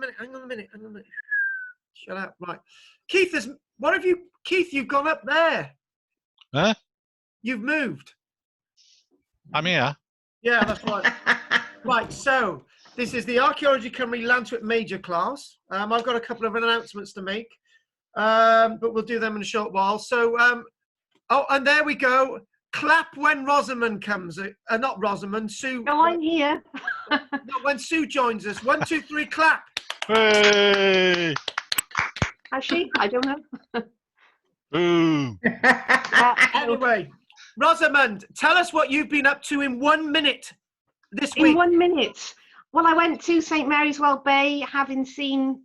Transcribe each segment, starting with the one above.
a minute. Shut up. Right. Keith, Keith, you've gone up there. Huh? You've moved. I'm here. Yeah, that's right. Right, so this is the Archaeology Cymru Lanthanum Major class. I've got a couple of announcements to make, but we'll do them in a short while. So, oh, and there we go. Clap when Rosamond comes. Not Rosamond, Sue. No, I'm here. No, when Sue joins us. 1, 2, 3, clap. Hey! Has she? I don't know. Boo! Anyway, Rosamond, tell us what you've been up to in 1 minute this week. In 1 minute. Well, I went to St Mary's Well Bay, having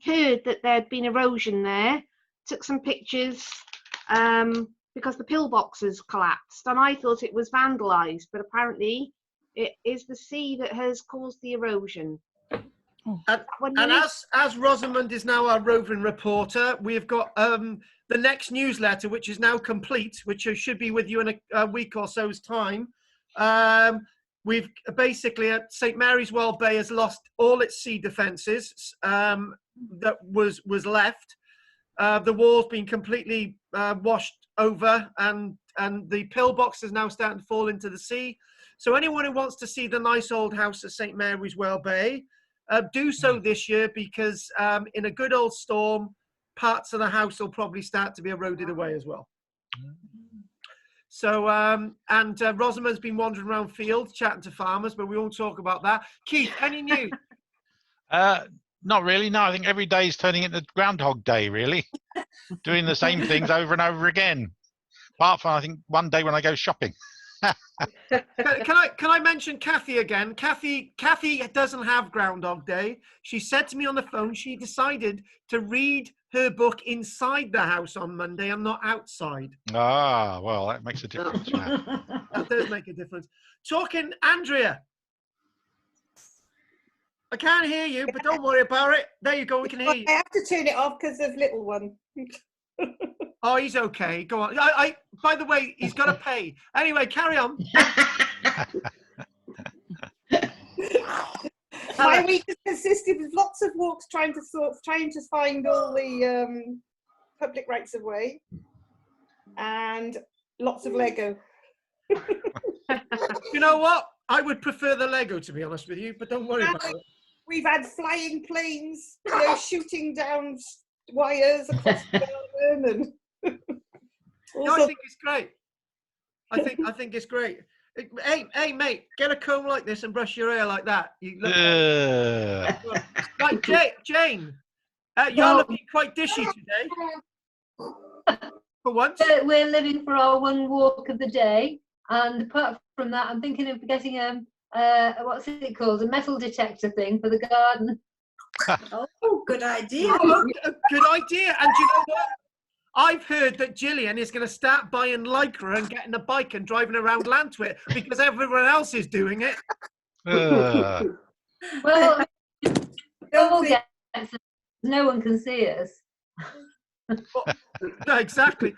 heard that there'd been erosion there. Took some pictures because the pillboxes collapsed, and I thought it was vandalised, but apparently it is the sea that has caused the erosion. And as Rosamond is now our roving reporter, we've got the next newsletter, which is now complete, which should be with you in a week or so's time. We've basically, St Mary's Well Bay has lost all its sea defences that was left. The wall's been completely washed over, and the pillbox is now starting to fall into the sea. So anyone who wants to see the nice old house at St Mary's Well Bay, do so this year, because in a good old storm, parts of the house will probably start to be eroded away as well. So, Rosamond's been wandering around fields chatting to farmers, but we won't talk about that. Keith, any news? Not really. No, I think every day is turning into Groundhog Day, really. Doing the same things over and over again. Apart from, I think, one day when I go shopping. Can I mention Kathy again? Kathy doesn't have Groundhog Day. She said to me on the phone she decided to read her book inside the house on Monday and not outside. Ah, well, that makes a difference. Yeah. That does make a difference. Talking, Andrea. I can't hear you, but don't worry about it. There you go, we can hear you. I have to turn it off because of little one. Oh, he's okay. Go on. By the way, he's got to pay. Anyway, carry on. My week has consisted of lots of walks trying to find all the public rights of way, and lots of Lego. You know what? I would prefer the Lego, to be honest with you, but don't worry about it. We've had flying planes, shooting down wires across the garden, and no, I think it's great. I think it's great. Hey, mate, get a comb like this and brush your hair like that. You look right, Jane. You're looking quite dishy today. For once, we're living for our one walk of the day, and apart from that, I'm thinking of getting what's it called, a metal detector thing for the garden. Oh, good idea. Oh, good idea. And do you know what? I've heard that Gillian is going to start buying Lycra and getting a bike and driving around Lanthanum because everyone else is doing it. Well, no one can see us. No, exactly.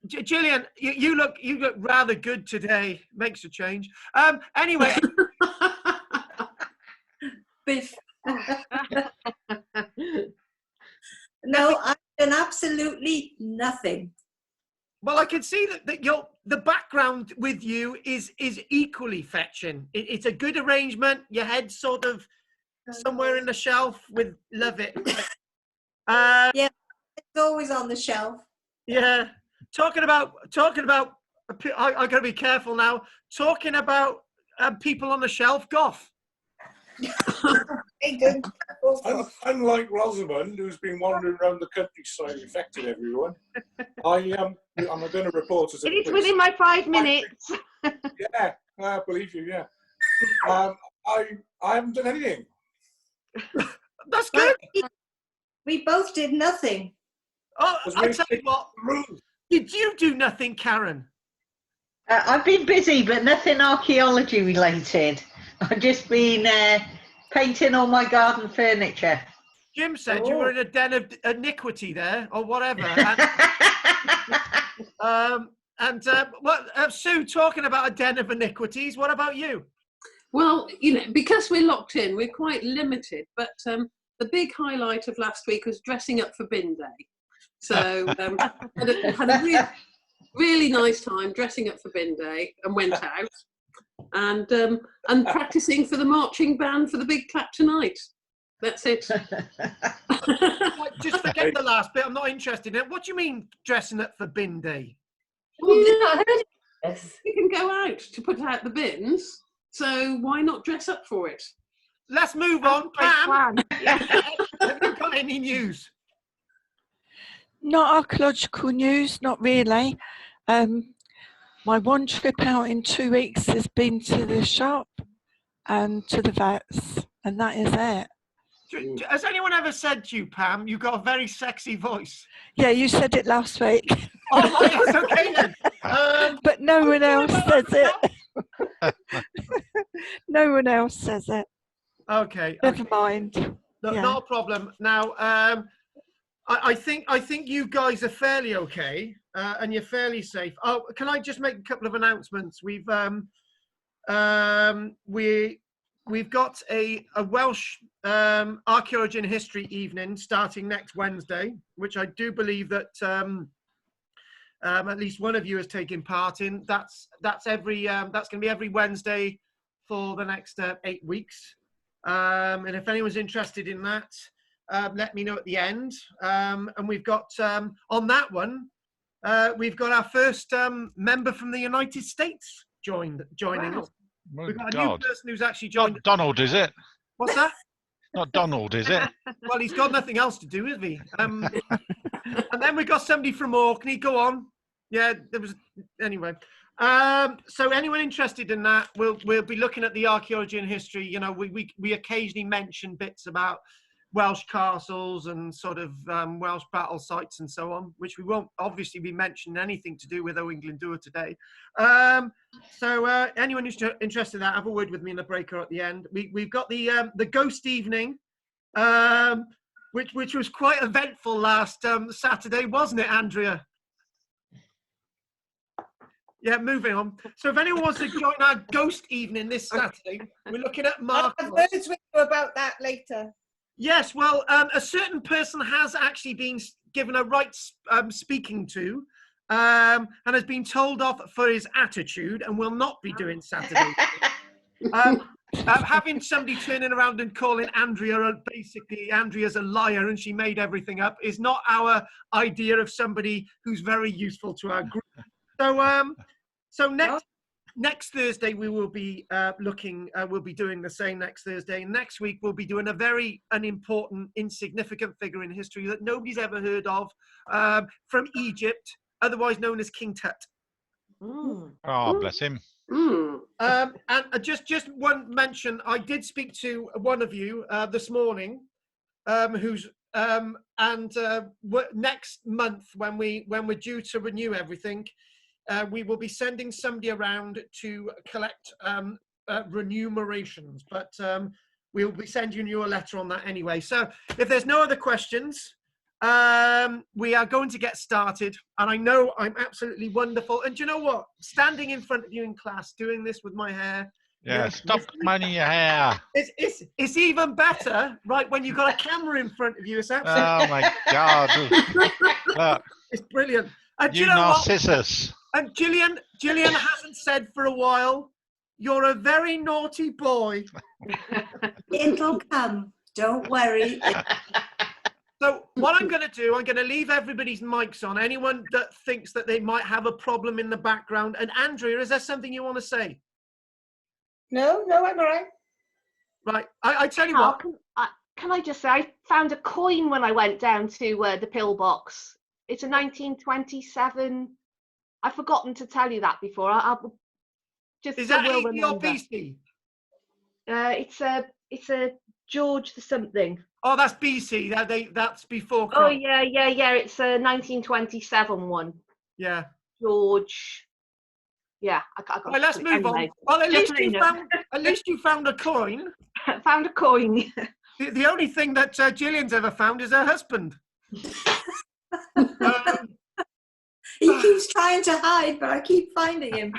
Gillian, you look rather good today. Makes a change. Anyway. Biff. No, I've done absolutely nothing. Well, I can see that the background with you is equally fetching. It's a good arrangement. Your head's sort of somewhere in the shelf. Love it. Yeah, it's always on the shelf. Yeah. Talking about. I got to be careful now. Talking about people on the shelf. Goff. Unlike Rosamond, who's been wandering around the countryside affecting everyone, I'm going to report as a It is within my 5 minutes. Yeah, I believe you. Yeah, I haven't done anything. That's good. We both did nothing. Oh, I tell you what. Did you do nothing, Karen? I've been busy, but nothing archaeology related. I've just been painting all my garden furniture. Jim said you were in a den of iniquity there, or whatever. Sue, talking about a den of iniquities, what about you? Well, because we're locked in, we're quite limited. But the big highlight of last week was dressing up for bin day. So had a really, really nice time dressing up for bin day and went out and practicing for the marching band for the big clap tonight. That's it. Just forget the last bit. I'm not interested in it. What do you mean dressing up for bin day? Well, You've not heard of this? we can go out to put out the bins, so why not dress up for it? Let's move on. Pam, have you got any news? Not archaeological news, not really. My one trip out in 2 weeks has been to the shop and to the vets, and that is it. Has anyone ever said to you, Pam, you've got a very sexy voice? Yeah, you said it last week. Oh, right, that's okay then. But no one else says it. No one else says it. Okay. Never mind. No, Yeah. not a problem. Now, I think you guys are fairly okay, and you're fairly safe. Oh, can I just make a couple of announcements? We've got a Welsh archaeology and history evening starting next Wednesday, which I do believe that at least one of you is taking part in. That's going to be every Wednesday for the next 8 weeks. And if anyone's interested in that, let me know at the end. And we've got on that one, we've got our first member from the United States joining Wow. us. We've got a God. new person who's actually joined. Not Donald, is it? What's that? Not Donald, is it? Well, he's got nothing else to do, has he? And then we got somebody from Orkney. Go on. Yeah, there was anyway. So anyone interested in that, we'll be looking at the archaeology and history. You know, we occasionally mention bits about Welsh castles and sort of Welsh battle sites and so on, which we won't obviously be mentioning anything to do with Owain Glyndwr today. So anyone who's interested in that, have a word with me in the breaker at the end. We've got the ghost evening, which was quite eventful last Saturday, wasn't it, Andrea? Yeah, moving on. So if anyone wants to join our ghost evening this Saturday, we're looking at I'll have words with you about that later. Yes, well, a certain person has actually been given a right speaking to and has been told off for his attitude and will not be doing Saturday. Having somebody turning around and calling Andrea, basically Andrea's a liar and she made everything up, is not our idea of somebody who's very useful to our group. So next Thursday we will be we'll be doing the same next Thursday. Next week we'll be doing an important, insignificant figure in history that nobody's ever heard of, from Egypt, otherwise known as King Tut. Oh, bless him. And just one mention, I did speak to one of you this morning, who's next month when we're due to renew everything, we will be sending somebody around to collect remunerations, but we'll be sending you a letter on that anyway. So if there's no other questions, we are going to get started. And I know I'm absolutely wonderful. And do you know what? Standing in front of you in class, doing this with my hair. Yeah, stop combing your hair. It's even better, right, when you've got a camera in front of you. It's absolutely. Oh my God! Look, it's brilliant. And you Narcissus. And Gillian hasn't said for a while, you're a very naughty boy. It'll come. Don't worry. So what I'm going to do, I'm going to leave everybody's mics on. Anyone that thinks that they might have a problem in the background. And Andrea, is there something you want to say? No, I'm all right. Right. I tell you what. Can I just say, I found a coin when I went down to the pillbox. It's a 1927. I've forgotten to tell you that before. I'll just. Is that will AD or remember. BC? It's a George the something. Oh, that's BC. That's before. Oh yeah. It's a 1927 one. Yeah. George. Yeah. I got well, let's move on. Well, at least you found a coin. Found a coin. The only thing that Gillian's ever found is her husband. He keeps trying to hide, but I keep finding him.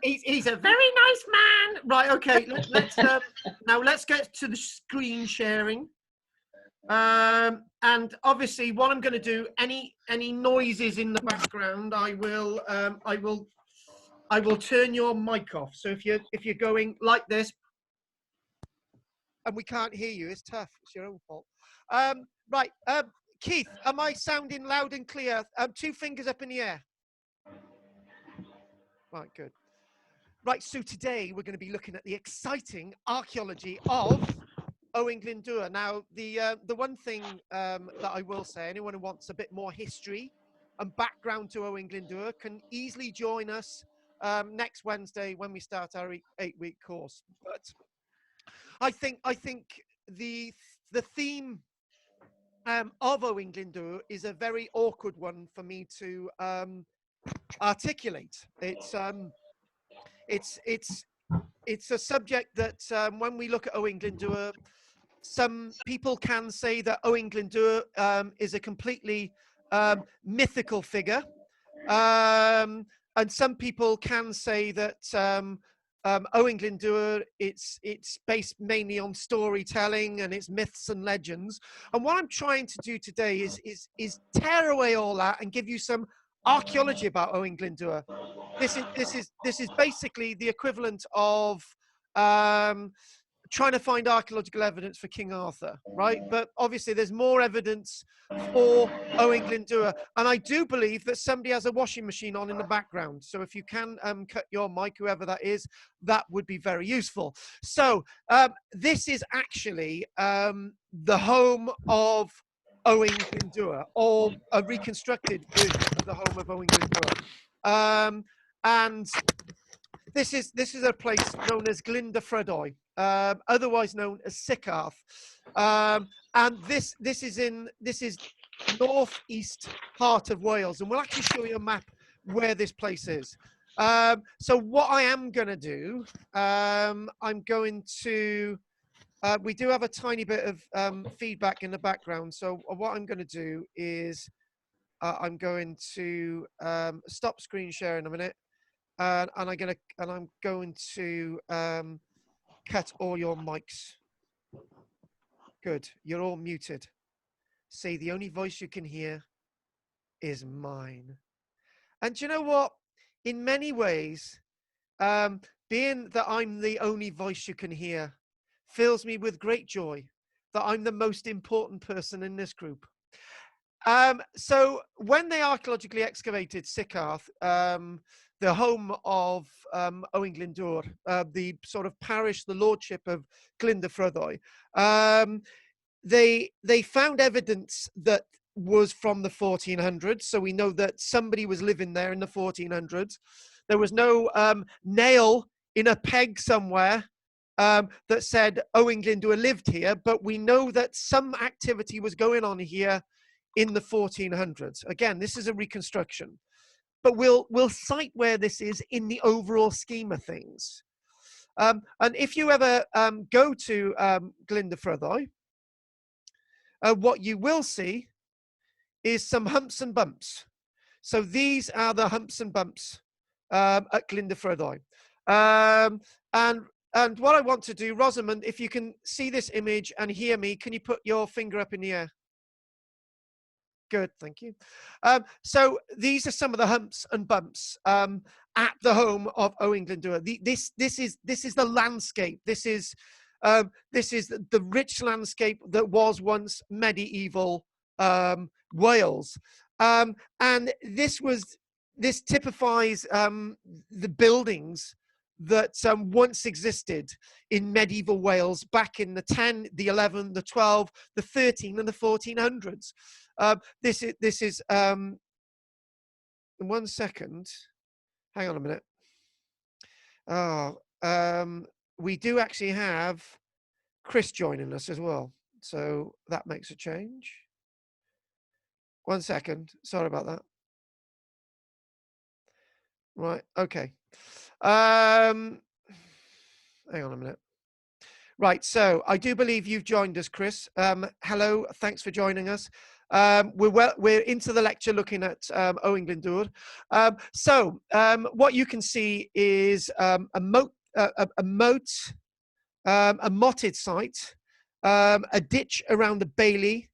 He's a very nice man. Right, okay. Let's now let's get to the screen sharing. And obviously, what I'm going to do, any noises in the background, I will turn your mic off. So if you're going like this and we can't hear you, it's tough. It's your own fault. Right, Keith, am I sounding loud and clear? 2 fingers up in the air. Right, good. Right, so today we're going to be looking at the exciting archaeology of Owain Glyndwr. Now, the one thing that I will say, anyone who wants a bit more history and background to Owain Glyndwr can easily join us next Wednesday when we start our 8-week course. But I think the theme of Owain Glyndwr is a very awkward one for me to articulate. It's a subject that when we look at Owain Glyndwr, some people can say that Owain Glyndwr is a completely mythical figure, and some people can say that Owain Glyndwr it's based mainly on storytelling and it's myths and legends. And what I'm trying to do today is tear away all that and give you some archaeology about Owain Glyndwr. This is basically the equivalent of trying to find archaeological evidence for King Arthur, right? But obviously there's more evidence for Owain Glyndwr. And I do believe that somebody has a washing machine on in the background. So if you can cut your mic, whoever that is, that would be very useful. So this is actually the home of Owain Glyndwr, or a reconstructed version of the home of Owain Glyndwr. And this is a place known as Glyndwr, otherwise known as Sycharth, and this is northeast part of Wales, and we'll actually show you a map where this place is. So what I am going to do, I'm going to we do have a tiny bit of feedback in the background, so what I'm going to do is I'm going to stop screen sharing a minute. And I'm going to cut all your mics. Good, you're all muted. See, the only voice you can hear is mine. And do you know what? In many ways, being that I'm the only voice you can hear fills me with great joy that I'm the most important person in this group. So when they archaeologically excavated Sycharth, the home of Owain Glyndwr, the sort of parish, the lordship of Glyndwr, they found evidence that was from the 1400s. So we know that somebody was living there in the 1400s. There was no nail in a peg somewhere that said Owain Glyndwr lived here, but we know that some activity was going on here in the 1400s. Again, this is a reconstruction, but we'll cite where this is in the overall scheme of things. And if you ever go to Glyndwr, what you will see is some humps and bumps. So these are the humps and bumps at Glyndwr. And what I want to do, Rosamond, if you can see this image and hear me, can you put your finger up in the air? Good, thank you. So these are some of the humps and bumps at the home of Owain Glyndwr. This is the landscape. This is the rich landscape that was once medieval Wales, and this typifies the buildings that once existed in medieval Wales back in the 10, the 11, the 12, the 13, and the 1400s. This is 1 second. Hang on a minute. We do actually have Chris joining us as well, so that makes a change. 1 second. Sorry about that. Right. Okay. Hang on a minute. Right, so I do believe you've joined us, Chris. Hello, thanks for joining us. We're into the lecture looking at Owain Glyndwr. What you can see is a motted site, a ditch around the bailey,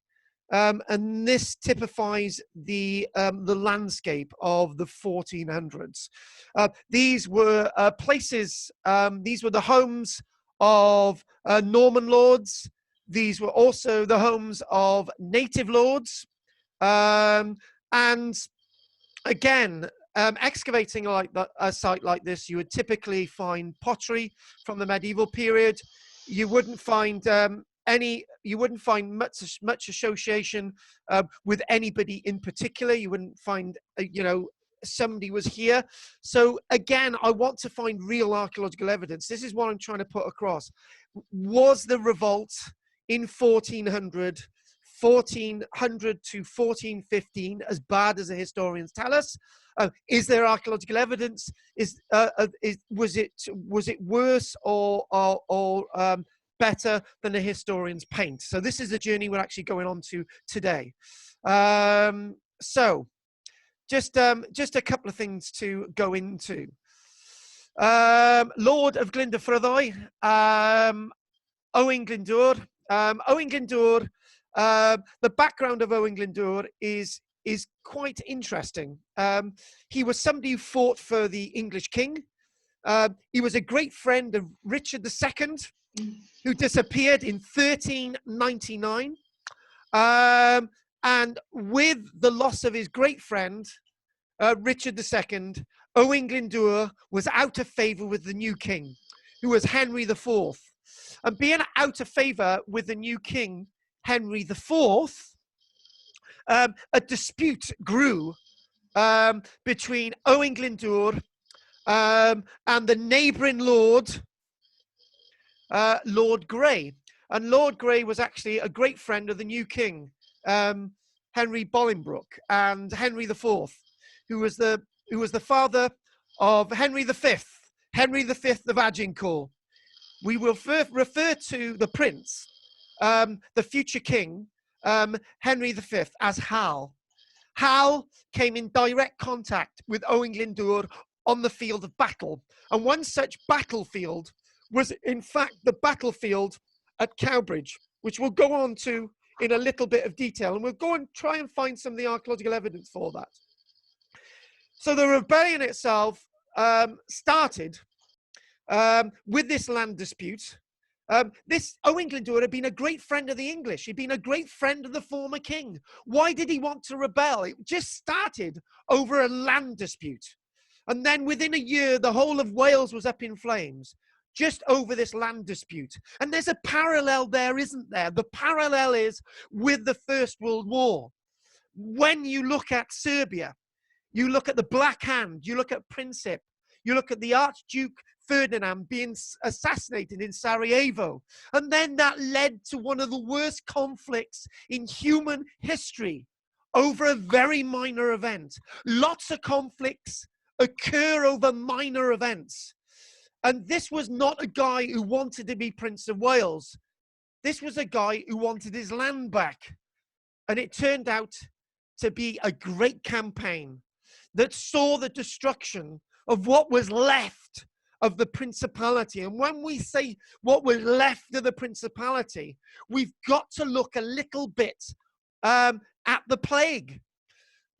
and this typifies the landscape of the 1400s. These were places, these were the homes of Norman lords. These were also the homes of native lords. And again, excavating a site like this, you would typically find pottery from the medieval period. You wouldn't find much association with anybody in particular. You wouldn't find, somebody was here. So again, I want to find real archaeological evidence. This is what I'm trying to put across. Was the revolt in 1400 to 1415 as bad as the historians tell us? Is there archaeological evidence? Was it worse or better than the historians paint? So this is the journey we're actually going on to today. Just a couple of things to go into. Lord of Glyndwr, Owain Glyndwr. Owain Glyndwr, the background of Owain Glyndwr is quite interesting. He was somebody who fought for the English king. He was a great friend of Richard II, who disappeared in 1399. And with the loss of his great friend, Richard II, Owain Glyndwr was out of favour with the new king, who was Henry IV. And being out of favour with the new king, Henry IV, a dispute grew between Owain Glyndwr and the neighbouring lord, Lord Grey. And Lord Grey was actually a great friend of the new king, Henry Bolingbroke, and Henry IV, who was the father of Henry V, Henry V of Agincourt. We will refer to the prince, the future king, Henry V, as Hal. Hal came in direct contact with Owain Glyndwr on the field of battle. And one such battlefield was, in fact, the battlefield at Cowbridge, which we'll go on to in a little bit of detail. And we'll go and try and find some of the archaeological evidence for that. So the rebellion itself started with this land dispute. This Owain Glyndwr had been a great friend of the English. He'd been a great friend of the former king. Why did he want to rebel? It just started over a land dispute. And then within a year, the whole of Wales was up in flames, just over this land dispute. And there's a parallel there, isn't there? The parallel is with the First World War. When you look at Serbia, you look at the Black Hand, you look at Princip, you look at the Archduke Ferdinand being assassinated in Sarajevo. And then that led to one of the worst conflicts in human history over a very minor event. Lots of conflicts occur over minor events. And this was not a guy who wanted to be Prince of Wales. This was a guy who wanted his land back. And it turned out to be a great campaign that saw the destruction of what was left of the principality. And when we say what was left of the principality, we've got to look a little bit at the plague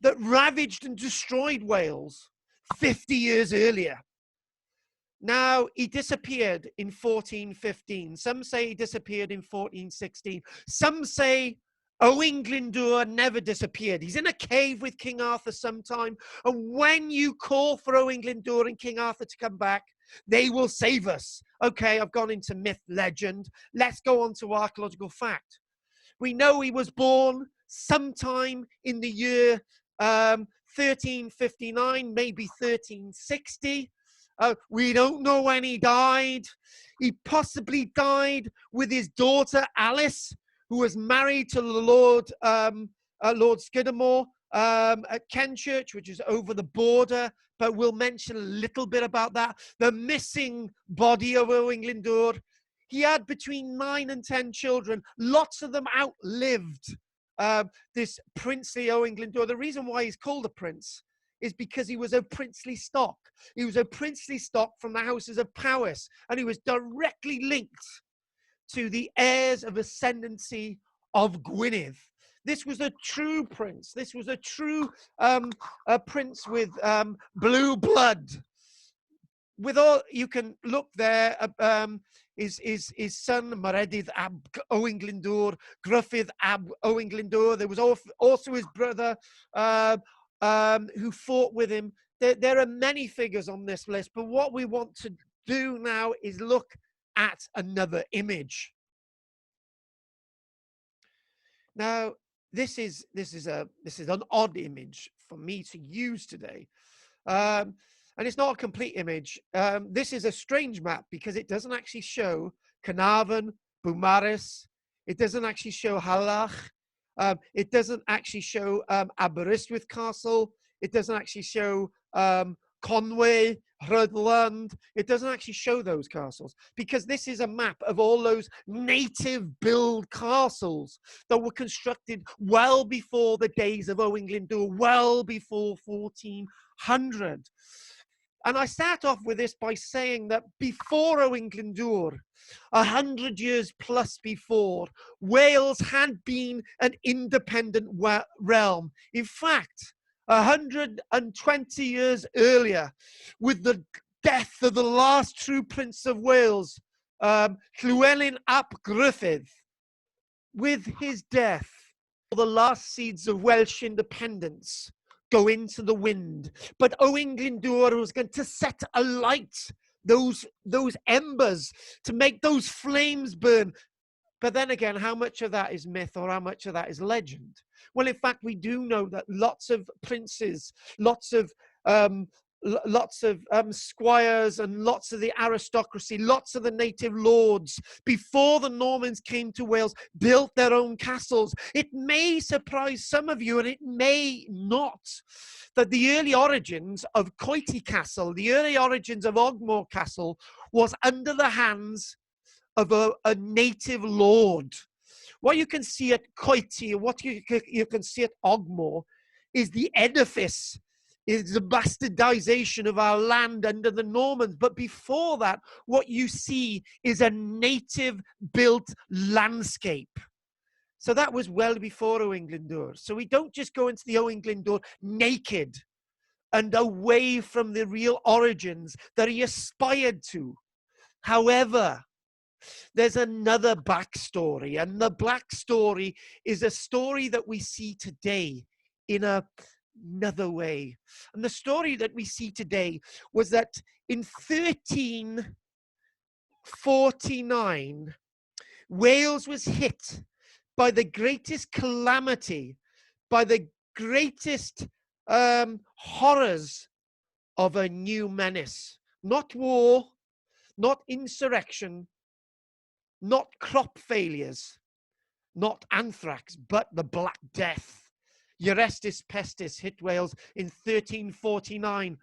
that ravaged and destroyed Wales 50 years earlier. Now, he disappeared in 1415. Some say he disappeared in 1416. Some say Owain Glyndwr never disappeared. He's in a cave with King Arthur sometime. And when you call for Owain Glyndwr and King Arthur to come back, they will save us. Okay, I've gone into myth, legend. Let's go on to archaeological fact. We know he was born sometime in the year 1359, maybe 1360. We don't know when he died. He possibly died with his daughter Alice, who was married to the Lord Skidamore at Kenchurch, which is over the border. But we'll mention a little bit about that. The missing body of Owain Glyndwr. He had between 9 and 10 children. Lots of them outlived this princely Owain Glyndwr. The reason why he's called a prince is because he was of princely stock. He was a princely stock from the houses of Powys, and he was directly linked to the heirs of ascendancy of Gwynedd. This was a true prince. This was a true a prince with blue blood. With all, you can look there, his son Maredydd ab Owain Glyndwr, Gruffydd ab Owain Glyndwr. There was also his brother who fought with him. There are many figures on this list, but what we want to do now is look at another image. Now, this is an odd image for me to use today. And it's not a complete image. This is a strange map because it doesn't actually show Carnarvon, Beaumaris. It doesn't actually show Harlech. It doesn't actually show Aberystwyth Castle. It doesn't actually show Conway, Rhuddlan. It doesn't actually show those castles because this is a map of all those native build castles that were constructed well before the days of Owain Glyndwr, well before 1400. And I start off with this by saying that before Owain Glyndwr, 100 years plus before, Wales had been an independent realm. In fact, 120 years earlier, with the death of the last true Prince of Wales, Llywelyn ap Gruffydd, with his death, the last seeds of Welsh independence go into the wind. But Owain Glyndwr was going to set alight those embers to make those flames burn. But then again, how much of that is myth or how much of that is legend? Well, in fact, we do know that lots of princes, lots of squires and lots of the aristocracy, lots of the native lords, before the Normans came to Wales, built their own castles. It may surprise some of you, and it may not, that the early origins of Koiki Castle, the early origins of Ogmore Castle, was under the hands of a native lord. What you can see at Koiki, what you can see at Ogmore, is the edifice, is the bastardization of our land under the Normans. But before that, what you see is a native built landscape. So that was well before Owain Glyndwr. So we don't just go into the Owain Glyndwr naked and away from the real origins that he aspired to. However, there's another backstory, and the backstory is a story that we see today in another way. And the story that we see today was that in 1349, Wales was hit by the greatest calamity, by the greatest horrors of a new menace. Not war, not insurrection, not crop failures, not anthrax, but the Black Death. Eurestis pestis hit Wales in 1349,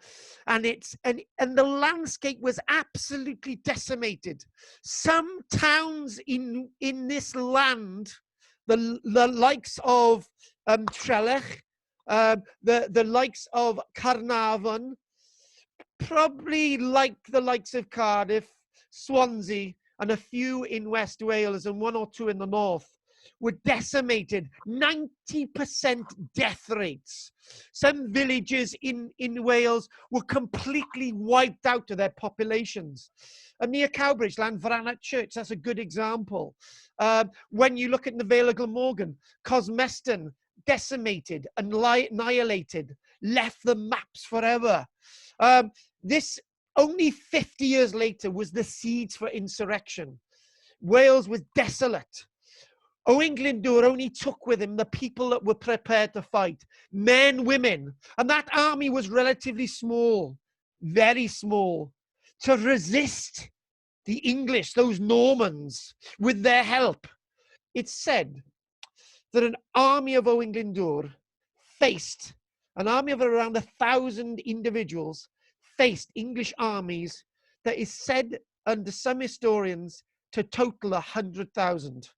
and the landscape was absolutely decimated. Some towns in this land, the likes of Trelech, the likes of Carnarvon, probably like the likes of Cardiff, Swansea, and a few in West Wales and one or two in the north, were decimated. 90% death rates. Some villages in Wales were completely wiped out of their populations. And near Cowbridge, Llanfranach Church, that's a good example. When you look at the Vale of Glamorgan, Cosmeston, decimated, annihilated, left the maps forever. This only 50 years later was the seeds for insurrection. Wales was desolate. Owain Glyndwr only took with him the people that were prepared to fight, men, women, and that army was relatively small, very small, to resist the English, those Normans, with their help. It's said that an army of Owain Glyndwr faced, an army of around 1,000 individuals, faced English armies that is said under some historians to total 100,000.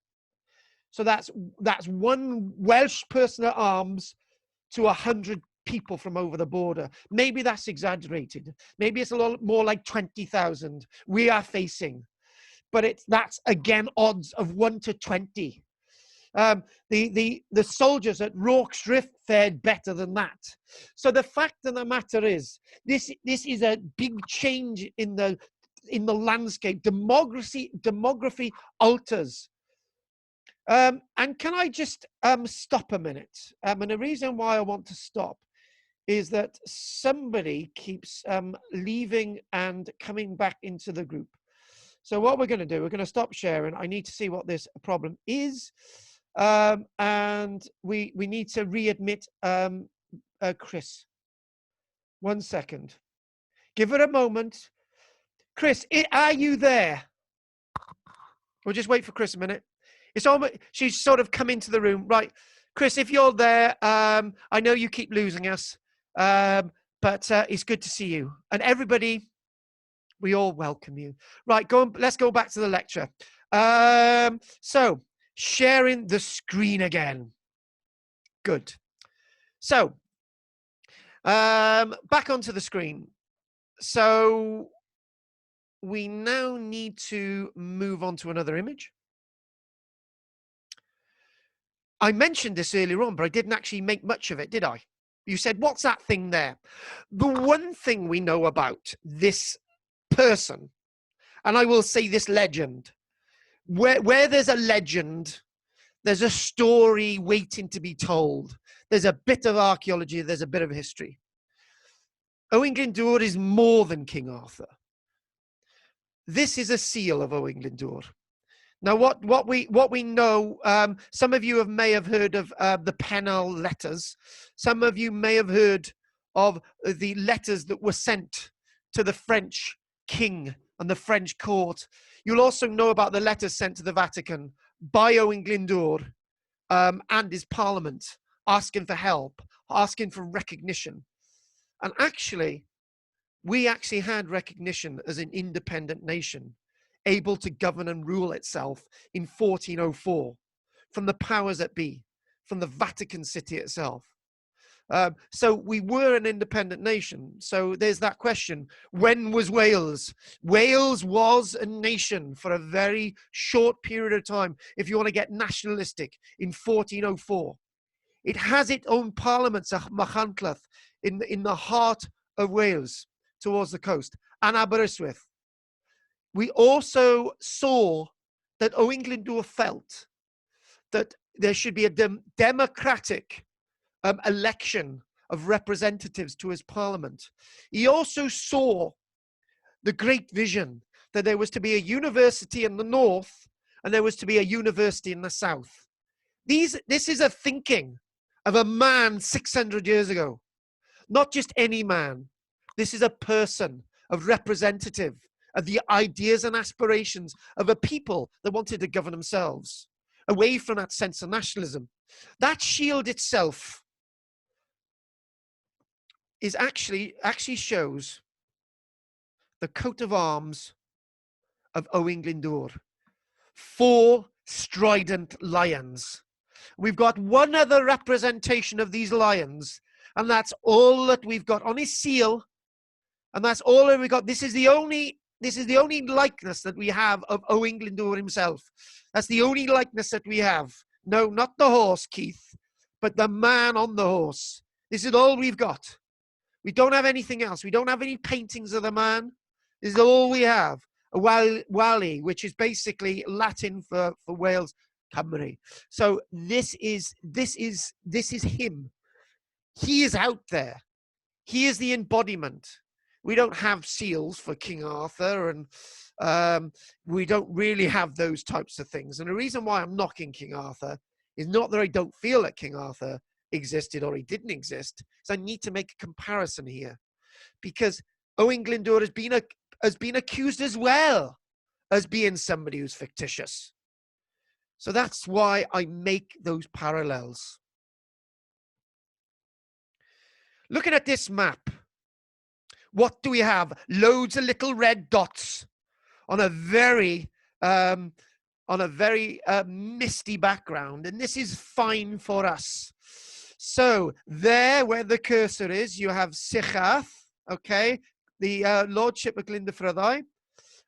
So that's one Welsh person at arms to 100 people from over the border. Maybe that's exaggerated. Maybe it's a lot more like 20,000 we are facing. But that's again odds of 1 to 20. The soldiers at Rorke's Drift fared better than that. So the fact of the matter is, this is a big change in the landscape. Demography alters. And can I just stop a minute? And the reason why I want to stop is that somebody keeps leaving and coming back into the group. So what we're going to do, we're going to stop sharing. I need to see what this problem is. And we need to readmit Chris. 1 second. Give her a moment. Chris, are you there? We'll just wait for Chris a minute. It's almost, she's sort of come into the room. Right. Chris, if you're there, I know you keep losing us, but it's good to see you. And everybody, we all welcome you. Right, let's go back to the lecture. So, sharing the screen again. Good. So, back onto the screen. So, we now need to move on to another image. I mentioned this earlier on, but I didn't actually make much of it, did I? You said, what's that thing there? The one thing we know about this person, and I will say this legend, where there's a legend, there's a story waiting to be told. There's a bit of archaeology, there's a bit of history. Owain Glyndwr is more than King Arthur. This is a seal of Owain Glyndwr. Now, what we know, some of you may have heard of the Pennell letters. Some of you may have heard of the letters that were sent to the French king and the French court. You'll also know about the letters sent to the Vatican by Owain Glyndwr and his parliament, asking for help, asking for recognition. And actually, we actually had recognition as an independent nation, able to govern and rule itself in 1404 from the powers that be, from the Vatican City itself. So we were an independent nation. So there's that question. When was Wales? Wales was a nation for a very short period of time, if you want to get nationalistic, in 1404. It has its own parliament, Machynlleth, in the heart of Wales, towards the coast, and Aberystwyth. We also saw that Owain Glyndwr felt that there should be a democratic election of representatives to his parliament. He also saw the great vision that there was to be a university in the north and there was to be a university in the south. This is a thinking of a man 600 years ago. Not just any man. This is a person, a representative of the ideas and aspirations of a people that wanted to govern themselves, away from that sense of nationalism. That shield itself is actually shows the coat of arms of Owain Glyndwr. 4 strident lions. We've got one other representation of these lions, and that's all that we've got on his seal, and that's all that we've got. This is the only likeness that we have of Owain Glyndwr himself. That's the only likeness that we have. No, not the horse, Keith, but the man on the horse. This is all we've got. We don't have anything else. We don't have any paintings of the man. This is all we have. A wali, which is basically Latin for Wales, Cymru. So this is him. He is out there. He is the embodiment. We don't have seals for King Arthur, and we don't really have those types of things. And the reason why I'm knocking King Arthur is not that I don't feel that King Arthur existed or he didn't exist. So I need to make a comparison here, because Owain Glyndwr has been accused as well as being somebody who's fictitious. So that's why I make those parallels. Looking at this map, what do we have? Loads of little red dots on a very on a very misty background, and this is fine for us. So there where the cursor is, you have Sycharth, okay, the lordship of Glyndwr.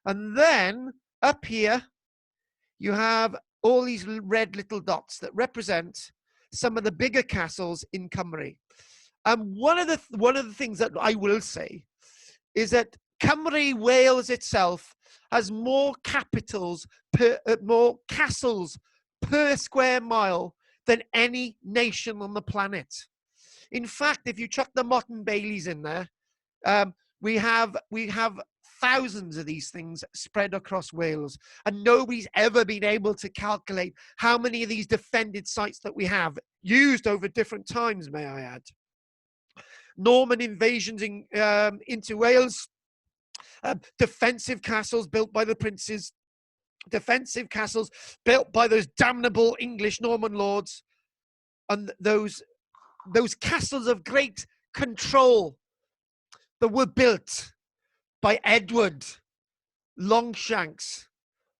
And then up here, you have all these red little dots that represent some of the bigger castles in Cymru. One of the things that I will say is that Cymru, Wales itself, has more more castles per square mile than any nation on the planet. In fact, if you chuck the Motte and Baileys in there, we have thousands of these things spread across Wales, and nobody's ever been able to calculate how many of these defended sites that we have, used over different times, may I add. Norman invasions into Wales, defensive castles built by the princes, defensive castles built by those damnable English Norman lords, and those castles of great control that were built by Edward Longshanks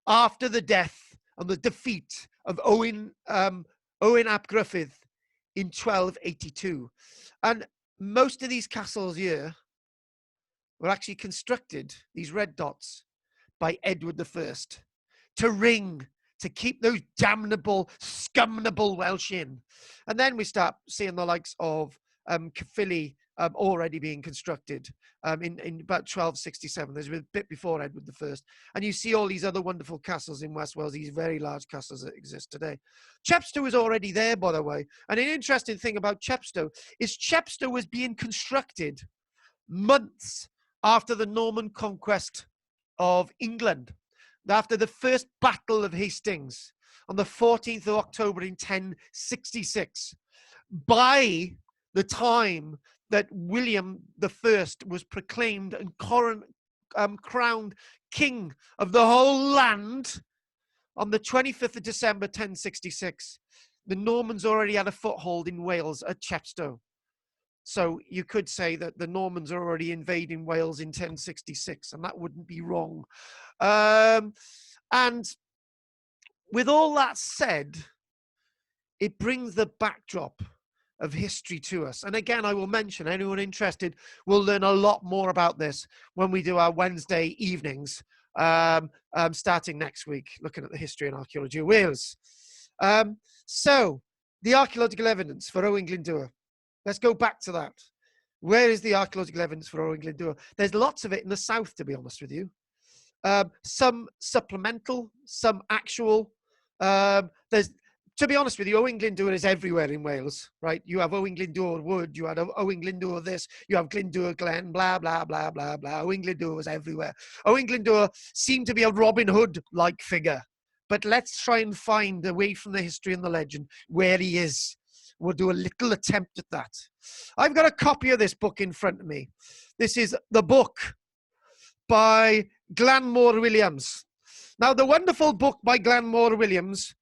after the death and the defeat of Owain ap Gruffydd in 1282. And most of these castles here were actually constructed, these red dots, by Edward I to keep those damnable, scumnable Welsh in. And then we start seeing the likes of Caerphilly already being constructed in about 1267. There's a bit before Edward I. And you see all these other wonderful castles in West Wales, these very large castles that exist today. Chepstow was already there, by the way. And an interesting thing about Chepstow is Chepstow was being constructed months after the Norman conquest of England, after the first Battle of Hastings on the 14th of October in 1066. By the time that William I was proclaimed and crowned king of the whole land on the 25th of December 1066, the Normans already had a foothold in Wales at Chepstow. So you could say that the Normans are already invading Wales in 1066, and that wouldn't be wrong. And with all that said, it brings the backdrop of history to us. And again, I will mention, anyone interested will learn a lot more about this when we do our Wednesday evenings, starting next week, looking at the history and archaeology of Wales. So, the archaeological evidence for Owain Glyndwr. Let's go back to that. Where is the archaeological evidence for Owain Glyndwr? There's lots of it in the south, to be honest with you. Some supplemental, some actual. To be honest with you, Owain Glyndwr is everywhere in Wales, right? You have Owain Glyndwr Wood, you had Owain Glyndwr this, you have Glyndwr Glen, blah, blah, blah, blah, blah. Owain Glyndwr was everywhere. Owain Glyndwr seemed to be a Robin Hood-like figure. But let's try and find, away from the history and the legend, where he is. We'll do a little attempt at that. I've got a copy of this book in front of me. This is the book by Glanmor Williams. Now, the wonderful book by Glanmor Williams,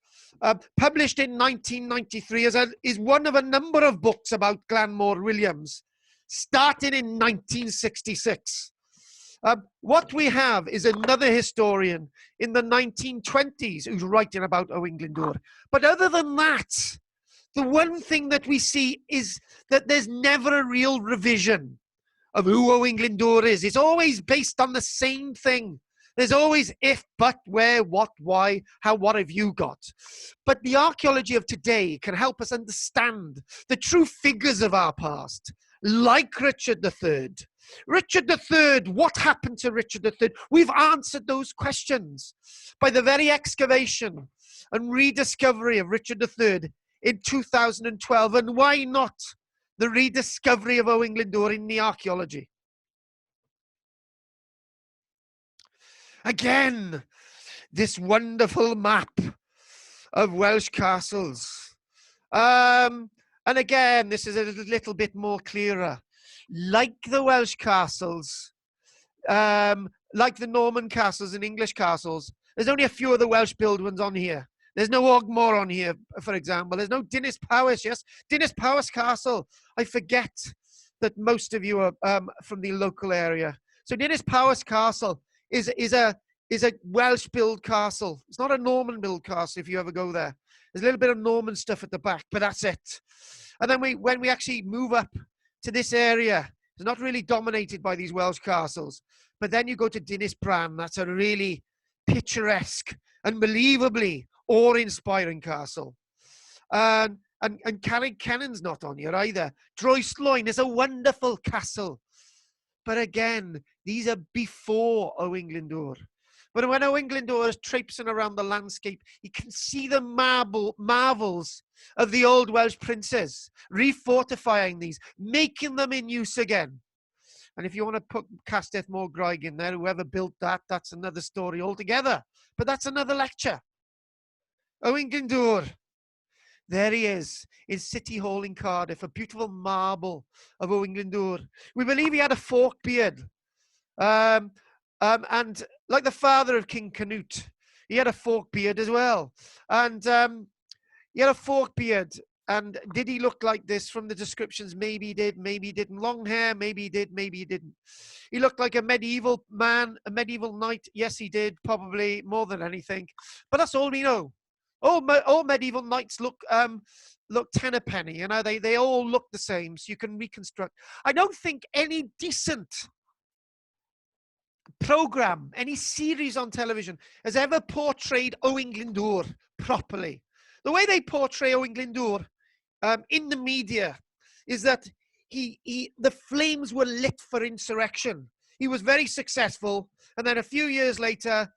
published in 1993, is one of a number of books about Glanmor Williams, starting in 1966. What we have is another historian in the 1920s who's writing about Owain Glyndwr. But other than that, the one thing that we see is that there's never a real revision of who Owain Glyndwr is. It's always based on the same thing. There's always if, but, where, what, why, how, what have you got? But the archaeology of today can help us understand the true figures of our past, like Richard III. Richard III, what happened to Richard III? We've answered those questions by the very excavation and rediscovery of Richard III in 2012, and why not the rediscovery of Owain Glyndwr in the archaeology? Again, this wonderful map of Welsh castles. And again, this is a little bit more clearer. Like the Welsh castles, like the Norman castles and English castles, there's only a few of the Welsh built ones on here. There's no Ogmore on here, for example. There's no Dinas Powys, yes? Dinas Powys Castle. I forget that most of you are from the local area. So Dinas Powys Castle is is a Welsh build castle. It's not a Norman build castle if you ever go there. There's a little bit of Norman stuff at the back, but that's it. And then when we actually move up to this area, it's not really dominated by these Welsh castles. But then you go to Dinas Bran. That's a really picturesque, unbelievably awe-inspiring castle. And Carrick Kennan's not on here either. Droesloin is a wonderful castle. But again, these are before Owain Glyndwr. But when Owain Glyndwr is traipsing around the landscape, you can see the marvels of the old Welsh princes, refortifying these, making them in use again. And if you want to put Castell Morgraig in there, whoever built that, that's another story altogether. But that's another lecture. Owain Glyndwr, there he is in City Hall in Cardiff, a beautiful marble of Owain Glyndwr. We believe he had a fork beard. And like the father of King Canute, he had a fork beard as well. And he had a fork beard. And did he look like this from the descriptions? Maybe he did, maybe he didn't. Long hair, maybe he did, maybe he didn't. He looked like a medieval man, a medieval knight. Yes, he did, probably more than anything. But that's all we know. All medieval knights look ten a penny. You know, they all look the same, so you can reconstruct. I don't think any decent program, any series on television has ever portrayed Owain Glyndwr properly. The way they portray Owain Glyndwr in the media is that the flames were lit for insurrection. He was very successful, and then a few years later,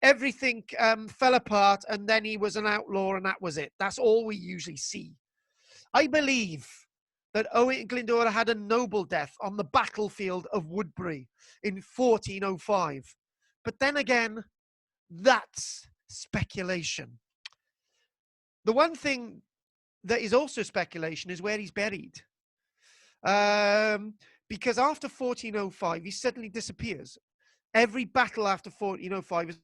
everything fell apart, and then he was an outlaw, and that was it. That's all we usually see. I believe that Owain Glyndwr had a noble death on the battlefield of Woodbury in 1405. But then again, that's speculation. The one thing that is also speculation is where he's buried. Because after 1405, he suddenly disappears. Every battle after 1405 is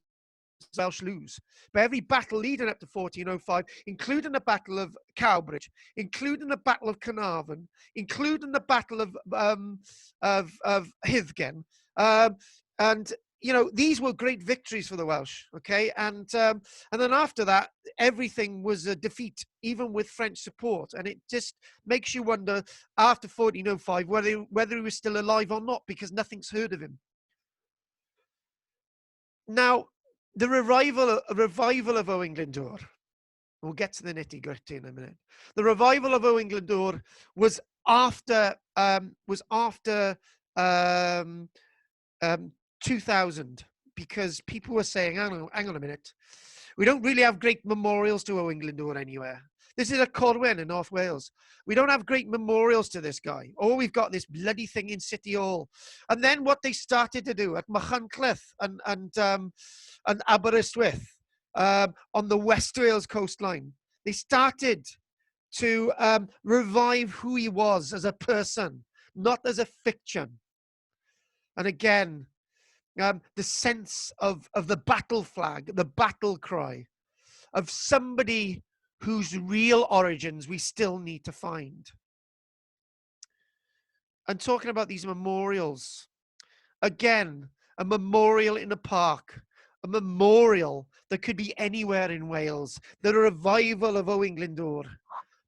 Welsh lose. But every battle leading up to 1405, including the Battle of Cowbridge, including the Battle of Carnarvon, including the Battle of Hyddgen, and you know, these were great victories for the Welsh, okay? And then after that, everything was a defeat, even with French support. And it just makes you wonder, after 1405, whether he was still alive or not, because nothing's heard of him. Now, the revival of Owain Glyndwr, we'll get to the nitty-gritty in a minute. The revival of Owain Glyndwr was after 2000, because people were saying, hang on a minute, we don't really have great memorials to Owain Glyndwr anywhere. This is a Corwen in North Wales. We don't have great memorials to this guy. Oh, we've got this bloody thing in City Hall. And then what they started to do at Machynlleth and Aberystwyth on the West Wales coastline, they started to revive who he was as a person, not as a fiction. And again, the sense of the battle flag, the battle cry of somebody whose real origins we still need to find. And talking about these memorials, again, a memorial in a park, a memorial that could be anywhere in Wales, the revival of Owain Glyndwr.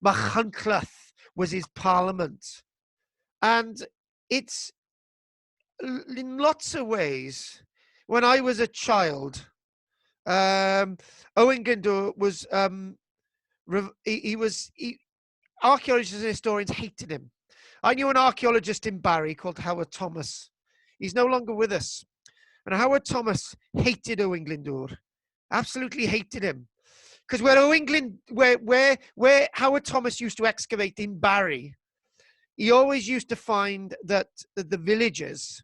Machynlleth was his parliament. And it's, in lots of ways, when I was a child, Owain Glyndwr was, archaeologists and historians hated him. I knew an archaeologist in Barry called Howard Thomas. He's no longer with us. And Howard Thomas hated Owain Glyndwr, absolutely hated him. Because where Howard Thomas used to excavate in Barry, he always used to find that the villages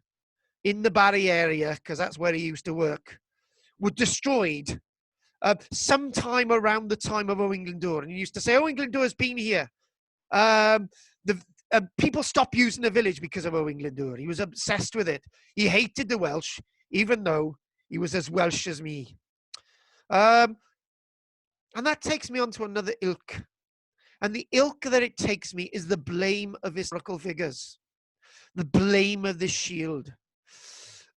in the Barry area, because that's where he used to work, were destroyed sometime around the time of Owain Glyndwr. And he used to say, Owain Glyndwr has been here. People stopped using the village because of Owain Glyndwr. He was obsessed with it. He hated the Welsh, even though he was as Welsh as me. And that takes me on to another ilk. And the ilk that it takes me is the blame of historical figures. The blame of the shield.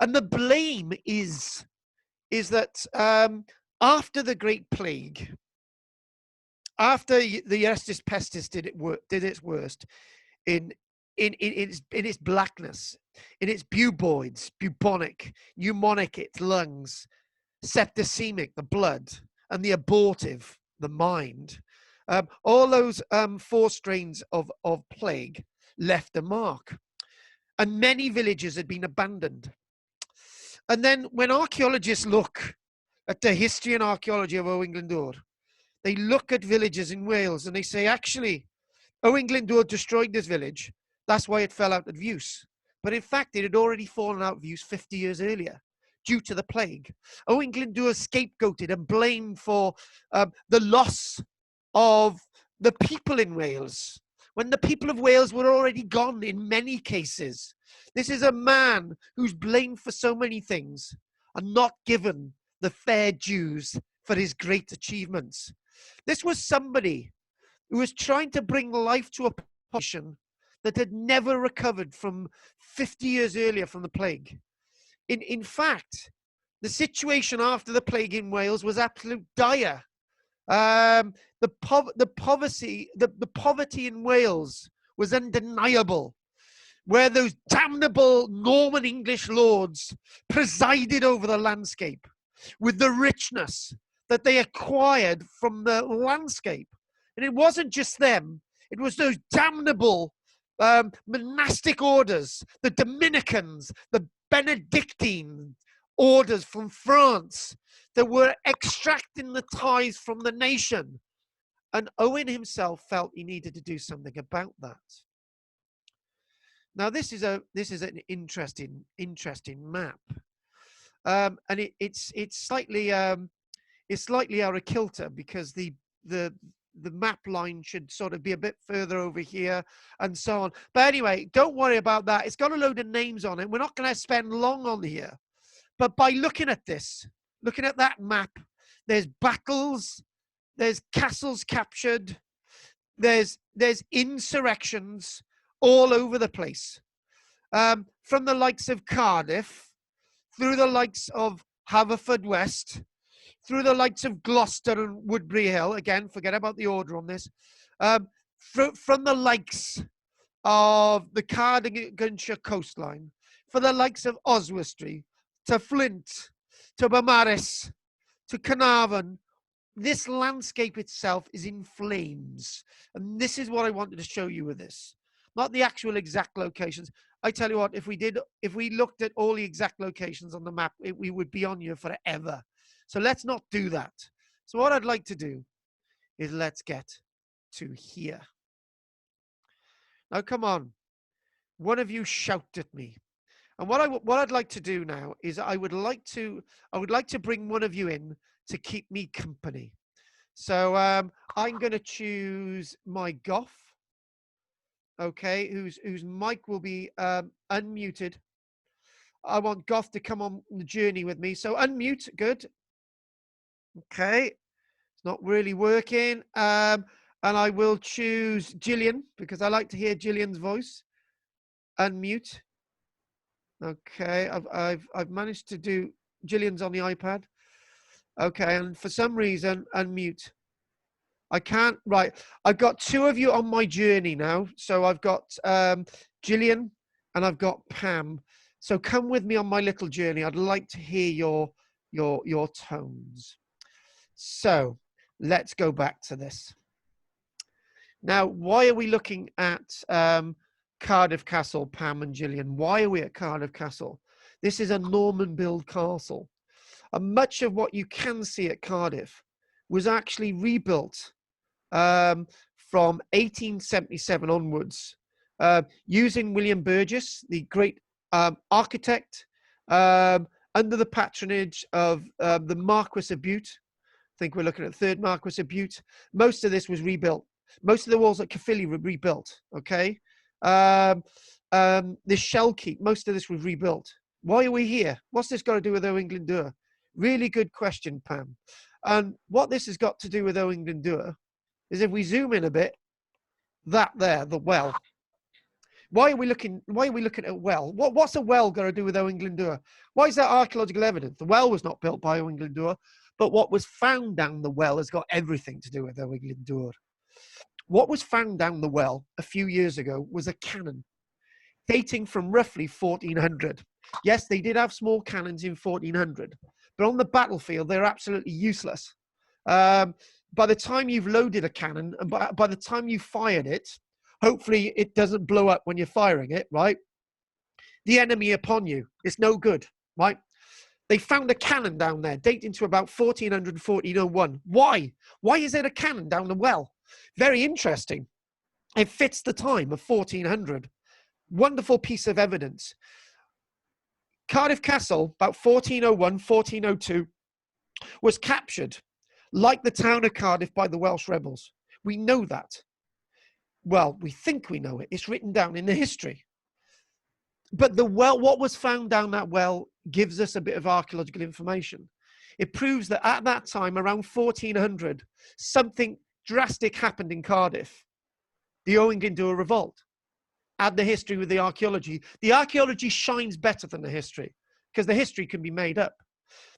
And the blame is is that after the Great Plague, after the Estis Pestis did its worst in its blackness, in its buboids, bubonic, pneumonic, its lungs, septicemic, the blood, and the abortive, the mind, all those 4 strains of plague left a mark, and many villages had been abandoned. And then when archaeologists look at the history and archaeology of Owain Glyndwr, they look at villages in Wales and they say, actually, Owain Glyndwr destroyed this village. That's why it fell out of use. But in fact, it had already fallen out of use 50 years earlier due to the plague. Owain Glyndwr scapegoated and blamed for the loss of the people in Wales, when the people of Wales were already gone in many cases. This is a man who's blamed for so many things and not given the fair dues for his great achievements. This was somebody who was trying to bring life to a population that had never recovered from 50 years earlier from the plague. In fact, the situation after the plague in Wales was absolute dire. The poverty in Wales was undeniable, where those damnable Norman English lords presided over the landscape with the richness that they acquired from the landscape. And it wasn't just them, it was those damnable monastic orders, the Dominicans, the Benedictine orders from France that were extracting the tithes from the nation. And Owain himself felt he needed to do something about that. Now, this is an interesting map, and it's slightly out of kilter, because the map line should sort of be a bit further over here and so on. But anyway, don't worry about that. It's got a load of names on it. We're not going to spend long on here. But by looking at this, looking at that map, there's battles, there's castles captured, there's insurrections all over the place. From the likes of Cardiff, through the likes of Haverfordwest, through the likes of Gloucester and Woodbury Hill. Again, forget about the order on this. From the likes of the Cardiganshire coastline, for the likes of Oswestry, to Flint, to Beaumaris, to Carnarvon, this landscape itself is in flames. And this is what I wanted to show you with this. Not the actual exact locations. I tell you what, if we looked at all the exact locations on the map, we would be on here forever. So let's not do that. So what I'd like to do is let's get to here. Now, come on. One of you shout at me. And what I'd like to do now is I would like to bring one of you in to keep me company. So I'm going to choose my Goff. Okay, whose mic will be unmuted. I want Goff to come on the journey with me. So unmute, good. Okay, it's not really working. And I will choose Gillian, because I like to hear Gillian's voice. Unmute. Okay, I've managed to do Gillian's on the iPad. Okay, and for some reason, unmute. I can't, right. I've got 2 of you on my journey now. So I've got Gillian and I've got Pam. So come with me on my little journey. I'd like to hear your tones. So let's go back to this. Now, why are we looking at Cardiff Castle, Pam and Gillian? Why are we at Cardiff Castle? This is a Norman build castle. And much of what you can see at Cardiff was actually rebuilt from 1877 onwards, using William Burgess, the great architect, under the patronage of the Marquis of Bute. I think we're looking at the 3rd Marquis of Bute. Most of this was rebuilt. Most of the walls at Caerphilly were rebuilt, okay? The Shell Keep, most of this was rebuilt. Why are we here? What's this got to do with Owain Glyndwr? Really good question, Pam. And what this has got to do with Owain Glyndwr is, if we zoom in a bit, that there, the well, Why are we looking at a well? What's a well got to do with Owain Glyndwr? Why is that archaeological evidence? The well was not built by Owain Glyndwr, but what was found down the well has got everything to do with Owain Glyndwr. What was found down the well a few years ago was a cannon dating from roughly 1400. Yes, they did have small cannons in 1400, but on the battlefield, they're absolutely useless. By the time you've loaded a cannon, and by the time you fired it, hopefully it doesn't blow up when you're firing it, right? The enemy upon you, it's no good, right? They found a cannon down there dating to about 1400, 1401. Why? Why is there a cannon down the well? Very interesting. It fits the time of 1400. Wonderful piece of evidence. Cardiff Castle, about 1401, 1402, was captured, like the town of Cardiff, by the Welsh rebels. We know that. Well, we think we know it. It's written down in the history. But the well, what was found down that well gives us a bit of archaeological information. It proves that at that time, around 1400, something drastic happened in Cardiff. The Owain Glyndwr revolt. Add the history with the archaeology. The archaeology shines better than the history because the history can be made up.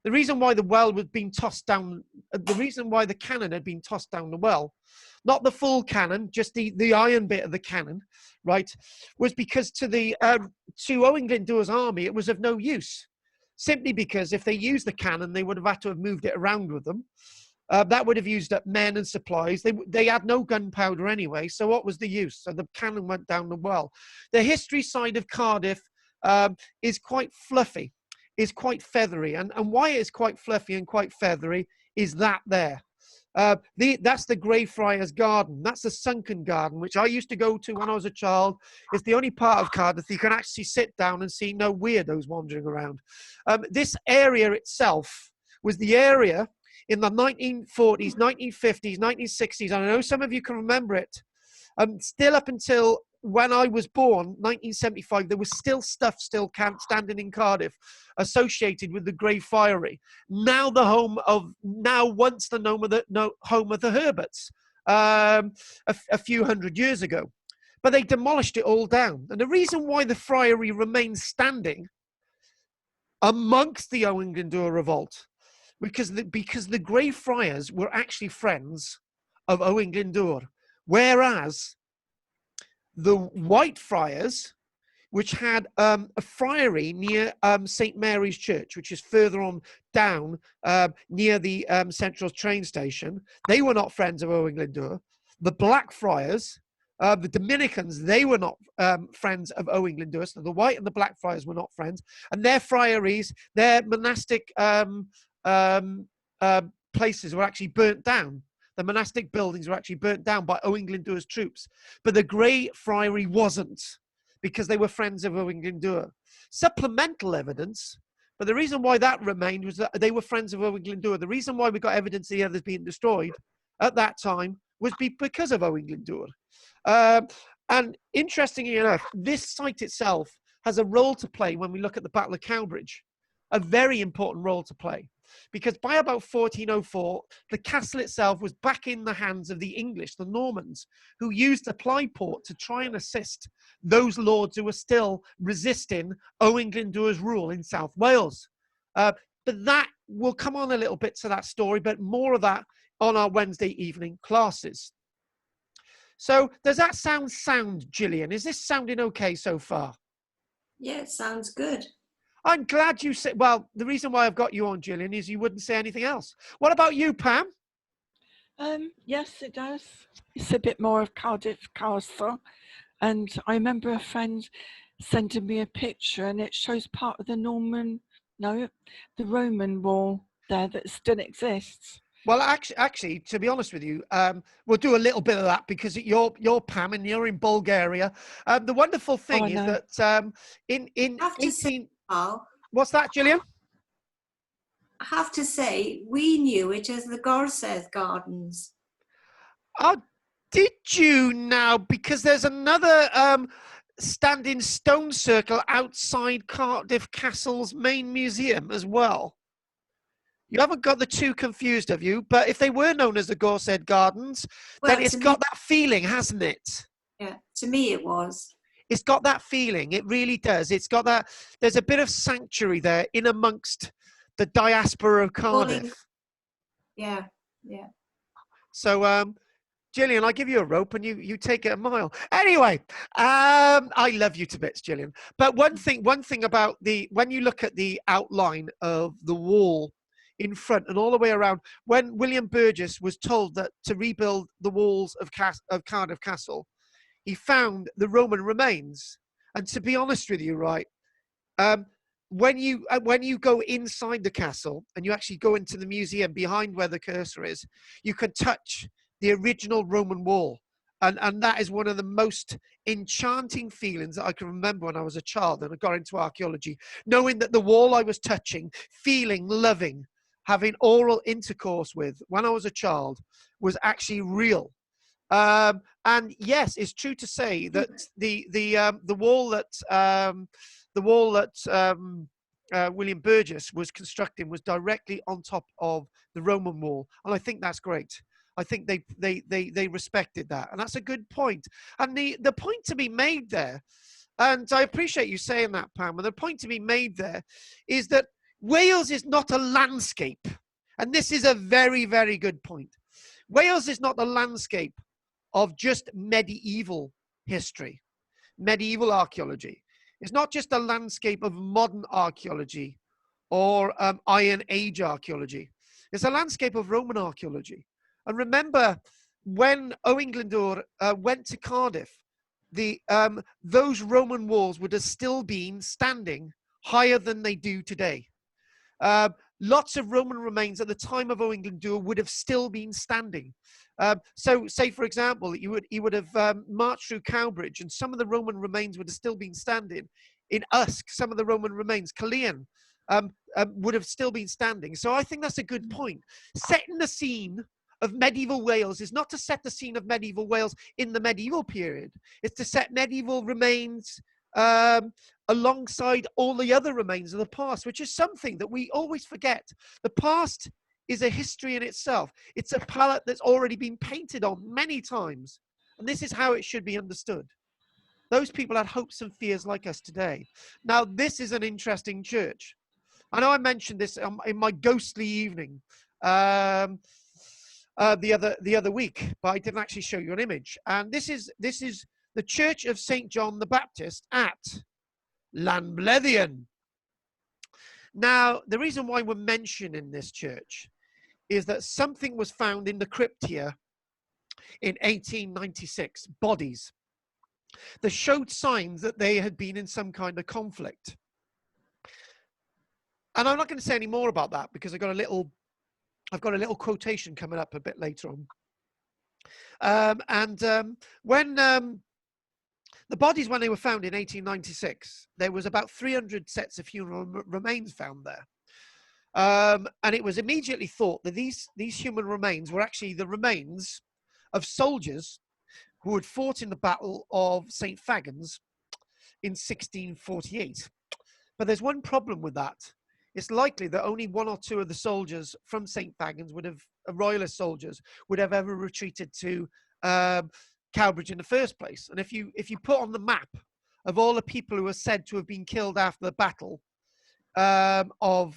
The reason why the well was being tossed down, the reason why the cannon had been tossed down the well, not the full cannon, just the iron bit of the cannon, right, was because to Owain Glyndwr's army, it was of no use. Simply because if they used the cannon, they would have had to have moved it around with them. That would have used up men and supplies. They had no gunpowder anyway, so what was the use? So the cannon went down the well. The history side of Cardiff is quite fluffy, is quite feathery. And why it's quite fluffy and quite feathery is that there. That's the Greyfriars Garden. That's the sunken garden, which I used to go to when I was a child. It's the only part of Cardiff you can actually sit down and see no weirdos wandering around. This area itself was the area in the 1940s, 1950s, 1960s, and I know some of you can remember it, still up until when I was born, 1975, there was still stuff standing in Cardiff associated with the Grey Friary. Now once the home of the Herberts, a few hundred years ago. But they demolished it all down. And the reason why the friary remains standing amongst the Owain Glyndwr revolt, because the Grey Friars were actually friends of Owain Glyndwr, whereas the White Friars, which had a friary near St. Mary's Church, which is further on down near the central train station, they were not friends of Owain Glyndwr. The Black Friars, the Dominicans, they were not friends of Owain Glyndwr. So the White and the Black Friars were not friends. And their friaries, their monastic places were actually burnt down. The monastic buildings were actually burnt down by Owain Glyndwr's troops. But the Grey Friary wasn't, because they were friends of Owain Glyndwr. Supplemental evidence, but the reason why that remained was that they were friends of Owain Glyndwr. The reason why we got evidence of the others being destroyed at that time was because of Owain Glyndwr. And interestingly enough, this site itself has a role to play when we look at the Battle of Cowbridge, a very important role to play. Because by about 1404, the castle itself was back in the hands of the English, the Normans, who used the Ply Port to try and assist those lords who were still resisting Owain Glyndwr's rule in South Wales. But that, we'll come on a little bit to that story, but more of that on our Wednesday evening classes. So does that sound, Gillian? Is this sounding okay so far? Yeah, it sounds good. I'm glad you said, well, the reason why I've got you on, Gillian, is you wouldn't say anything else. What about you, Pam? Yes, it does. It's a bit more of Cardiff Castle. And I remember a friend sending me a picture, and it shows part of the Roman wall there that still exists. Well, actually, to be honest with you, we'll do a little bit of that because you're Pam and you're in Bulgaria. The wonderful thing is that in 18... What's that, Gillian? I have to say, we knew it as the Gorsedd Gardens. Oh, did you now? Because there's another standing stone circle outside Cardiff Castle's main museum as well. You haven't got the two confused, have you? But if they were known as the Gorsedd Gardens, then it's got that feeling, hasn't it? Yeah, to me it was. it's got that feeling. It really does. It's got that. There's a bit of sanctuary there in amongst the diaspora of Cardiff. Yeah, yeah. So, Gillian, I give you a rope and you take it a mile. Anyway, I love you to bits, Gillian. But one thing about when you look at the outline of the wall in front and all the way around, when William Burgess was told that to rebuild the walls of Cardiff Castle, he found the Roman remains. And to be honest with you, right, when you go inside the castle and you actually go into the museum behind where the cursor is, you can touch the original Roman wall. And that is one of the most enchanting feelings that I can remember when I was a child and I got into archaeology, knowing that the wall I was touching, feeling, loving, having oral intercourse with when I was a child was actually real. And yes, it's true to say that the wall that William Burgess was constructing was directly on top of the Roman wall, and I think that's great. I think they respected that, and that's a good point. And the point to be made there, and I appreciate you saying that, Pam, and the point to be made there is that Wales is not a landscape, and this is a very, very good point. Wales is not a landscape of just medieval history, medieval archaeology. It's not just a landscape of modern archaeology or Iron Age archaeology. It's a landscape of Roman archaeology. And remember, when Owain Glyndwr went to Cardiff, those Roman walls would have still been standing higher than they do today. Lots of Roman remains at the time of Owain Glyndwr would have still been standing. So, say for example, he would have marched through Cowbridge, and some of the Roman remains would have still been standing. In Usk, some of the Roman remains, Caerleon, would have still been standing. So I think that's a good point. Setting the scene of medieval Wales is not to set the scene of medieval Wales in the medieval period. It's to set medieval remains alongside all the other remains of the past, which is something that we always forget. The past is a history in itself. It's a palette that's already been painted on many times. And this is how it should be understood. Those people had hopes and fears like us today. Now, this is an interesting church. I know I mentioned this in my ghostly evening the other week, but I didn't actually show you an image. And this is the Church of St. John the Baptist at Llanblethian. Now, the reason why we're mentioning this church is that something was found in the crypt here in 1896, bodies that showed signs that they had been in some kind of conflict. And I'm not going to say any more about that because I've got a little quotation coming up a bit later on. When the bodies, when they were found in 1896, there was about 300 sets of human remains found there. And it was immediately thought that these human remains were actually the remains of soldiers who had fought in the Battle of St. Fagans in 1648. But there's one problem with that. It's likely that only one or two of the soldiers from St. Fagans royalist soldiers, would have ever retreated to Cowbridge in the first place. And if you put on the map of all the people who are said to have been killed after the Battle of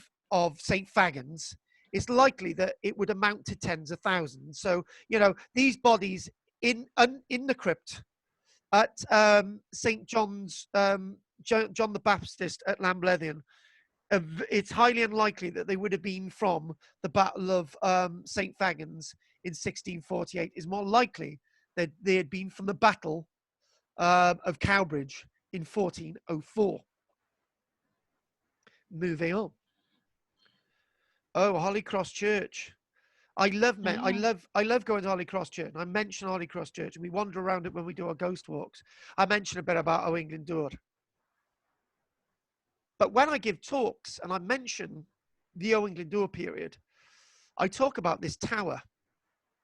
St. Fagans, it's likely that it would amount to tens of thousands. So, these bodies in the crypt at St. John's, John the Baptist at Llanblethian, it's highly unlikely that they would have been from the Battle of St. Fagans in 1648. It's more likely that they had been from the Battle of Cowbridge in 1404. Moving on. Oh, Holly Cross Church. I love going to Holly Cross Church. And I mention Holly Cross Church, and we wander around it when we do our ghost walks. I mention a bit about Owain Glyndwr. But when I give talks and I mention the Owain Glyndwr period, I talk about this tower.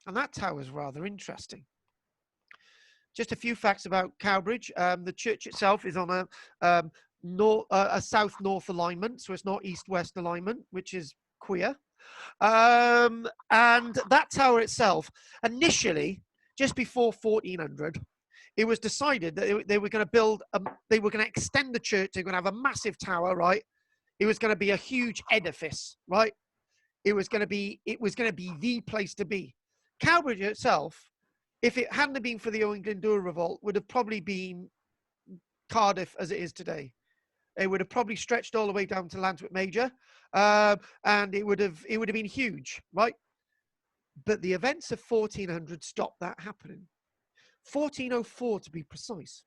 And that tower is rather interesting. Just a few facts about Cowbridge. The church itself is on a south-north alignment, so it's not east-west alignment, which is queer. And that tower itself, initially, just before 1400, it was decided that they were going to build, they were going to extend the church. They were going to have a massive tower, right? It was going to be a huge edifice, right? It was going to be the place to be. Cowbridge itself, if it hadn't been for the Owain Glyndwr revolt, would have probably been Cardiff as it is today. It would have probably stretched all the way down to Lanthanum Major, and it would have been huge, right? But the events of 1400 stopped that happening. 1404 to be precise.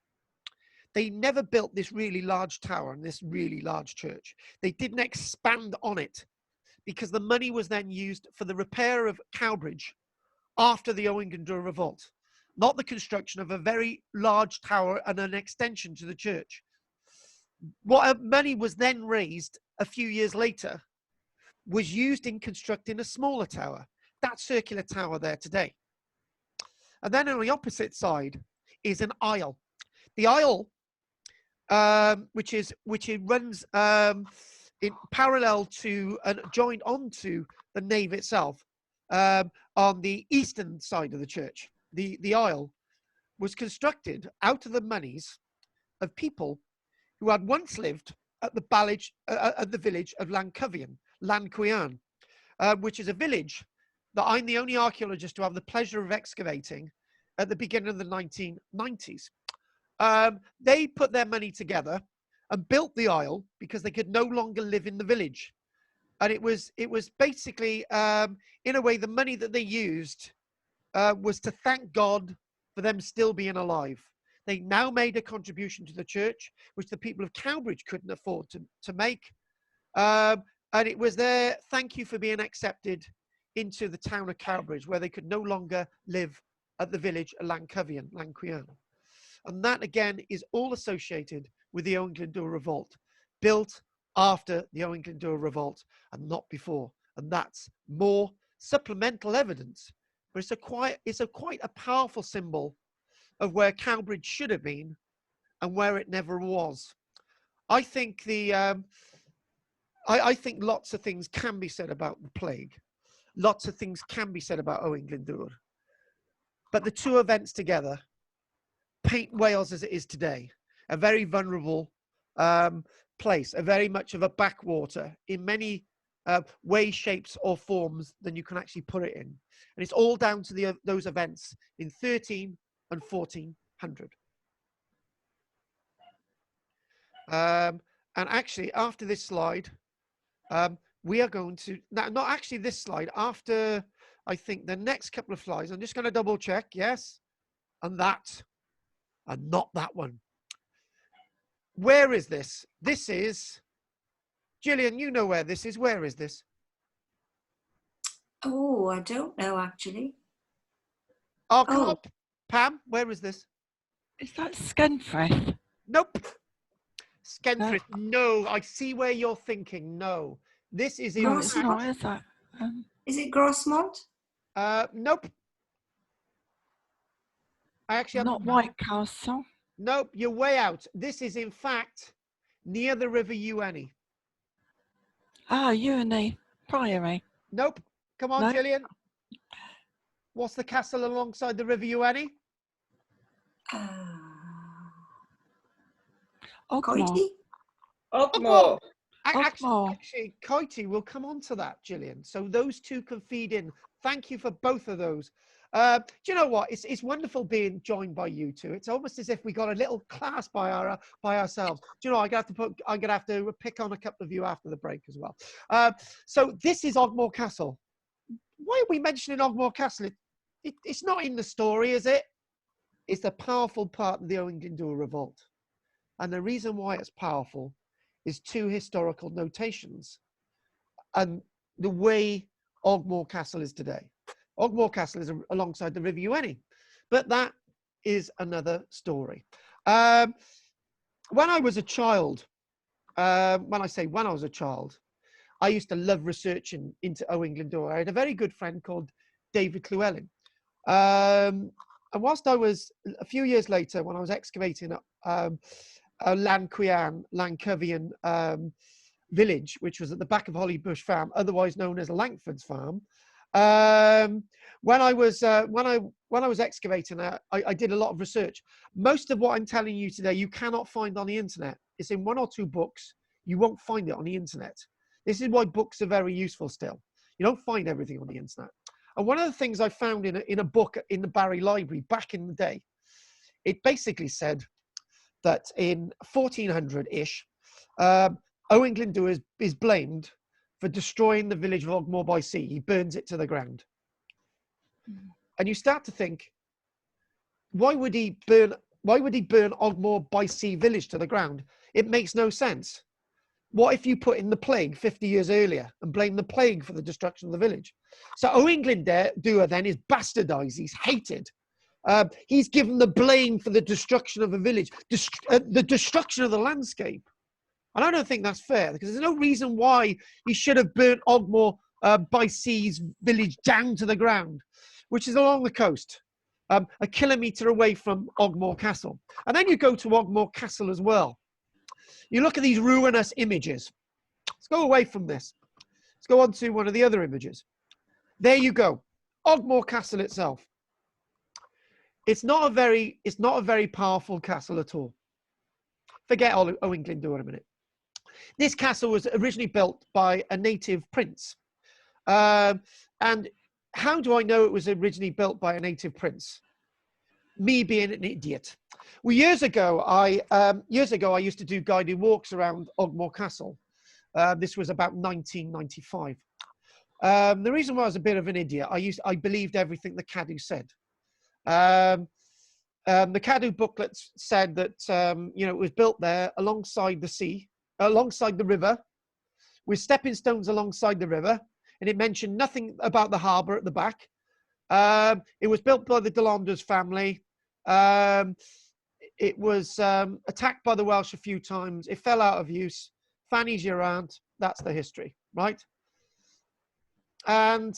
They never built this really large tower and this really large church. They didn't expand on it because the money was then used for the repair of Cowbridge after the Owain Glyndwr revolt, not the construction of a very large tower and an extension to the church. What money was then raised a few years later was used in constructing a smaller tower, that circular tower there today. And then on the opposite side is an aisle. The aisle, which runs in parallel to and joined onto the nave itself, on the eastern side of the church. The aisle was constructed out of the monies of people who had once lived at the village of Llanquhian, which is a village that I'm the only archaeologist to have the pleasure of excavating at the beginning of the 1990s. They put their money together and built the aisle because they could no longer live in the village. And it was basically, in a way, the money that they used was to thank God for them still being alive. They now made a contribution to the church, which the people of Cowbridge couldn't afford to make. And it was their thank you for being accepted into the town of Cowbridge, where they could no longer live at the village of Llanquhian. And that, again, is all associated with the Owain Glyndwr revolt, built after the Owain Glyndwr revolt and not before. And that's more supplemental evidence, but it's quite a powerful symbol of where Cowbridge should have been and where it never was. I think I think lots of things can be said about the plague. Lots of things can be said about Owain Glyndwr. But the two events together paint Wales as it is today, a very vulnerable place, a very much of a backwater in many ways, shapes or forms than you can actually put it in. And it's all down to those events in 13 and 1400. And actually, after this slide, we are going to, not actually this slide, after I think the next couple of slides, I'm just going to double check, yes, and that, and not that one. Where is this? This is, Gillian, you know where this is. Where is this? Oh, I don't know actually. Oh, come on, Pam, where is this? Is that Skenfrith? Nope. Skenfrith, no. I see where you're thinking. No. This is in... Is that? Is it Grossmont? Nope. I actually not White Castle. Nope, you're way out. This is in fact near the River Ueni. Ah, Ueni Priory. Nope. Come on, No. Gillian. What's the castle alongside the River Ueni? Ogmore. Ogmore. Actually, Koiki will come on to that, Gillian. So those two can feed in. Thank you for both of those. Do you know what? It's wonderful being joined by you two. It's almost as if we got a little class by ourselves. Do you know? I'm gonna have to pick on a couple of you after the break as well. So this is Ogmore Castle. Why are we mentioning Ogmore Castle? It's not in the story, is it? It's a powerful part of the Owain Glyndwr revolt, and the reason why it's powerful is two historical notations and the way Ogmore Castle is today. Ogmore Castle is alongside the River Ueni, but that is another story. When I was a child, when I say when I was a child, I used to love researching into Owain Glyndwr. I had a very good friend called David Llewellyn. And whilst I was, a few years later, when I was excavating a Llanquhian village, which was at the back of Hollybush Farm, otherwise known as Langford's Farm, When I was excavating, I did a lot of research. Most of what I'm telling you today, you cannot find on the internet. It's in 1 or 2 books. You won't find it on the internet. This is why books are very useful still. You don't find everything on the internet. And one of the things I found in a book in the Barry Library back in the day, it basically said that in 1400-ish, Owain Glyndwr is blamed for destroying the village of Ogmore by Sea. He burns it to the ground. And you start to think, why would he burn Ogmore by Sea village to the ground? It makes no sense. What if you put in the plague 50 years earlier and blame the plague for the destruction of the village? So Owain Glyndwr then is bastardized. He's hated. He's given the blame for the destruction of a village, the destruction of the landscape. And I don't think that's fair, because there's no reason why he should have burnt Ogmore by Sea's village down to the ground, which is along the coast, a kilometre away from Ogmore Castle. And then you go to Ogmore Castle as well. You look at these ruinous images. Let's go away from this. Let's go on to one of the other images. There you go. Ogmore Castle itself. It's not a very powerful castle at all. Forget Owain Glyndwr a minute. This castle was originally built by a native prince. And how do I know it was originally built by a native prince? Me being an idiot. Well, years ago, I used to do guided walks around Ogmore Castle. This was about 1995. The reason why I was a bit of an idiot, I believed everything the Cadw said. The Cadw booklets said that it was built there alongside the sea, alongside the river, with stepping stones alongside the river, and it mentioned nothing about the harbour at the back. It was built by the Delanders family. It was attacked by the Welsh a few times. It fell out of use. Fanny's your aunt. That's the history, right? And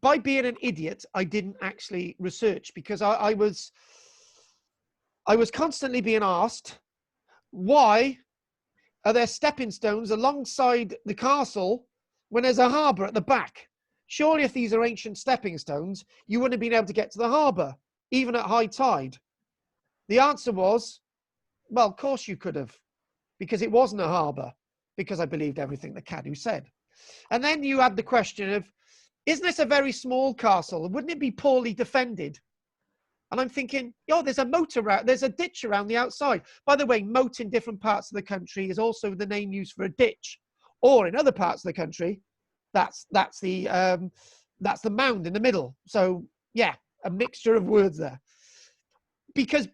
by being an idiot, I didn't actually research, because I was constantly being asked, why are there stepping stones alongside the castle when there's a harbour at the back? Surely if these are ancient stepping stones, you wouldn't have been able to get to the harbour, even at high tide. The answer was, well, of course you could have, because it wasn't a harbour, because I believed everything the Cadw said. And then you had the question of, isn't this a very small castle? Wouldn't it be poorly defended? And I'm thinking, there's a moat around, there's a ditch around the outside. By the way, moat in different parts of the country is also the name used for a ditch. Or in other parts of the country, that's the mound in the middle. So yeah, a mixture of words there. Because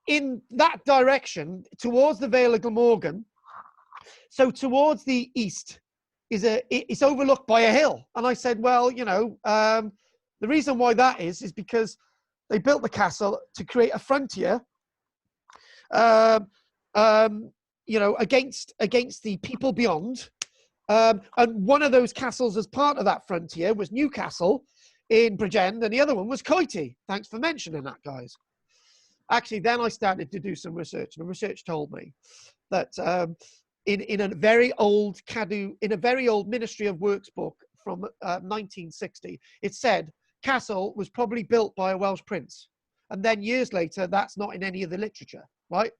in that direction, towards the Vale of Glamorgan, so towards the east, it's overlooked by a hill. And I said, well, the reason why that is because they built the castle to create a frontier, against the people beyond. And one of those castles as part of that frontier was Newcastle in Bridgend, and the other one was Koiki. Thanks for mentioning that, guys. Actually, then I started to do some research, and the research told me that in a very old Ministry of Works book from 1960, it said Castle was probably built by a Welsh prince. And then years later, that's not in any of the literature, right?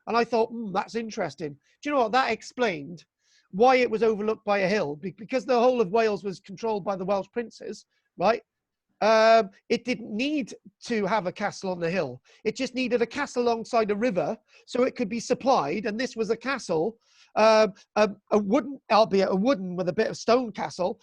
And I thought, that's interesting. Do you know what? That explained why it was overlooked by a hill, because the whole of Wales was controlled by the Welsh princes, right? It didn't need to have a castle on the hill. It just needed a castle alongside a river so it could be supplied. And this was a castle, a wooden, albeit a wooden with a bit of stone castle.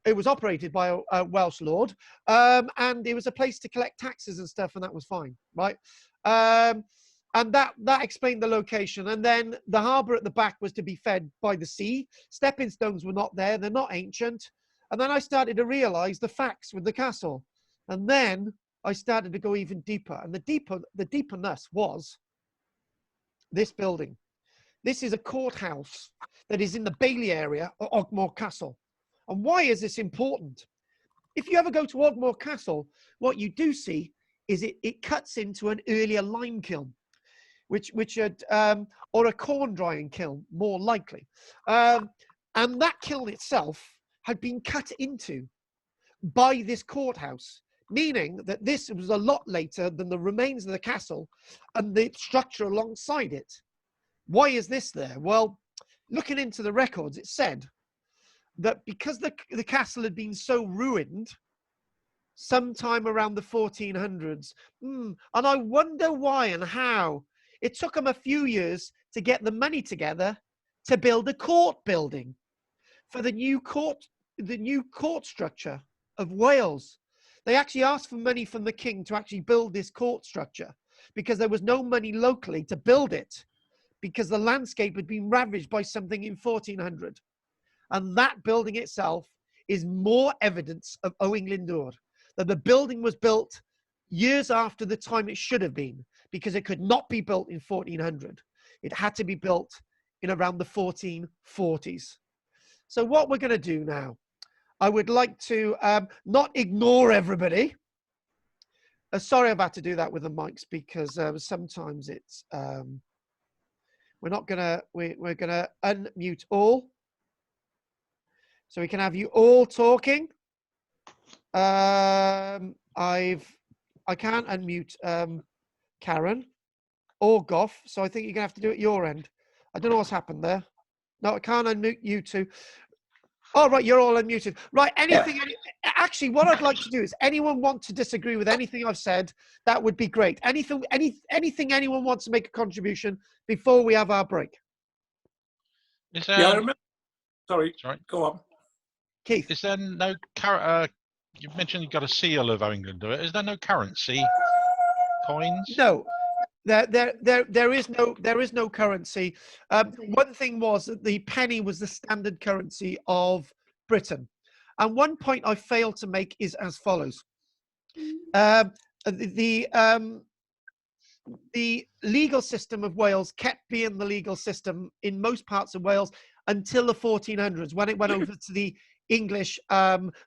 It was operated by a Welsh lord, and it was a place to collect taxes and stuff, and that was fine, right? And that explained the location. And then the harbour at the back was to be fed by the sea. Stepping stones were not there. They're not ancient. And then I started to realise the facts with the castle. And then I started to go even deeper. And the deeperness was this building. This is a courthouse that is in the Bailey area of Ogmore Castle. And why is this important? If you ever go to Ogmore Castle, what you do see is it cuts into an earlier lime kiln, which had, or a corn drying kiln, more likely. And that kiln itself had been cut into by this courthouse, meaning that this was a lot later than the remains of the castle and the structure alongside it. Why is this there? Well, looking into the records, it said that because the castle had been so ruined sometime around the 1400s, and I wonder why and how, it took them a few years to get the money together to build a court building for the new court structure of Wales. They actually asked for money from the king to actually build this court structure because there was no money locally to build it, because the landscape had been ravaged by something in 1400. And that building itself is more evidence of Owain Glyndwr, that the building was built years after the time it should have been, because it could not be built in 1400. It had to be built in around the 1440s. So what we're going to do now, I would like to not ignore everybody. Sorry I've had to do that with the mics, because sometimes it's, we're going to unmute all. So we can have you all talking. I can't unmute Karen or Goff, so I think you're gonna have to do it your end. I don't know what's happened there. No, I can't unmute you two. Oh, right, you're all unmuted. Right, anything, actually, what I'd like to do is, anyone want to disagree with anything I've said, that would be great. Anything anyone wants to make a contribution before we have our break? Yeah, I remember. Sorry, go on. Keith. Is there no, you mentioned you got a seal of Owain Glyndwr. Is there no currency coins? No. There is no currency. One thing was that the penny was the standard currency of Britain, and one point I failed to make is as follows: the legal system of Wales kept being the legal system in most parts of Wales until the 1400s, when it went over to the English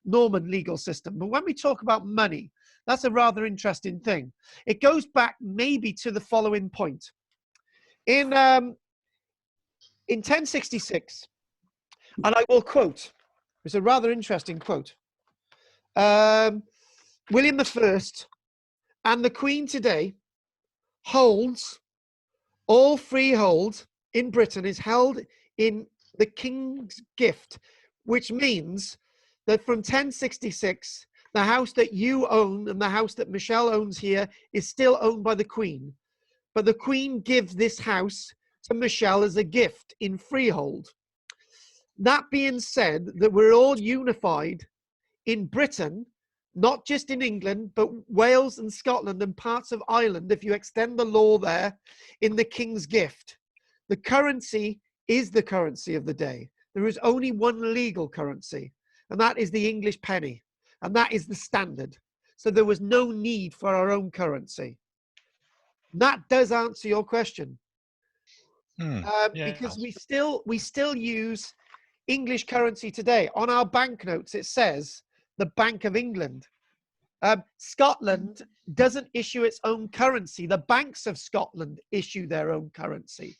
Norman legal system. But when we talk about money, that's a rather interesting thing. It goes back maybe to the following point. In 1066, and I will quote, it's a rather interesting quote, William I and the Queen today holds, all freehold in Britain is held in the King's gift, which means that from 1066, the house that you own and the house that Michelle owns here is still owned by the Queen. But the Queen gives this house to Michelle as a gift in freehold. That being said, that we're all unified in Britain, not just in England, but Wales and Scotland and parts of Ireland, if you extend the law there, in the King's gift. The currency is the currency of the day. There is only one legal currency, and that is the English penny. And that is the standard. So there was no need for our own currency. That does answer your question. Because we still use English currency today. On our banknotes, it says the Bank of England. Scotland doesn't issue its own currency. The banks of Scotland issue their own currency.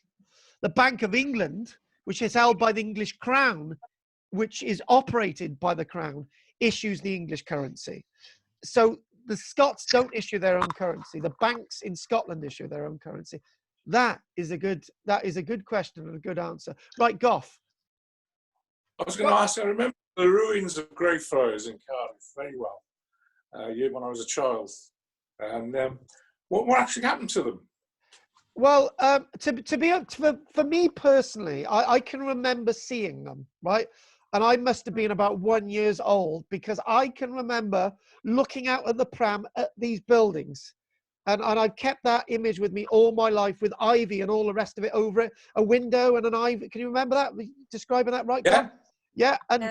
The Bank of England, which is held by the English Crown, which is operated by the Crown, issues the English currency. So the Scots don't issue their own currency. The banks in Scotland issue their own currency. That is a good question and a good answer. Right, Goff. I was going to ask, I remember the ruins of Greyfriars in Cardiff very well, when I was a child. And what actually happened to them? Well, for me personally, I can remember seeing them, right? And I must have been about 1 year old, because I can remember looking out at the pram at these buildings. And I've kept that image with me all my life, with ivy and all the rest of it over it, a window and an ivy. Can you remember that? Describing that right? Yeah. Yeah. And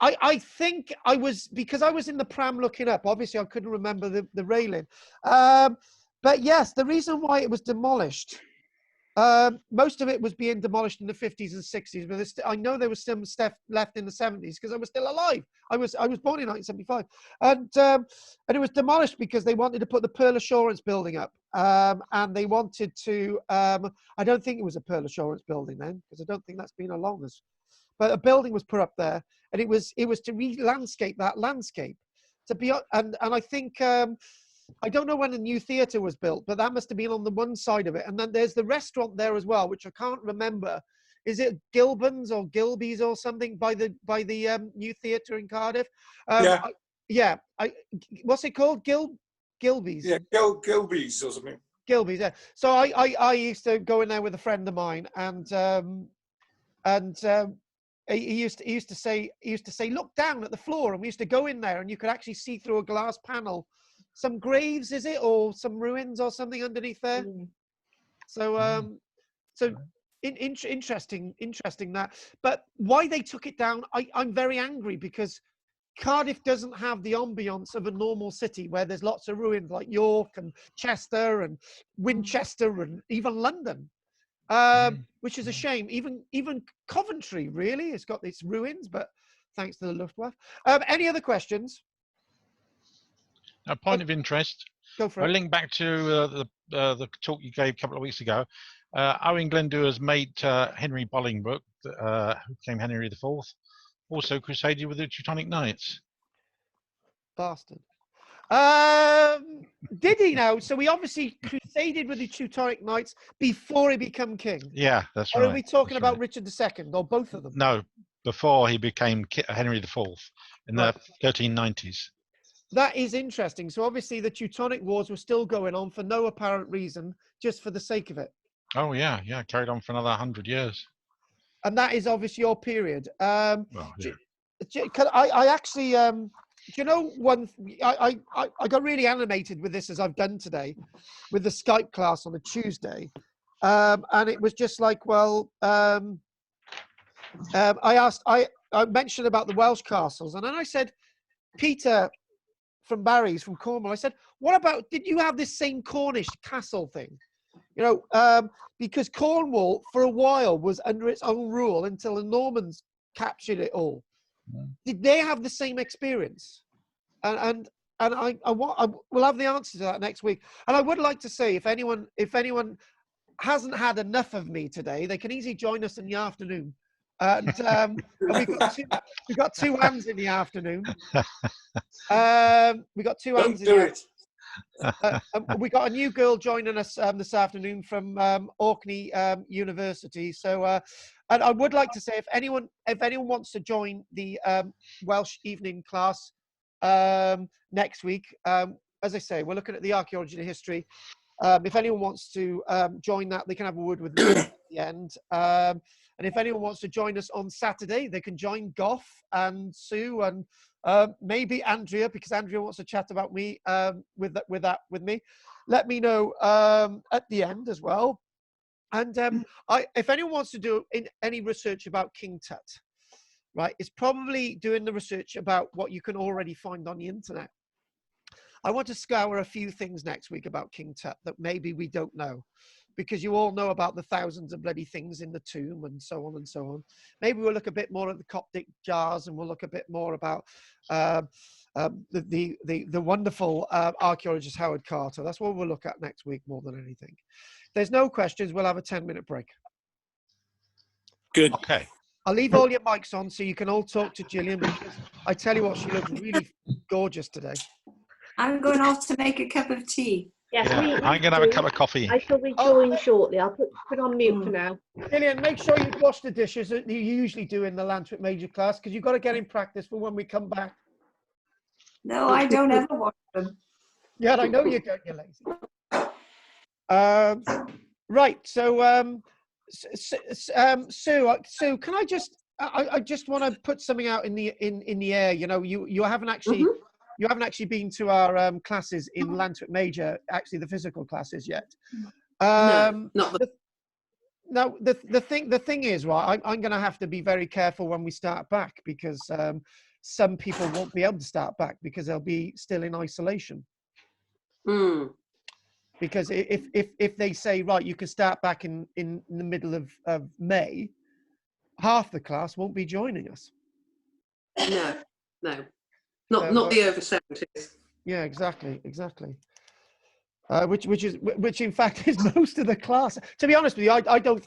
I think I was, because I was in the pram looking up, obviously I couldn't remember the railing. But yes, the reason why it was demolished, most of it was being demolished in the 50s and 60s, but I know there was some stuff left in the 70s because I was still alive. I was born in 1975, and it was demolished because they wanted to put the Pearl Assurance building up, and they wanted to. I don't think it was a Pearl Assurance building then, because I don't think that's been along as. but a building was put up there, and it was to re-landscape that landscape. To be and I think I don't know when the new theatre was built, but that must have been on the one side of it. And then there's the restaurant there as well, which I can't remember. Is it Gilbans or Gilby's or something by the new theatre in Cardiff? What's it called? Gilby's. Yeah, Gilby's or something. Gilby's. Yeah. So I used to go in there with a friend of mine, and he used to say, look down at the floor, and we used to go in there, and you could actually see through a glass panel some graves, is it, or some ruins or something underneath there. So interesting that. But why they took it down, I'm very angry, because Cardiff doesn't have the ambience of a normal city where there's lots of ruins like York and Chester and Winchester and even London, which is a shame. Even Coventry, really, it's got its ruins, but thanks to the Luftwaffe. Any other questions? A point of interest. Go for I it. link back to the talk you gave a couple of weeks ago. Owain Glyndwr's mate Henry Bolingbroke, who became Henry IV, also crusaded with the Teutonic Knights. Bastard. Did he now? So he obviously crusaded with the Teutonic Knights before he became king. Yeah, that's right. Or are we talking about Richard II, or both of them? No, before he became Henry IV in the 1390s. That is interesting. So obviously the Teutonic Wars were still going on for no apparent reason, just for the sake of it. Oh yeah, carried on for another 100 years. And that is obviously your period. Well, yeah. I actually, do you know one? I got really animated with this, as I've done today, with the Skype class on a Tuesday, and it was just like, well, I mentioned about the Welsh castles, and then I said, Peter from Barry's from Cornwall, I said, what about, did you have this same Cornish castle thing? You know, because Cornwall for a while was under its own rule until the Normans captured it all. Did they have the same experience? And we'll have the answer to that next week. And I would like to say, if anyone hasn't had enough of me today, they can easily join us in the afternoon. And we've got two hands in the afternoon. We got two hands. We got a new girl joining us this afternoon from Orkney University. So, and I would like to say, if anyone wants to join the Welsh evening class next week, as I say, we're looking at the archaeology and history. If anyone wants to join that, they can have a word with me at the end. And if anyone wants to join us on Saturday, they can join Goff and Sue and maybe Andrea, because Andrea wants to chat about me with me. Let me know at the end as well. And if anyone wants to do any research about King Tut, right, it's probably doing the research about what you can already find on the internet. I want to scour a few things next week about King Tut that maybe we don't know, because you all know about the thousands of bloody things in the tomb and so on and so on. Maybe we'll look a bit more at the Coptic jars, and we'll look a bit more about the wonderful archaeologist Howard Carter. That's what we'll look at next week more than anything. If there's no questions, we'll have a 10-minute break. Good. Okay. I'll leave all your mics on so you can all talk to Gillian, because I tell you what, she looks really gorgeous today. I'm going off to make a cup of tea. Yes, Yeah, I'm going to have a cup of coffee. I shall rejoin shortly. I'll put on mute for now. Gillian, make sure you wash the dishes that you usually do in the Lanthanum Major class, because you've got to get in practice for when we come back. No, I don't ever wash them. Yeah, I know you don't. You're lazy. Right. So, Sue, can I just want to put something out in the air. You know, you haven't actually. Mm-hmm. You haven't actually been to our classes in Lanthanum Major, actually the physical classes yet. No, not the. Now the thing is, right, I'm going to have to be very careful when we start back, because some people won't be able to start back because they'll be still in isolation. Mm. Because if they say, right, you can start back in the middle of May, half the class won't be joining us. No. Not the over 70s. Yeah, exactly. which in fact is most of the class. To be honest with you, I don't.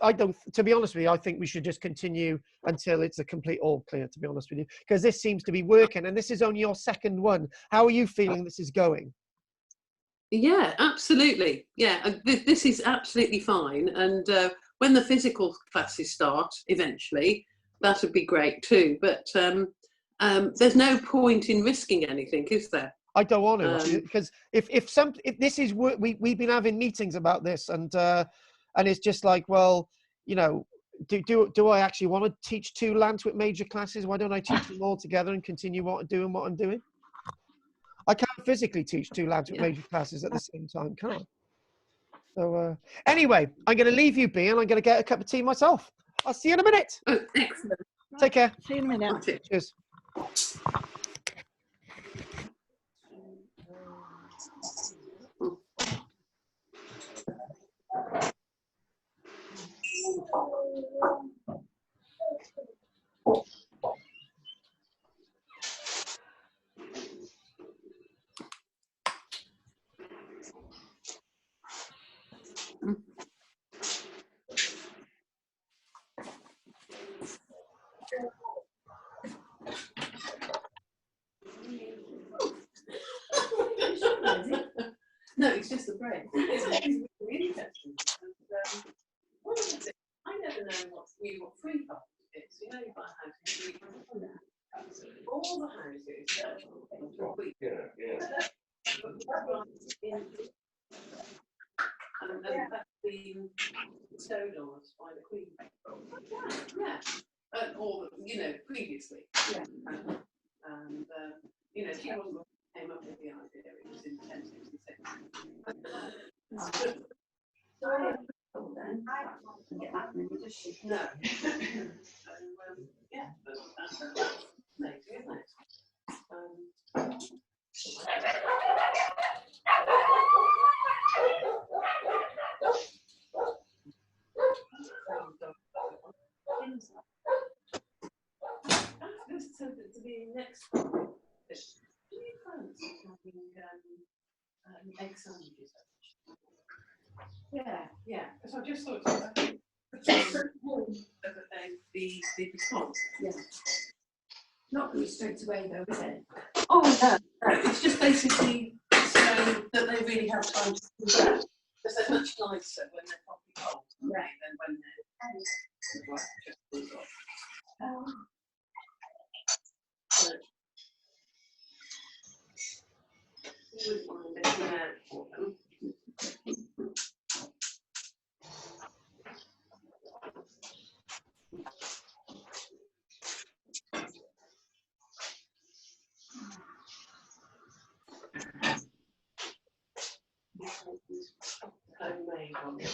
To be honest with you, I think we should just continue until it's a complete all clear. To be honest with you, because this seems to be working, and this is only your second one. How are you feeling this is going? Yeah, absolutely. Yeah, this is absolutely fine. And when the physical classes start eventually, that would be great too. But there's no point in risking anything, is there? I don't want to, because if this is work, we've been having meetings about this, and it's just like, well, you know, do I actually want to teach 2 Lantwick major classes? Why don't I teach them all together and continue what I'm doing? I can't physically teach 2 Lantwick major classes at the same time, can I? So anyway, I'm going to leave you be, and I'm going to get a cup of tea myself. I'll see you in a minute. Oh, excellent. Take care. See you in a minute. Cheers. No, it's just the bread. It's really interesting. What is it? I never know what freehold is. You know, you buy a house in freehold. All the houses are and that's been bestowed on us by the Queen. Yeah. Or, you know, previously. Yeah. And you know, she wasn't the one who came up with the idea. It was in 1066. No. So, yeah, but that's amazing, isn't it? So to be next time, do you fancy having egg sandwiches? Yeah, because I just thought the response. Yeah. Not really straight away though, is it? Oh no, it's just basically so that they really have time to do that. Because they're much nicer when they're properly cold, right, than when they're just cooled off. You wouldn't mind making an out for them. Homemade on it.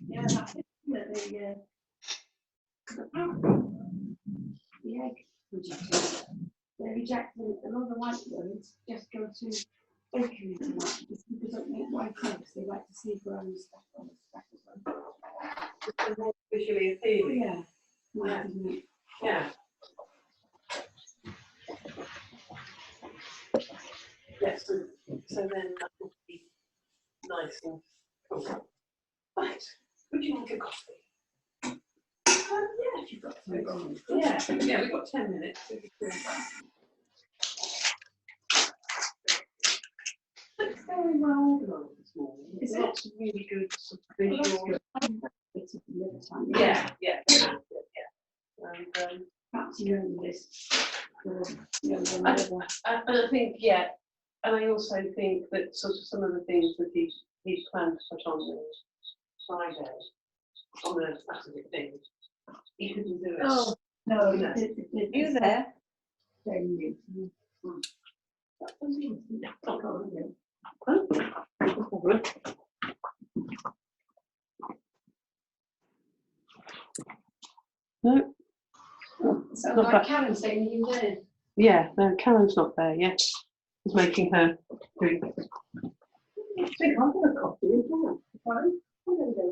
Yeah, that's definitely the egg rejected. They're rejecting a lot of white ones, just go to bakery and that, because people don't make white eggs, they like to see brown stuff on the stack as well. It's more visually appealing. Yeah. Yeah. Yeah. Yes, so then that would be nice and cool. Right, would you like a coffee? Yeah, if you've got 10 minutes. Yeah, we've got 10 minutes. It's very well organised this morning. It's lots of really good sort of visual. Yeah. And perhaps you know this. And I think, and I also think that sort of some of the things that he's planned to put on the Friday, on the Saturday thing, he couldn't do it. Oh, no. You there? No. Sounds like Karen's saying you did. Yeah, no, Karen's not there yet. She's making her drink. I think I've got a coffee as well. I'm going to go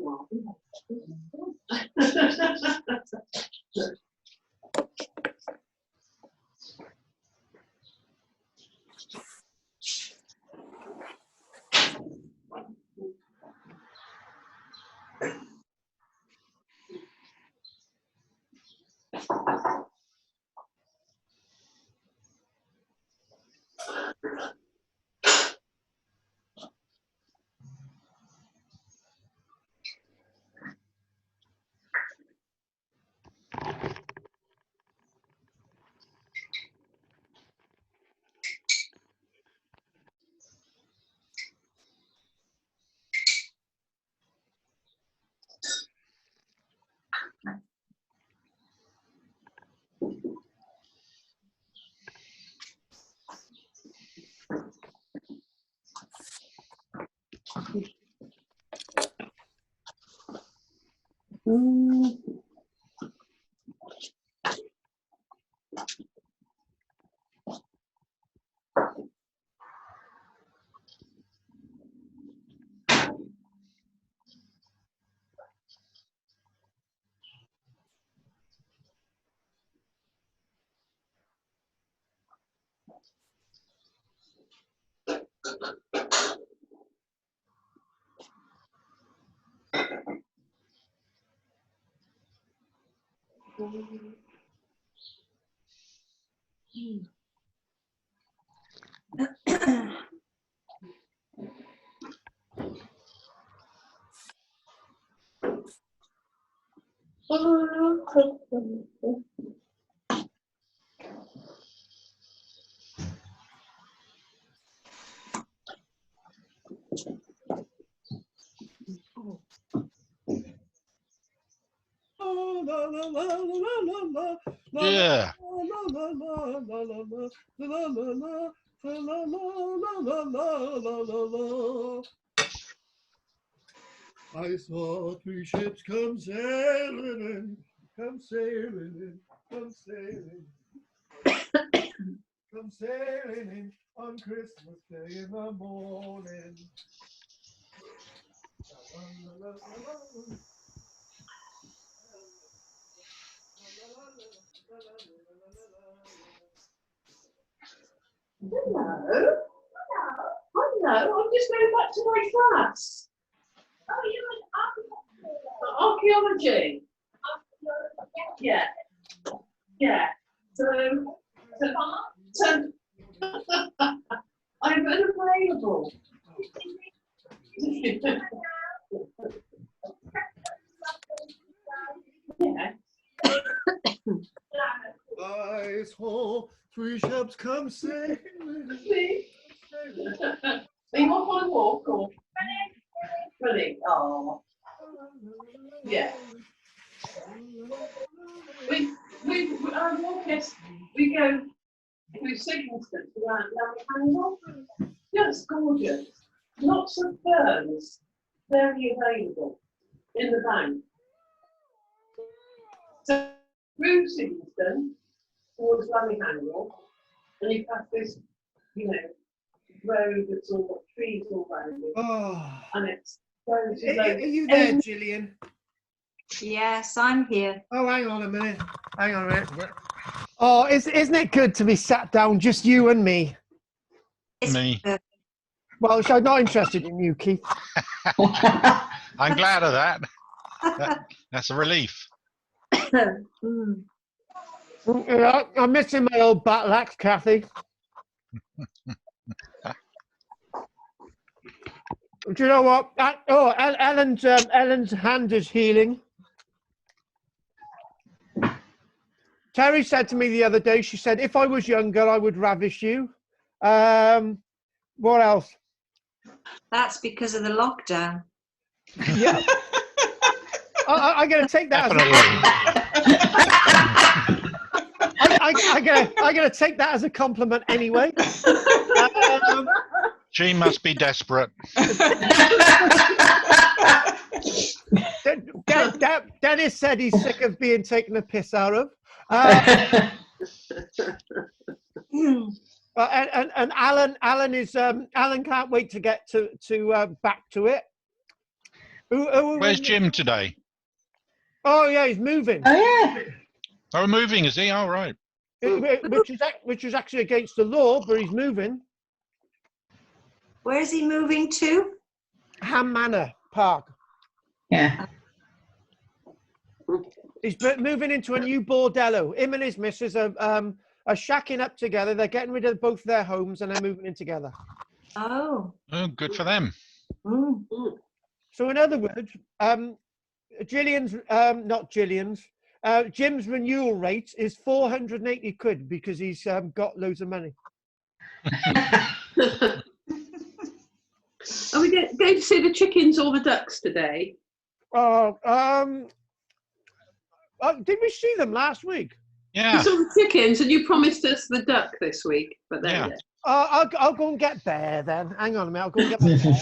Yeah. I saw 3 ships come sailing in, come sailing in, come sailing in, come sailing in on Christmas Day in the morning. Hello. Hello. I'm just going back to my class. Oh, you're an archaeology. Yeah. Yeah. So I'm unavailable. Yeah. I saw 3 ships come sailing. Are you off on a walk or running? Oh. Yeah. We go through Sigmundson around Lanthanum. Just gorgeous. Lots of ferns, very available in the bank. So through Sigmundson towards Lanthanum, and you pass this, road that's all got trees all around it. Oh. And it's very Are you there, Gillian? Yes, I'm here. Oh, hang on a minute. Hang on a minute. Oh, isn't it good to be sat down, just you and me? Me. Well, I'm not interested in you, Keith. I'm glad of that. That's a relief. Yeah, I'm missing my old battle axe, Kathy. Do you know what? Ellen's hand is healing. Terry said to me the other day, she said, if I was younger, I would ravish you. What else? That's because of the lockdown. Yeah. I'm going to take that I'm going to take that as a compliment anyway. She must be desperate. Dennis said he's sick of being taken a piss out of. And Alan can't wait to get to back to it. Where's Jim today? Oh yeah, he's moving. Oh yeah. Oh, moving, is he? All right. Which is actually against the law, but he's moving. Where's he moving to? Ham Manor Park. Yeah. He's moving into a new bordello. Him and his missus are shacking up together. They're getting rid of both their homes and they're moving in together. Oh. Oh, good for them. So in other words, Jim's renewal rate is 480 quid because he's got loads of money. Are we going to see the chickens or the ducks today? Did we see them last week? Yeah. We saw the chickens and you promised us the duck this week, but there you go. I'll go and get Bear then. Hang on a minute, I'll go and get my Bear.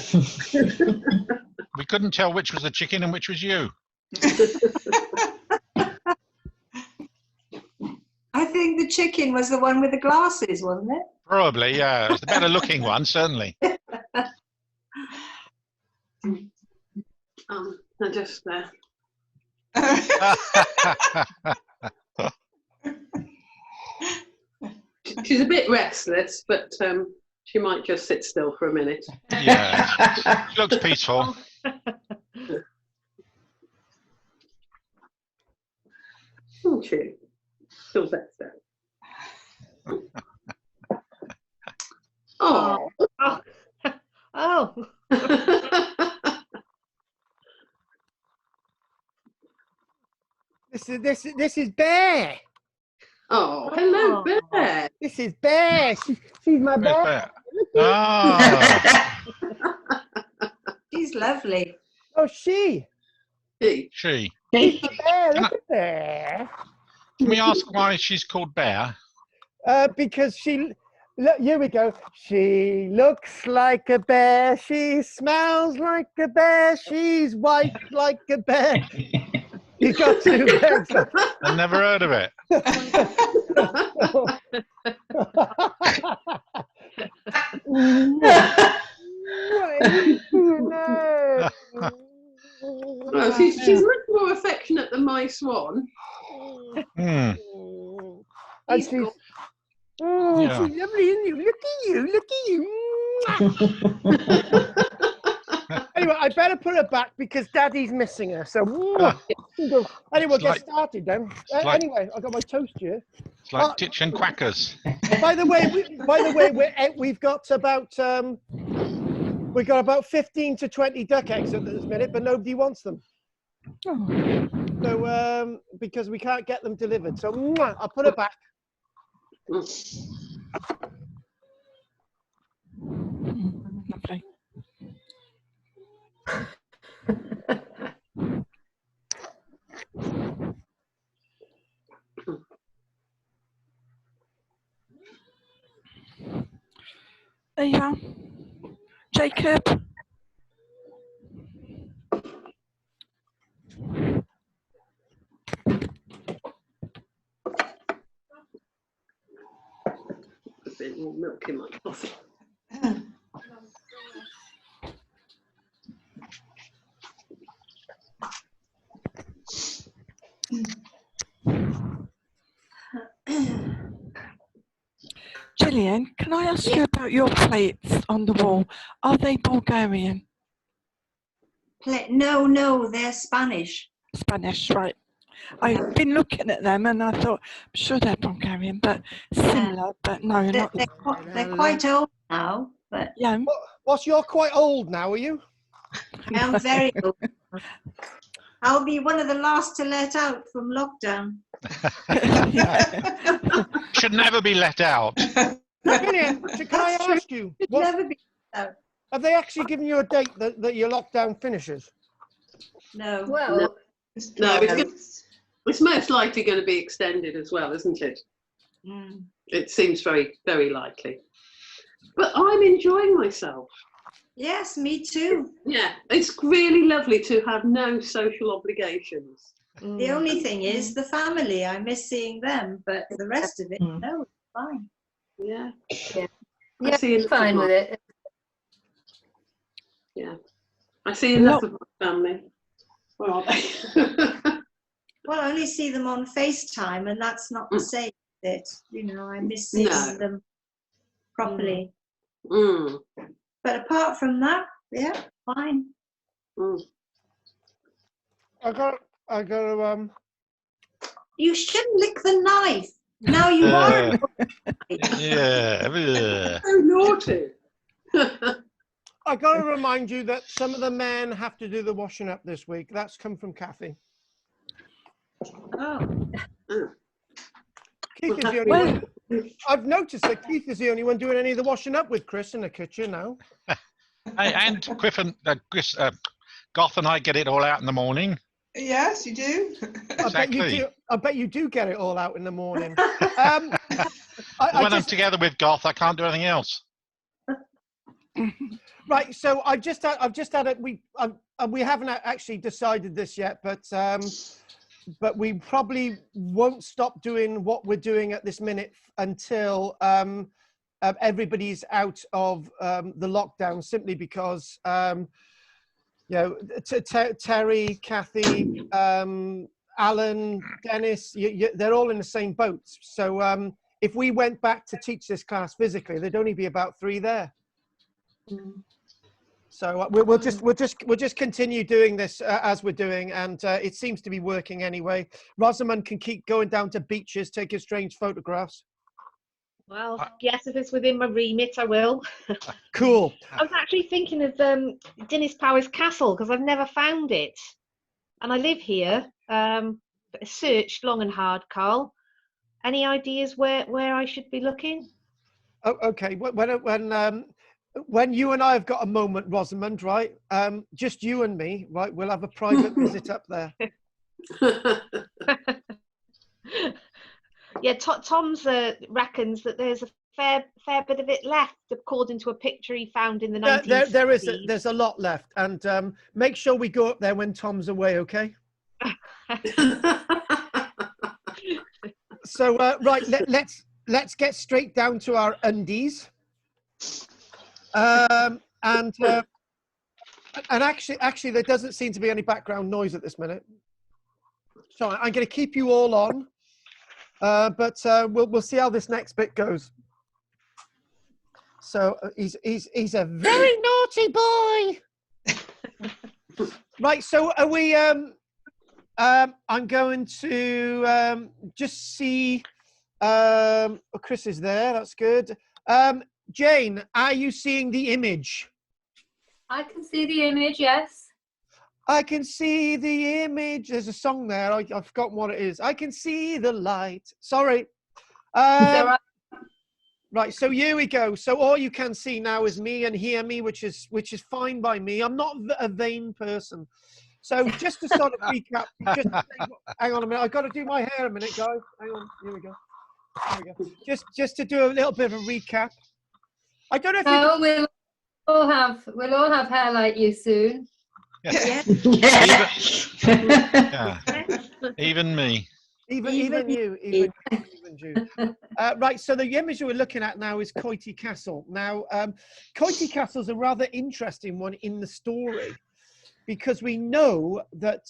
We couldn't tell which was the chicken and which was you. I think the chicken was the one with the glasses, wasn't it? Probably, yeah. It was the better looking one, certainly. I just she's a bit restless, but she might just sit still for a minute. Yeah, she looks peaceful. Oh, she feels better. Oh. Oh. This is Bear. Oh, hello, Bear. This is Bear. She's my Where's bear. Bear? Ah, She's lovely. Oh, she. she. She's my bear. Can Look at there. Can we ask why she's called Bear? Because she. Look, here we go. She looks like a bear. She smells like a bear. She's white like a bear. You got two legs. I've never heard of it. Well, she's much more affectionate than my swan. Hmm. And she's, oh, Yeah. she's lovely, isn't you? Look at you. Anyway, I better put her back because Daddy's missing her. So, anyway, It's get like- started then. like- Anyway, I got my toast here. It's like Titch and Quackers. By the way, we've got about 15 to 20 duck eggs at this minute, but nobody wants them. Oh. So because we can't get them delivered. So I'll put it back. Lovely. There you are. Jacob. A bit more milk in my coffee. Gillian, can I ask you about your plates on the wall? Are they Bulgarian? No, they're Spanish. Spanish, right. I've been looking at them and I thought, I'm sure they're Bulgarian, but similar, but no, not. They're quite old now, but Yeah. What's you're quite old now, are you? I'm very old. I'll be one of the last to let out from lockdown. Should never be let out. Gillian, can I ask you? Should never be let out. Have they actually given you a date that your lockdown finishes? No. No, it's most likely going to be extended as well, isn't it? Mm. It seems very, very likely. But I'm enjoying myself. Yes, me too. Yeah, it's really lovely to have no social obligations. The only thing is the family. I miss seeing them, but the rest of it, no, it's fine. Yeah. Yeah, see fine with it. Yeah. I see enough of my family. Where are they? Well, I only see them on FaceTime, and that's not the same. That I miss seeing them properly. Mm. But apart from that, yeah, fine. Mm. I got You shouldn't lick the knife. Now you are. Yeah. So naughty. I got to remind you that some of the men have to do the washing up this week. That's come from Kathy. Oh. Keith is the only one. I've noticed that Keith is the only one doing any of the washing up with Chris in the kitchen now. And Goth and I get it all out in the morning. Yes, you do. Exactly. I bet you do get it all out in the morning. When I'm together with Goth, I can't do anything else. Right. So I've just had it. We haven't actually decided this yet, but we probably won't stop doing what we're doing at this minute until everybody's out of the lockdown, simply because you know, Terry, Kathy, Alan, Dennis, they're all in the same boat. So if we went back to teach this class physically, there'd only be about 3 there. So we'll just continue doing this as we're doing, and it seems to be working anyway. Rosamund can keep going down to beaches, taking strange photographs. Well, yes, if it's within my remit, I will. Cool. I was actually thinking of Dinas Powys Castle, because I've never found it, and I live here. But I searched long and hard, Carl. Any ideas where I should be looking? Oh, okay. When you and I have got a moment, Rosamund, right? Just you and me, right? We'll have a private visit up there. Yeah, Tom's reckons that there's a fair bit of it left, according to a picture he found in the 1960s. There's a lot left, and make sure we go up there when Tom's away, okay? So right, let's get straight down to our undies. And actually there doesn't seem to be any background noise at this minute, so I'm going to keep you all on, but we'll see how this next bit goes. So he's a very naughty boy. Right, so are we I'm going to just see Chris is there, that's good. Jane, are you seeing the image? I can see the image, yes. I can see the image. There's a song there. I've forgotten what it is. I can see the light. Sorry. Right, so here we go. So all you can see now is me and hear me, which is fine by me. I'm not a vain person. So just to sort of recap, hang on a minute. I've got to do my hair a minute, guys. Hang on. Here we go. There we go. Just to do a little bit of a recap. I don't know if we'll all have hair like you soon. Yeah. Even me. Even you. Right, so the image we're looking at now is Koiki Castle. Now, Koiki Castle is a rather interesting one in the story, because we know that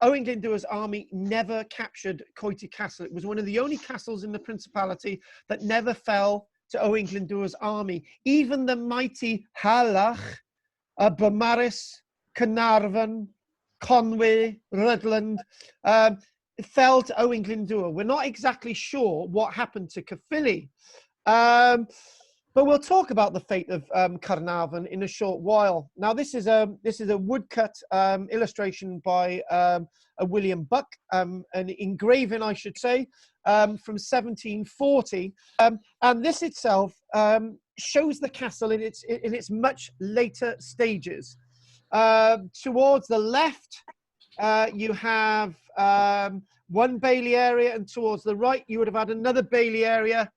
Owain Glyndwr's army never captured Koiki Castle. It was one of the only castles in the Principality that never fell to Owain Glyndwr's army. Even the mighty Harlech, Beaumaris, Carnarvon, Conwy, Rutland, fell to Owain Glyndwr. We're not exactly sure what happened to Caerphilly, but we'll talk about the fate of Carnarvon in a short while. Now, this is a woodcut illustration by a William Buck, an engraving, I should say, from 1740, and this itself shows the castle in its much later stages. Towards the left, you have one bailey area, and towards the right, you would have had another bailey area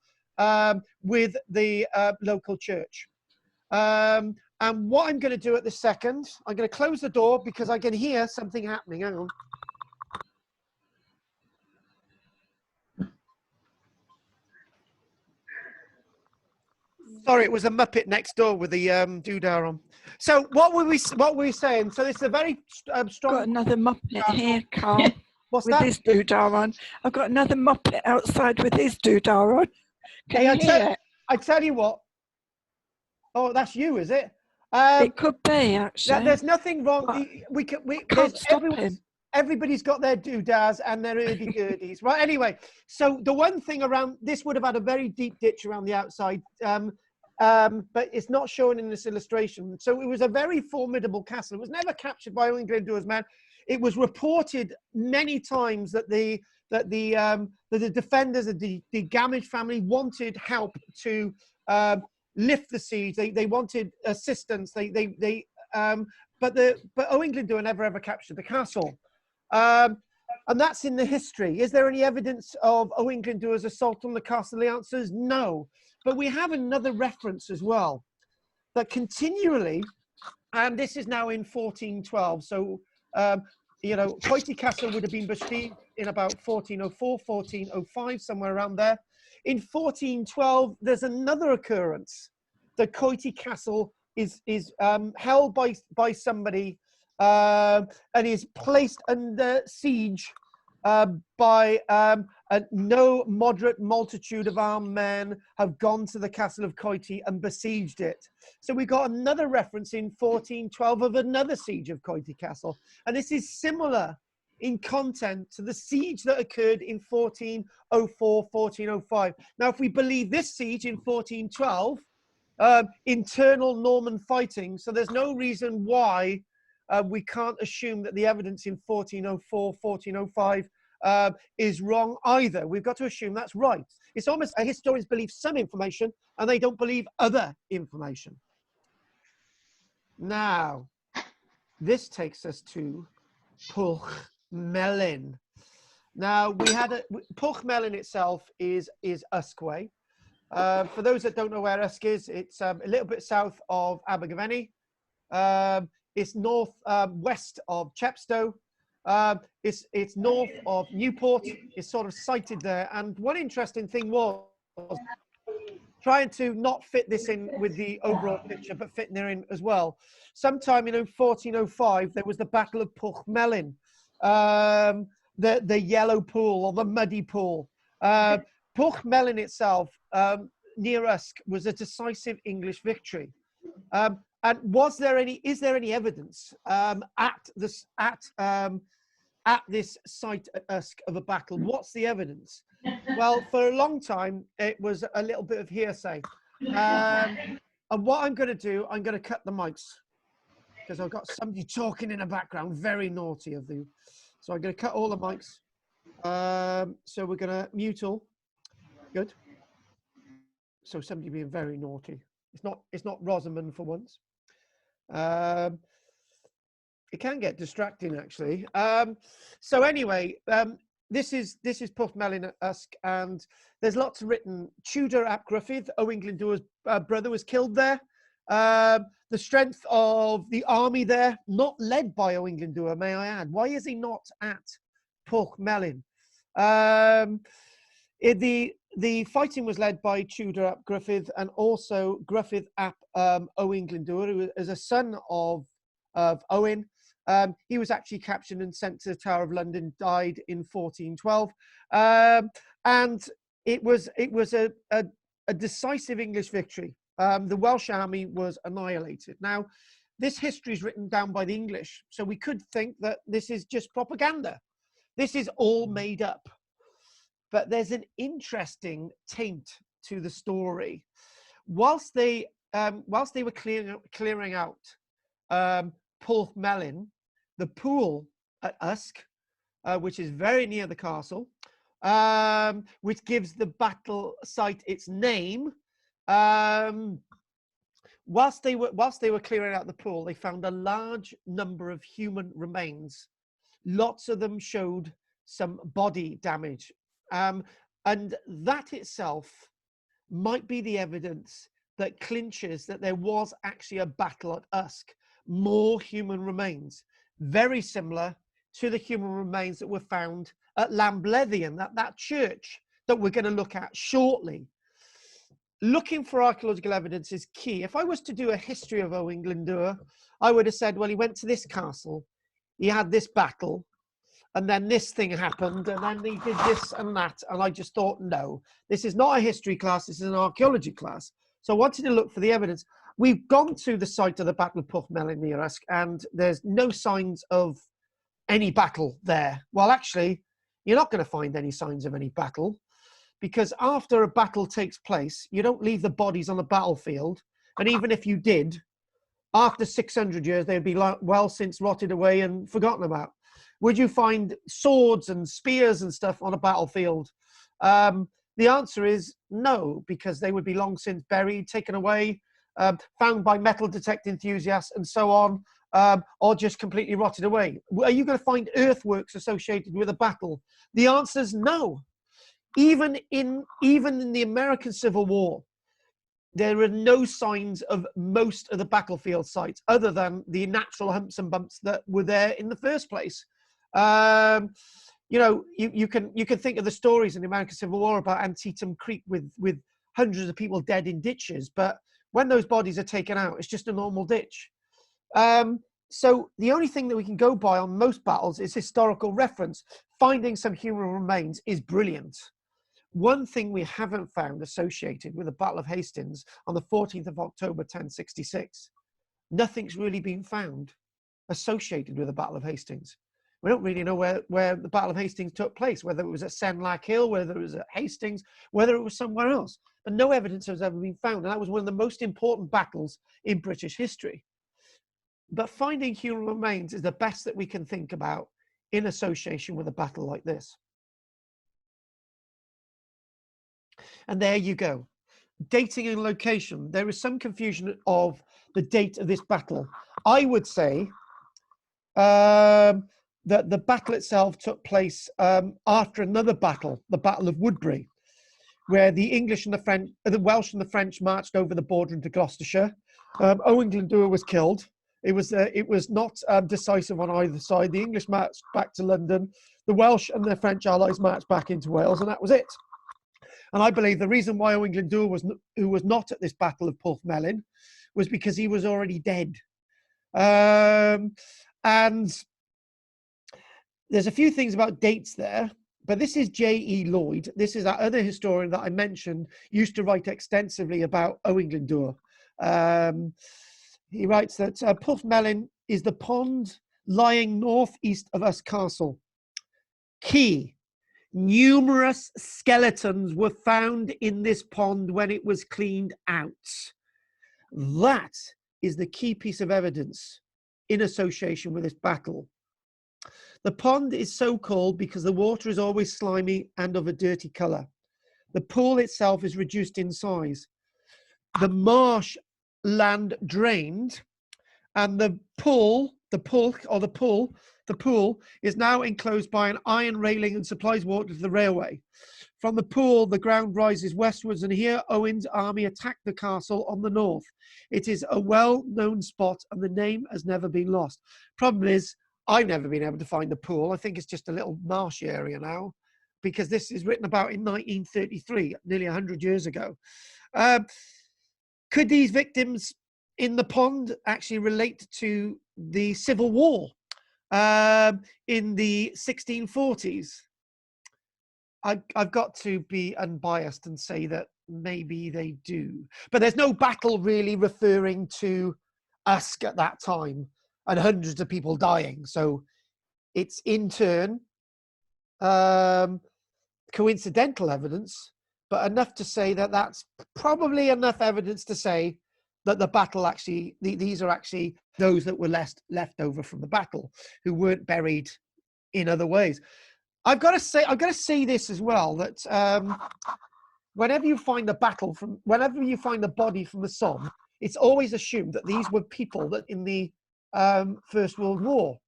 with the local church. And what I'm going to do at this second, I'm going to close the door because I can hear something happening. Hang on. Sorry, it was a Muppet next door with the doodah on. So what were we saying? So this is a very strong. Got another Muppet here, Carl. What's with that? his doodah on. I've got another Muppet outside with his doodah on. Can you hear it? I tell you what. Oh, that's you, is it? It could be, actually. There's nothing wrong. We can't stop him. Everybody's got their doodahs and their hurdy-gurdies, right? Anyway, so the one thing around this would have had a very deep ditch around the outside, but it's not shown in this illustration. So it was a very formidable castle. It was never captured by Owain Glyndwr's men. It was reported many times that the defenders of the Gamage family wanted help to lift the siege. They wanted assistance. But Owain Glyndwr never ever captured the castle. And that's in the history. Is there any evidence of Owain Glyndwr's assault on the castle? The answer is no. But we have another reference as well. that continually, and this is now in 1412, so you know, Koiki Castle would have been besieged in about 1404, 1405, somewhere around there. In 1412, there's another occurrence. The Koiki Castle is held by somebody and is placed under siege by no moderate multitude of armed men have gone to the castle of Koiki and besieged it. So we got another reference in 1412 of another siege of Koiki Castle. And this is similar in content to the siege that occurred in 1404, 1405. Now, if we believe this siege in 1412, internal Norman fighting, so there's no reason why we can't assume that the evidence in 1404, 1405 is wrong either. We've got to assume that's right. It's almost historians believe some information and they don't believe other information. Now, this takes us to Pwll Melyn. Now, we had Pwll Melyn itself is Usquay. For those that don't know where Usk is, it's a little bit south of Abergavenny. It's north west of Chepstow. It's north of Newport. It's sort of sited there. And one interesting thing was trying to not fit this in with the overall picture, but fitting there in as well. Sometime in 1405, there was the Battle of Pwll Melyn, the yellow pool or the muddy pool. Pwll Melyn itself, near Usk, was a decisive English victory. And is there any evidence at this site at Usk of a battle? What's the evidence? Well, for a long time, it was a little bit of hearsay. And what I'm going to do, I'm going to cut the mics because I've got somebody talking in the background, very naughty of you. So I'm going to cut all the mics. So we're going to mute all. Good. So somebody being very naughty. It's not Rosamond for once. It can get distracting actually. So anyway, this is Pwll Melyn at Usk, and there's lots written. Tudor ap Gruffydd, Owain Glyndwr's brother, was killed there. The strength of the army there, not led by Owain Glyndwr, may I add. Why is he not at Pwll Melyn? The fighting was led by Tudor ap Gruffydd and also Gruffydd ap Owain Glyndwr, who is a son of Owain. He was actually captured and sent to the Tower of London, died in 1412. And it was a decisive English victory. The Welsh army was annihilated. Now, this history is written down by the English, so we could think that this is just propaganda. This is all made up. But there's an interesting taint to the story. Whilst they were clearing out Pwll Melyn, the pool at Usk, which is very near the castle, which gives the battle site its name. Whilst they were clearing out the pool, they found a large number of human remains. Lots of them showed some body damage. And that itself might be the evidence that clinches that there was actually a battle at Usk. More human remains, very similar to the human remains that were found at Llanblethian, that church that we're going to look at shortly. Looking for archaeological evidence is key. If I was to do a history of Owain Glyndwr, I would have said, well, he went to this castle, he had this battle, and then this thing happened, and then he did this and that. And I just thought, no, this is not a history class, this is an archaeology class. So I wanted to look for the evidence. We've gone to the site of the Battle of Pwll Melyn near Usk, and there's no signs of any battle there. Well, actually, you're not going to find any signs of any battle, because after a battle takes place, you don't leave the bodies on the battlefield. And even if you did, after 600 years, they'd be well since rotted away and forgotten about. Would you find swords and spears and stuff on a battlefield? The answer is no, because they would be long since buried, taken away, found by metal detect enthusiasts and so on, or just completely rotted away. Are you going to find earthworks associated with a battle? The answer is no. Even in the American Civil War, there are no signs of most of the battlefield sites other than the natural humps and bumps that were there in the first place. You know, you can think of the stories in the American Civil War about Antietam Creek with hundreds of people dead in ditches, but when those bodies are taken out, it's just a normal ditch. So the only thing that we can go by on most battles is historical reference. Finding some human remains is brilliant. One thing we haven't found associated with the Battle of Hastings on the 14th of October 1066, nothing's really been found associated with the Battle of Hastings. We don't really know where the Battle of Hastings took place, whether it was at Senlac Hill, whether it was at Hastings, whether it was somewhere else. But no evidence has ever been found. And that was one of the most important battles in British history. But finding human remains is the best that we can think about in association with a battle like this. And there you go. Dating and location. There is some confusion of the date of this battle. I would say that the battle itself took place after another battle, the Battle of Woodbury, where the English and the French, the Welsh and the French marched over the border into Gloucestershire. Owain Glyndwr was killed. It was not decisive on either side. The English marched back to London. The Welsh and the French allies marched back into Wales, and that was it. And I believe the reason why Owain Glyndwr who was not at this Battle of Porthmelyn was because he was already dead. And there's a few things about dates there, but this is J.E. Lloyd. This is that other historian that I mentioned, used to write extensively about Owain Glyndwr. He writes that Porthmelyn is the pond lying northeast of Usk Castle. Key. Numerous skeletons were found in this pond when it was cleaned out. That is the key piece of evidence in association with this battle. The pond is so called because the water is always slimy and of a dirty colour. The pool itself is reduced in size. The marsh land drained, and the pool is now enclosed by an iron railing and supplies water to the railway. From the pool, the ground rises westwards, and here Owain's army attacked the castle on the north. It is a well-known spot, and the name has never been lost. Problem is, I've never been able to find the pool. I think it's just a little marshy area now, because this is written about in 1933, nearly 100 years ago. Could these victims in the pond actually relate to the Civil War in the 1640s? I've got to be unbiased and say that maybe they do. But there's no battle really referring to Usk at that time and hundreds of people dying. So it's in turn coincidental evidence, but enough to say that that's probably enough evidence to say that the battle actually, these are actually those that were left over from the battle, who weren't buried in other ways. I've got to say this as well, that whenever you find the body from the Somme, it's always assumed that these were people that in the First World War.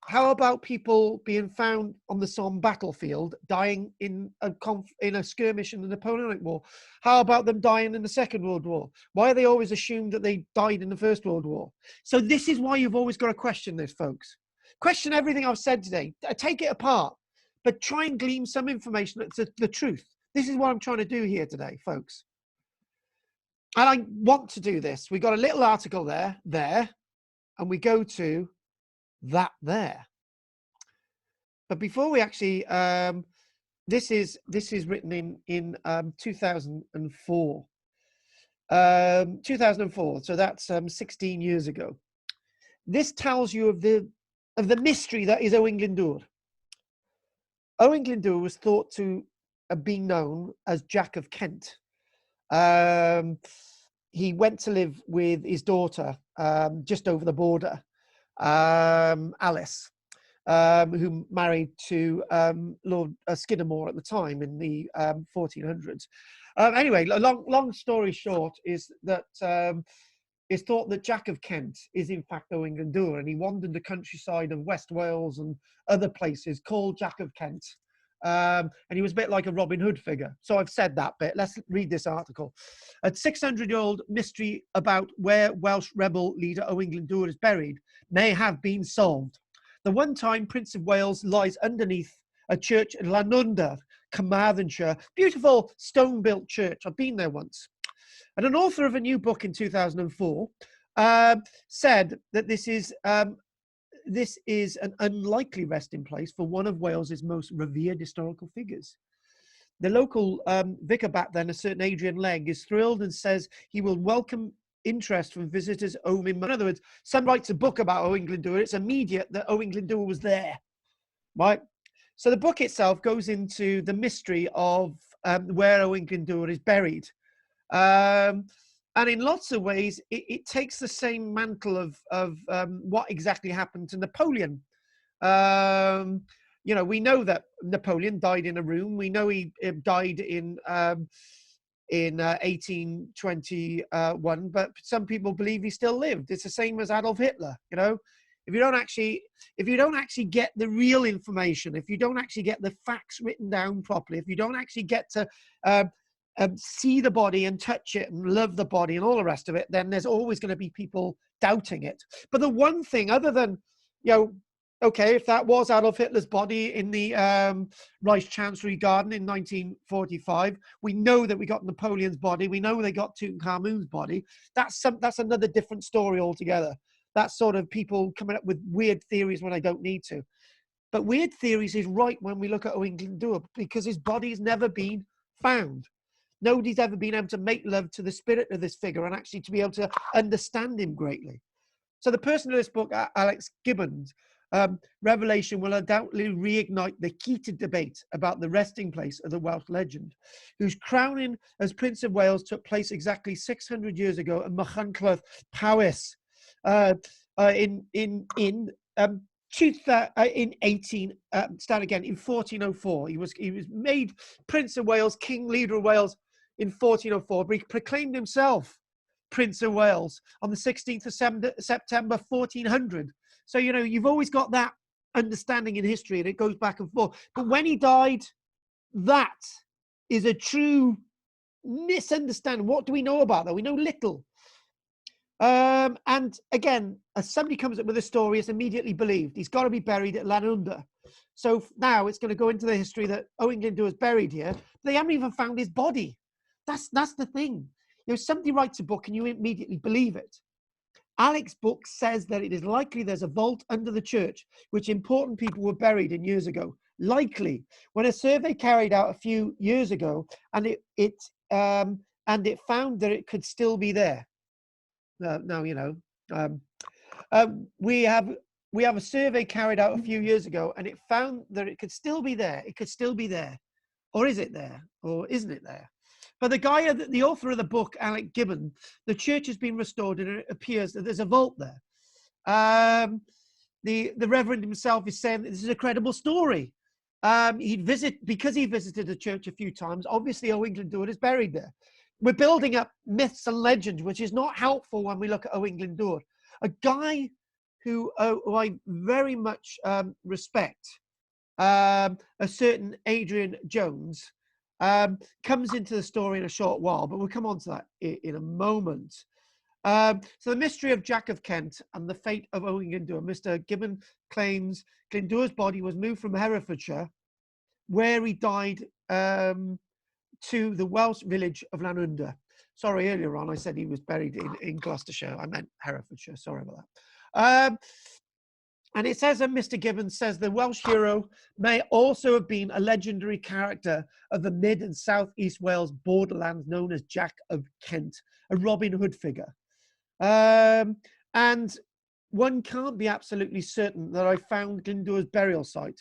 How about people being found on the Somme battlefield, dying in a skirmish in the Napoleonic War? How about them dying in the Second World War? Why are they always assumed that they died in the First World War? So this is why you've always got to question this, folks. Question everything I've said today. Take it apart, but try and glean some information that's the truth. This is what I'm trying to do here today, folks. And I want to do this. We got a little article there, and we go to that there. But before we actually, this is written in 2004. 2004. So that's 16 years ago. This tells you of the mystery that is Owain Glyndwr. Owain Glyndwr was thought to have been known as Jack of Kent. He went to live with his daughter just over the border, Alice, who married to Lord Skidamore at the time in the 1400s. Anyway, long story short is that it's thought that Jack of Kent is in fact Owain Glyndwr, and he wandered the countryside of West Wales and other places called Jack of Kent And he was a bit like a Robin Hood figure. So I've said that bit. Let's read this article. A 600-year-old mystery about where Welsh rebel leader Owain Glyndwr is buried may have been solved. The one-time Prince of Wales lies underneath a church in Llanwndr, Carmarthenshire. Beautiful stone-built church. I've been there once. And an author of a new book in 2004 said that this is an unlikely resting place for one of Wales's most revered historical figures. The local vicar back then, a certain Adrian Legg, is thrilled and says he will welcome interest from visitors over in. In other words, someone writes a book about Owain Glyndwr, it's immediate that Owain Glyndwr was there, right? So the book itself goes into the mystery of where Owain Glyndwr is buried. And in lots of ways, it takes the same mantle of what exactly happened to Napoleon. You know, we know that Napoleon died in a room. We know he died in 1821, but some people believe he still lived. It's the same as Adolf Hitler. You know, if you don't actually get the real information, if you don't actually get the facts written down properly, if you don't actually get to see the body and touch it and love the body and all the rest of it, then there's always going to be people doubting it. But the one thing, other than, you know, okay, if that was Adolf Hitler's body in the Reich Chancery Garden in 1945, we know that we got Napoleon's body. We know they got Tutankhamun's body. That's another different story altogether. That's sort of people coming up with weird theories when I don't need to. But weird theories is right when we look at Owain Glyndwr, because his body's never been found. Nobody's ever been able to make love to the spirit of this figure and actually to be able to understand him greatly. So the person in this book, Alex Gibbons, Revelation will undoubtedly reignite the heated debate about the resting place of the Welsh legend, whose crowning as Prince of Wales took place exactly 600 years ago at Machynlleth Powys in 1404. He was made Prince of Wales, King Leader of Wales in 1404, but he proclaimed himself Prince of Wales on the 16th of September 1400. So, you know, you've always got that understanding in history, and it goes back and forth. But when he died, that is a true misunderstanding. What do we know about that? We know little. And again, as somebody comes up with a story, it's immediately believed. He's got to be buried at Llanwndr. So now it's going to go into the history that Owain Glyndwr is buried here. They haven't even found his body. That's the thing. You know, somebody writes a book and you immediately believe it. Alex's book says that it is likely there's a vault under the church, which important people were buried in years ago. Likely. When a survey carried out a few years ago, and it found that it could still be there. Now, you know, we have a survey carried out a few years ago, and it found that it could still be there. It could still be there. Or is it there? Or isn't it there? But the author of the book, Alex Gibbon, the church has been restored, and it appears that there's a vault there. The Reverend himself is saying that this is a credible story. Because he visited the church a few times, obviously Owain Glyndwr is buried there. We're building up myths and legends, which is not helpful when we look at Owain Glyndwr. A guy who I very much respect, a certain Adrian Jones, comes into the story in a short while, but we'll come on to that in a moment. So the mystery of Jack of Kent and the fate of Owain Glyndwr. Mr. Gibbon claims Glyndwr's body was moved from Herefordshire, where he died, to the Welsh village of Llanwndr. Sorry, earlier on I said he was buried in Gloucestershire. I meant Herefordshire. Sorry about that. And it says that Mr. Gibbons says the Welsh hero may also have been a legendary character of the mid and southeast Wales borderlands known as Jack of Kent, a Robin Hood figure. And one can't be absolutely certain that I found Glyndwr's burial site,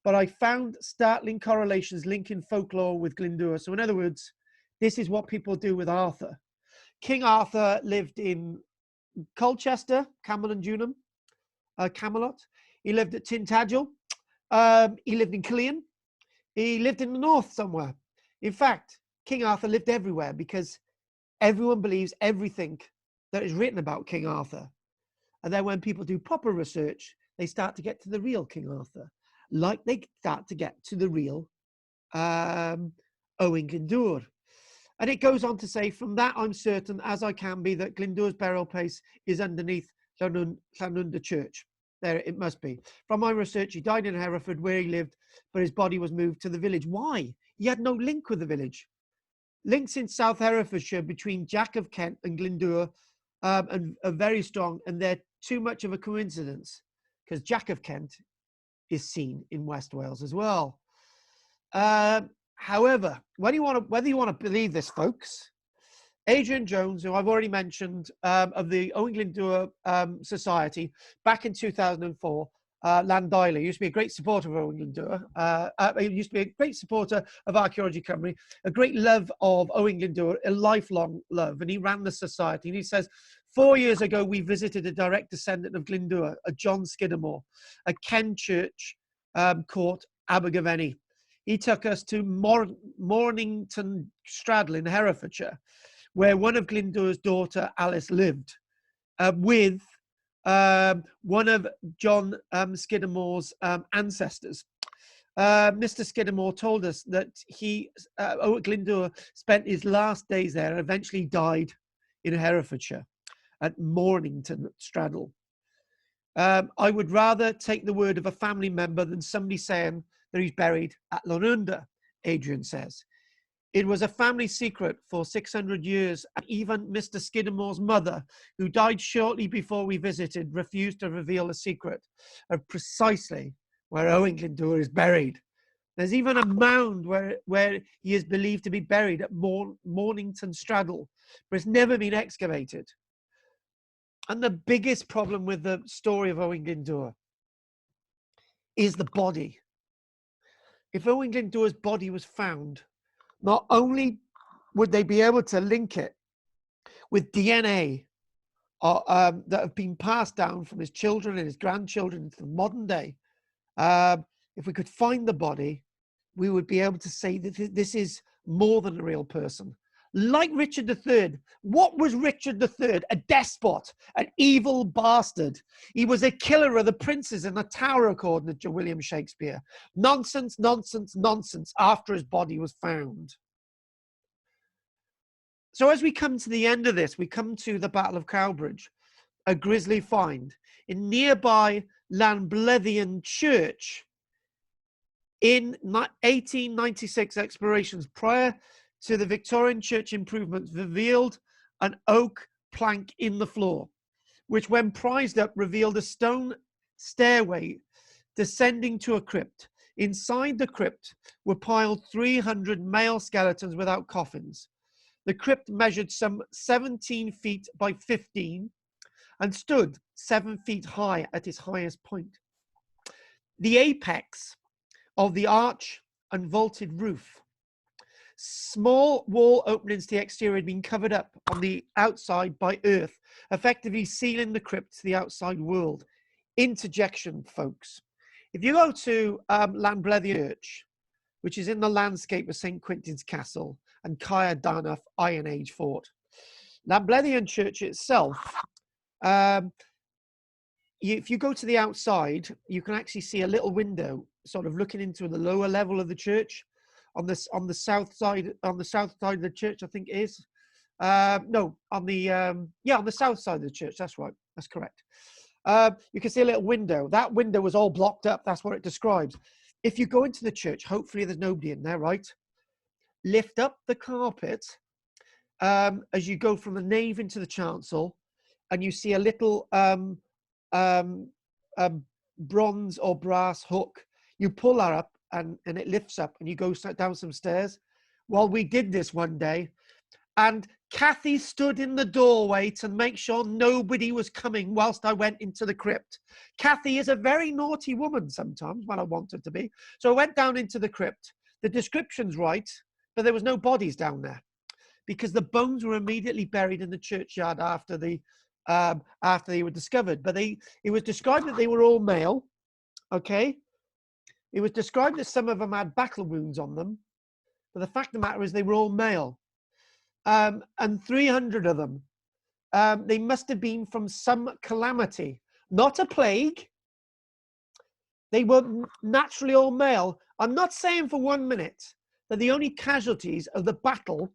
but I found startling correlations linking folklore with Glyndwr. So in other words, this is what people do with Arthur. King Arthur lived in Colchester, Camelot. He lived at Tintagel. He lived in Killeen. He lived in the north somewhere. In fact, King Arthur lived everywhere because everyone believes everything that is written about King Arthur. And then when people do proper research, they start to get to the real King Arthur. like they start to get to the real Owain Glyndwr. And it goes on to say, from that I'm certain as I can be that Glyndwr's burial place is underneath Llanunda Church. There it must be. From my research, he died in Hereford where he lived, but his body was moved to the village. Why? He had no link with the village. Links in South Herefordshire between Jack of Kent and Glyndwr are very strong, and they're too much of a coincidence because Jack of Kent is seen in West Wales as well. However, whether you want to believe this, folks, Adrian Jones, who I've already mentioned, of the Owain Glyndwr Society, back in 2004, Llandaili, used to be a great supporter of Owain Glyndwr. He used to be a great supporter of Archaeology Cymru, a great love of Owain Glyndwr, a lifelong love, and he ran the society. And he says, 4 years ago, we visited a direct descendant of Glyndwr, a John Skidamore, a Ken Church court, Abergavenny. He took us to Mornington Straddle in Herefordshire, where one of Glyndwr's daughter, Alice, lived, with one of John Scidamore's ancestors. Mr. Scidamore told us that Owain Glyndwr spent his last days there and eventually died in Herefordshire at Mornington Straddle. I would rather take the word of a family member than somebody saying that he's buried at Llanunda, Adrian says. It was a family secret for 600 years. And even Mr. Scidamore's mother, who died shortly before we visited, refused to reveal the secret of precisely where Owain Glyndwr is buried. There's even a mound where he is believed to be buried at Mornington Straddle, but it's never been excavated. And the biggest problem with the story of Owain Glyndwr is the body. If Owain Glyndwr's body was found, not only would they be able to link it with DNA that have been passed down from his children and his grandchildren into the modern day, if we could find the body, we would be able to say that this is more than a real person. Like Richard III. What was Richard III? A despot, an evil bastard. He was a killer of the princes in the Tower, according to William Shakespeare. Nonsense, nonsense, nonsense, after his body was found. So as we come to the end of this, we come to the Battle of Cowbridge, a grisly find in nearby Llanblethian Church. In 1896, explorations prior to the Victorian church improvements revealed an oak plank in the floor, which when prized up revealed a stone stairway descending to a crypt. Inside the crypt were piled 300 male skeletons without coffins. The crypt measured some 17 feet by 15 and stood 7 feet high at its highest point. The apex of the arch and vaulted roof. Small wall openings to the exterior had been covered up on the outside by earth, effectively sealing the crypt to the outside world. Interjection, folks. If you go to Llanblethian Church, which is in the landscape of St. Quintin's Castle and Caer Danaf Iron Age Fort, Llanblethian Church itself, if you go to the outside, you can actually see a little window sort of looking into the lower level of the church. On the south side of the church, I think it is. No, on the south side of the church. That's right. That's correct. You can see a little window. That window was all blocked up. That's what it describes. If you go into the church, hopefully there's nobody in there, right? Lift up the carpet as you go from the nave into the chancel, and you see a little bronze or brass hook. You pull that up, and it lifts up, and you go down some stairs. Well, we did this one day, and Kathy stood in the doorway to make sure nobody was coming whilst I went into the crypt. Kathy is a very naughty woman sometimes when I want her to be. So I went down into the crypt. The description's right, but there was no bodies down there because the bones were immediately buried in the churchyard after they were discovered. But it was described that they were all male, okay? It was described that some of them had battle wounds on them, but the fact of the matter is they were all male. And 300 of them, they must have been from some calamity, not a plague, They were naturally all male. I'm not saying for 1 minute that the only casualties of the Battle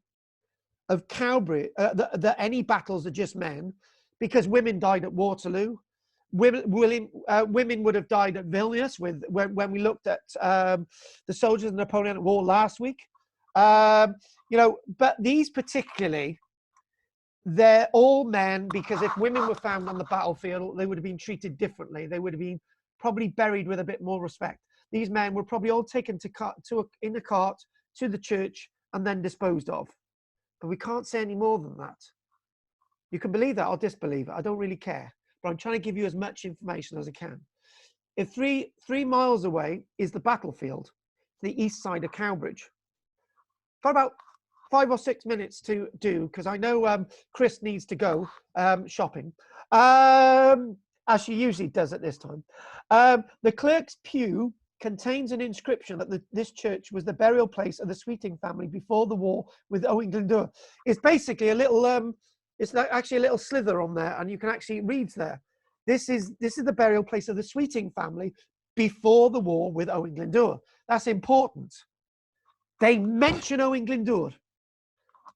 of Cowbridge, that any battles are just men, because women died at Waterloo. Women would have died at Vilnius when we looked at the soldiers of the Napoleonic War last week. You know, but these particularly, they're all men, because if women were found on the battlefield, they would have been treated differently. They would have been probably buried with a bit more respect. These men were probably all taken in a cart to the church and then disposed of. And we can't say any more than that. You can believe that or disbelieve it. I don't really care. But I'm trying to give you as much information as I can. If 3 miles away is the battlefield, the east side of Cowbridge. Got about 5 or 6 minutes to do, because I know Chris needs to go shopping, as she usually does at this time. The clerk's pew contains an inscription that this church was the burial place of the Sweeting family before the war with Owain Glyndwr. It's basically a little, it's actually a little slither on there, and you can actually read there. This is the burial place of the Sweeting family before the war with Owain Glyndwr. That's important. They mention Owain Glyndwr.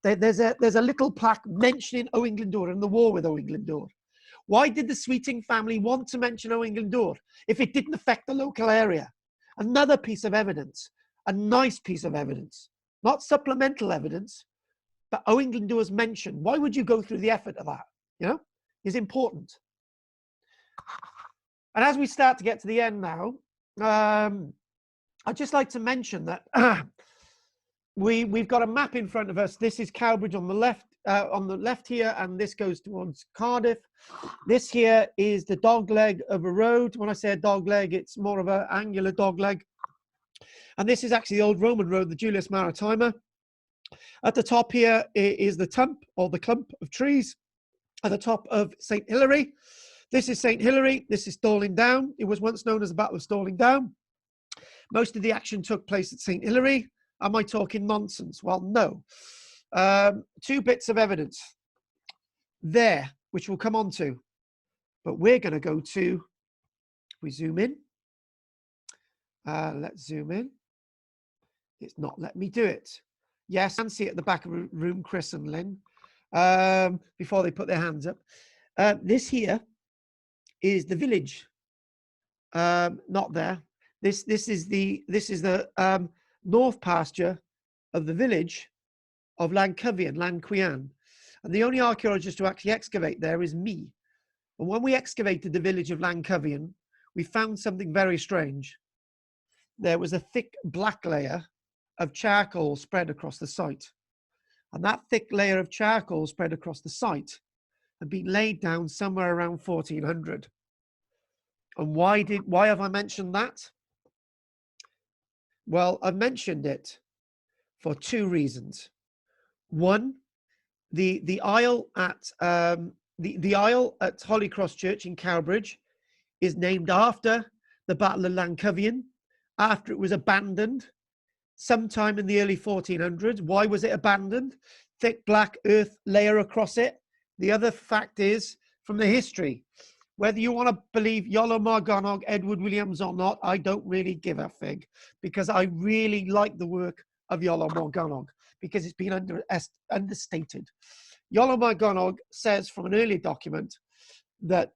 There's a little plaque mentioning Owain Glyndwr and the war with Owain Glyndwr. Why did the Sweeting family want to mention Owain Glyndwr if it didn't affect the local area? Another piece of evidence, a nice piece of evidence, not supplemental evidence, but Owain Glyndwr's mention. Why would you go through the effort of that? You know, is important. And as we start to get to the end now, I'd just like to mention that we've got a map in front of us. This is Cowbridge on the left here, and this goes towards Cardiff. This here is the dogleg of a road. When I say a dogleg, it's more of an angular dogleg. And this is actually the old Roman road, the Julius Maritima. At the top here is the tump, or the clump of trees, at the top of St. Hilary. This is St. Hilary. This is Stalling Down. It was once known as the Battle of Stalling Down. Most of the action took place at St. Hilary. Am I talking nonsense? Well, no. 2 bits of evidence there, which we'll come on to. But we're going to go to, we zoom in. Let's zoom in. It's not letting me do it. Yes, I can see at the back of the room, Chris and Lynn, before they put their hands up. This here is the village. Not there. This is the north pasture of the village of Llanquhian. And the only archaeologist to actually excavate there is me. And when we excavated the village of Llanquhian, we found something very strange. There was a thick black layer of charcoal spread across the site. And that thick layer of charcoal spread across the site had been laid down somewhere around 1400. And why have I mentioned that? Well, I've mentioned it for 2 reasons. One, the aisle at Holy Cross Church in Cowbridge is named after the Battle of Llanquhian, after it was abandoned sometime in the early 1400s. Why was it abandoned? Thick black earth layer across it. The other fact is, from the history, whether you want to believe Iolo Morgannwg, Edward Williams or not, I don't really give a fig, because I really like the work of Iolo Morgannwg, because it's been understated. Iolo Morgannwg says from an early document that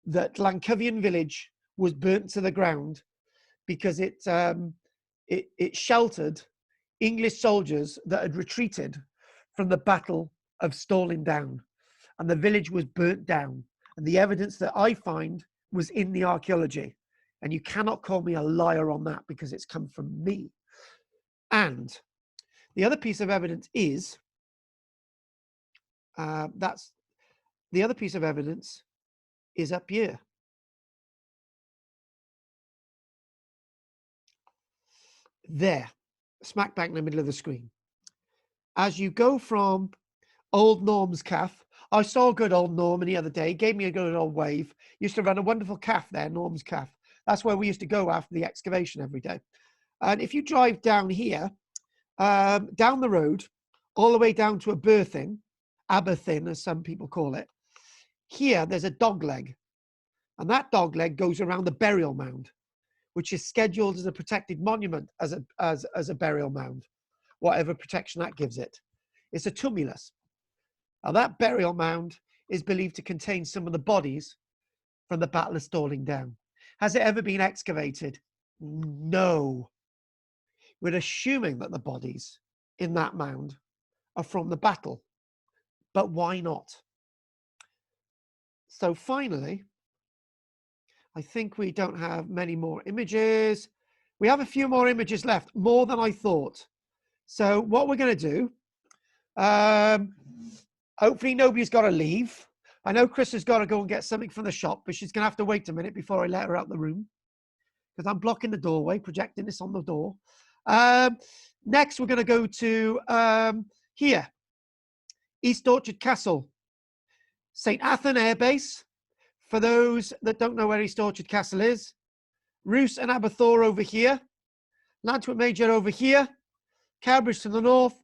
that Llanquhian village was burnt to the ground because it sheltered English soldiers that had retreated from the Battle of Stalling Down, and the village was burnt down. And the evidence that I find was in the archaeology. And you cannot call me a liar on that, because it's come from me. And the other piece of evidence is, the other piece of evidence is up here. There, smack bang in the middle of the screen. As you go from Old Norm's Calf, I saw good old Norman the other day, gave me a good old wave. Used to run a wonderful calf there, Norm's Calf. That's where we used to go after the excavation every day. And if you drive down here, down the road, all the way down to a berthing, Abbothin, as some people call it, here there's a dogleg. And that dogleg goes around the burial mound. which is scheduled as a protected monument as a burial mound, whatever protection that gives it. It's a tumulus. Now that burial mound is believed to contain some of the bodies from the Battle of Stalling Down. Has it ever been excavated? No. We're assuming that the bodies in that mound are from the battle, but why not? So finally, I think we don't have many more images. We have a few more images left, more than I thought. So what we're going to do, hopefully nobody's got to leave. I know Chris has got to go and get something from the shop, but she's going to have to wait a minute before I let her out the room, because I'm blocking the doorway, projecting this on the door. Next, we're going to go to here, East Orchard Castle, St. Athan Airbase. For those that don't know where East Orchard Castle is, Roos and Abbot over here, Lanthanum Major over here, Cowbridge to the north,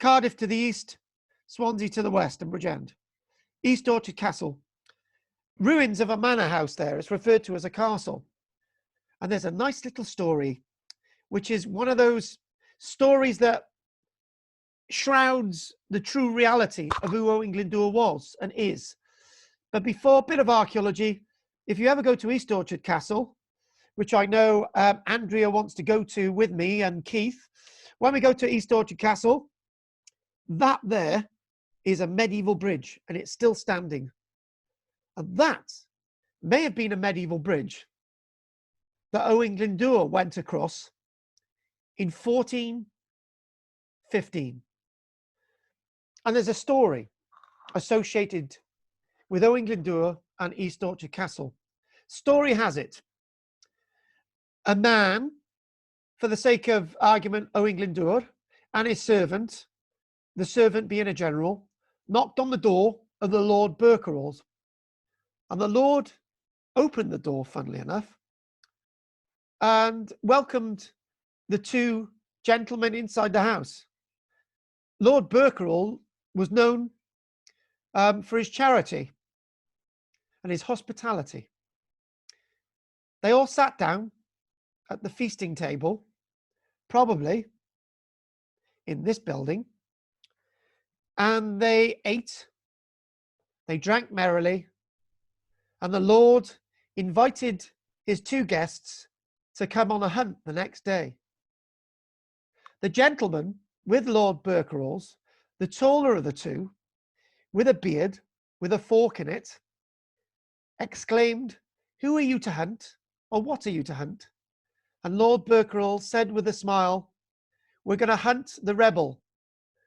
Cardiff to the east, Swansea to the west, and Bridgend. East Orchard Castle. Ruins of a manor house there. It's referred to as a castle. And there's a nice little story, which is one of those stories that shrouds the true reality of who Owain Glyndwr was and is. But before, a bit of archaeology. If you ever go to East Orchard Castle, which I know Andrea wants to go to with me and Keith, when we go to East Orchard Castle, that there is a medieval bridge and it's still standing. And that may have been a medieval bridge that Owain Glyndwr went across in 1415. And there's a story associated with Owain Glyndwr and East Orchard Castle. Story has it, a man, for the sake of argument, Owain Glyndwr, and his servant, the servant being a general, knocked on the door of the Lord Berkerall's. And the Lord opened the door, funnily enough, and welcomed the two gentlemen inside the house. Lord Berkerall was known for his charity and his hospitality. They all sat down at the feasting table, probably in this building, and they ate, they drank merrily, and the Lord invited his two guests to come on a hunt the next day. The gentleman with Lord Berkerall's, the taller of the two, with a beard, with a fork in it, exclaimed, "Who are you to hunt, or what are you to hunt?" And Lord Berkerall said with a smile, "We're going to hunt the rebel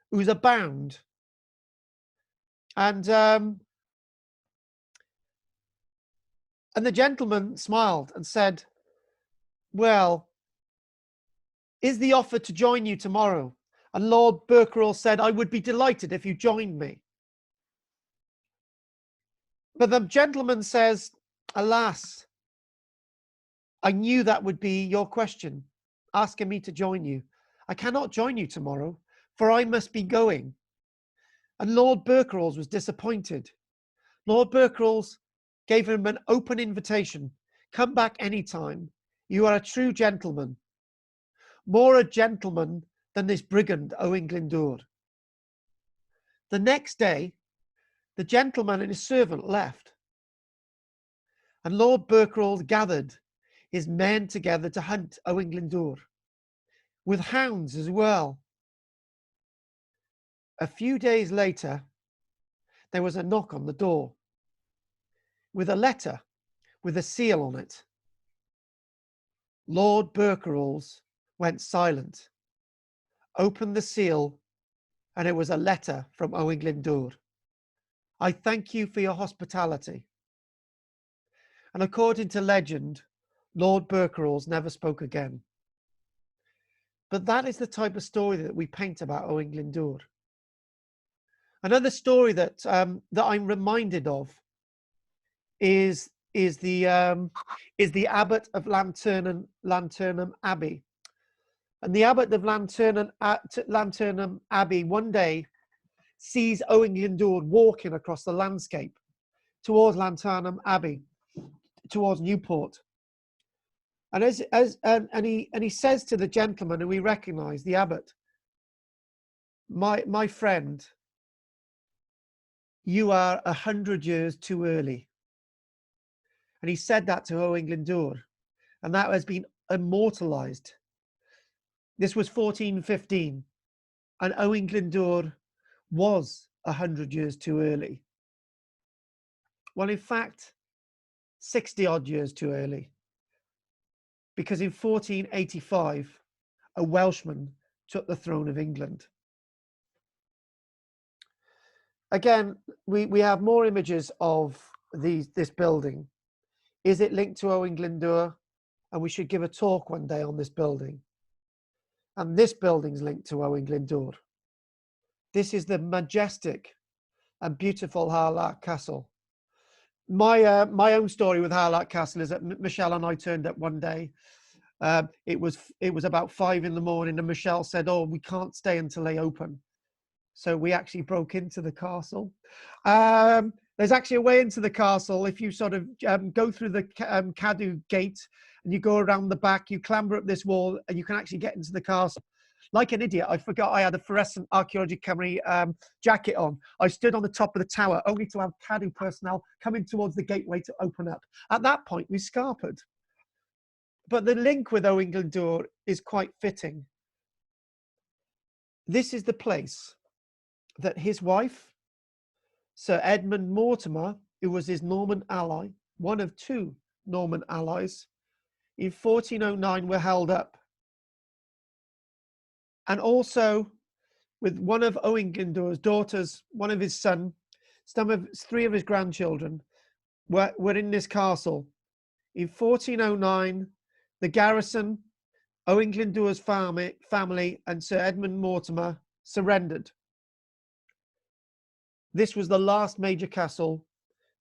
who's abound." And the gentleman smiled and said, "Well, is the offer to join you tomorrow?" And Lord Berkerall said, "I would be delighted if you joined me." But the gentleman says, "Alas, I knew that would be your question, asking me to join you. I cannot join you tomorrow, for I must be going." And Lord Berkerall's was disappointed. Lord Berkerall's gave him an open invitation. "Come back anytime. You are a true gentleman. More a gentleman than this brigand Owain Glyndwr." The next day, the gentleman and his servant left. And Lord Berkerall gathered his men together to hunt Owain Glyndwr, with hounds as well. A few days later, there was a knock on the door, with a letter with a seal on it. Lord Berkerall's went silent, opened the seal, and it was a letter from Owain Glyndwr. "I thank you for your hospitality." And according to legend, Lord Berkerall's never spoke again. But that is the type of story that we paint about Owain Glyndwr. Another story that that I'm reminded of is the Abbot of Lanthanum Abbey. And the Abbot of Lanthanum Abbey one day sees Owain Glyndwr walking across the landscape towards Lanthanum Abbey, towards Newport. And he says to the gentleman who we recognise, the abbot, my friend, you are 100 years too early. And he said that to Owain Glyndwr, and that has been immortalised. This was 1415, and Owain Glyndwr was 100 years too early. Well, in fact, 60 odd years too early, because in 1485, a Welshman took the throne of England. Again, we have more images of this building. Is it linked to Owain Glyndwr? And we should give a talk one day on this building. And this building's linked to Owain Glyndwr. This is the majestic and beautiful Harlech Castle. My own story with Harlech Castle is that Michelle and I turned up one day. It was about 5 in the morning, and Michelle said, "Oh, we can't stay until they open." So we actually broke into the castle. There's actually a way into the castle. If you sort of go through the Cadw gate and you go around the back, you clamber up this wall and you can actually get into the castle. Like an idiot, I forgot I had a fluorescent Archaeology Cymru jacket on. I stood on the top of the tower only to have Cadw personnel coming towards the gateway to open up. At that point, we scarpered. But the link with Owain Glyndwr is quite fitting. This is the place that his wife, Sir Edmund Mortimer, who was his Norman ally, one of 2 Norman allies, in 1409 were held up. And also with one of Owain Glyndwr's daughters, one of his son, 3 of his grandchildren were in this castle. In 1409, the garrison, Owain Glyndwr's family and Sir Edmund Mortimer surrendered. This was the last major castle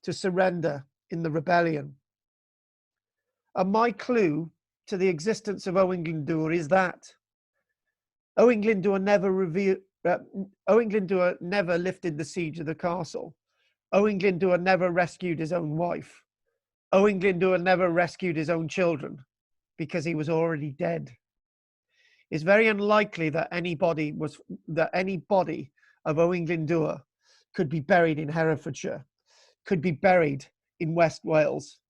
to surrender in the rebellion. And my clue to the existence of Owain Glyndwr is that Owain Glyndwr never lifted the siege of the castle. Owain Glyndwr never rescued his own wife. Owain Glyndwr never rescued his own children because he was already dead. It's very unlikely that any body of Owain Glyndwr could be buried in Herefordshire, could be buried in West Wales,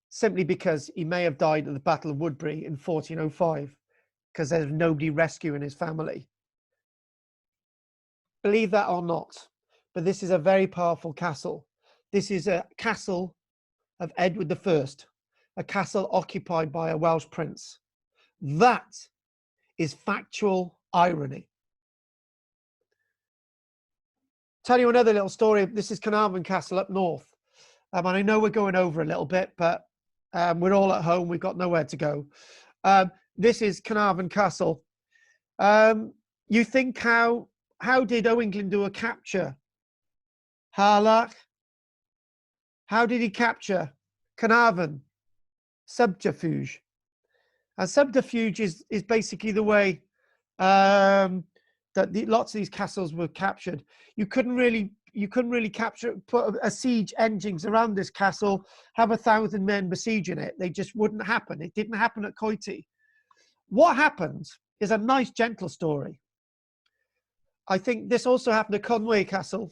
simply because he may have died at the Battle of Woodbury in 1405, because there's nobody rescuing his family. Believe that or not, but this is a very powerful castle. This is a castle of Edward I, a castle occupied by a Welsh prince. That is factual irony. Tell you another little story. This is Carnarvon Castle up north. And I know we're going over a little bit, but we're all at home. We've got nowhere to go. This is Carnarvon Castle. You think how did Owain Glyndwr capture Harlech? How did he capture Carnarvon? Subterfuge. And subterfuge is basically the way that lots of these castles were captured. You couldn't really put a siege engines around this castle, have 1,000 men besieging it. They just wouldn't happen. It didn't happen at Koiki. What happened is a nice, gentle story. I think this also happened at Conway Castle,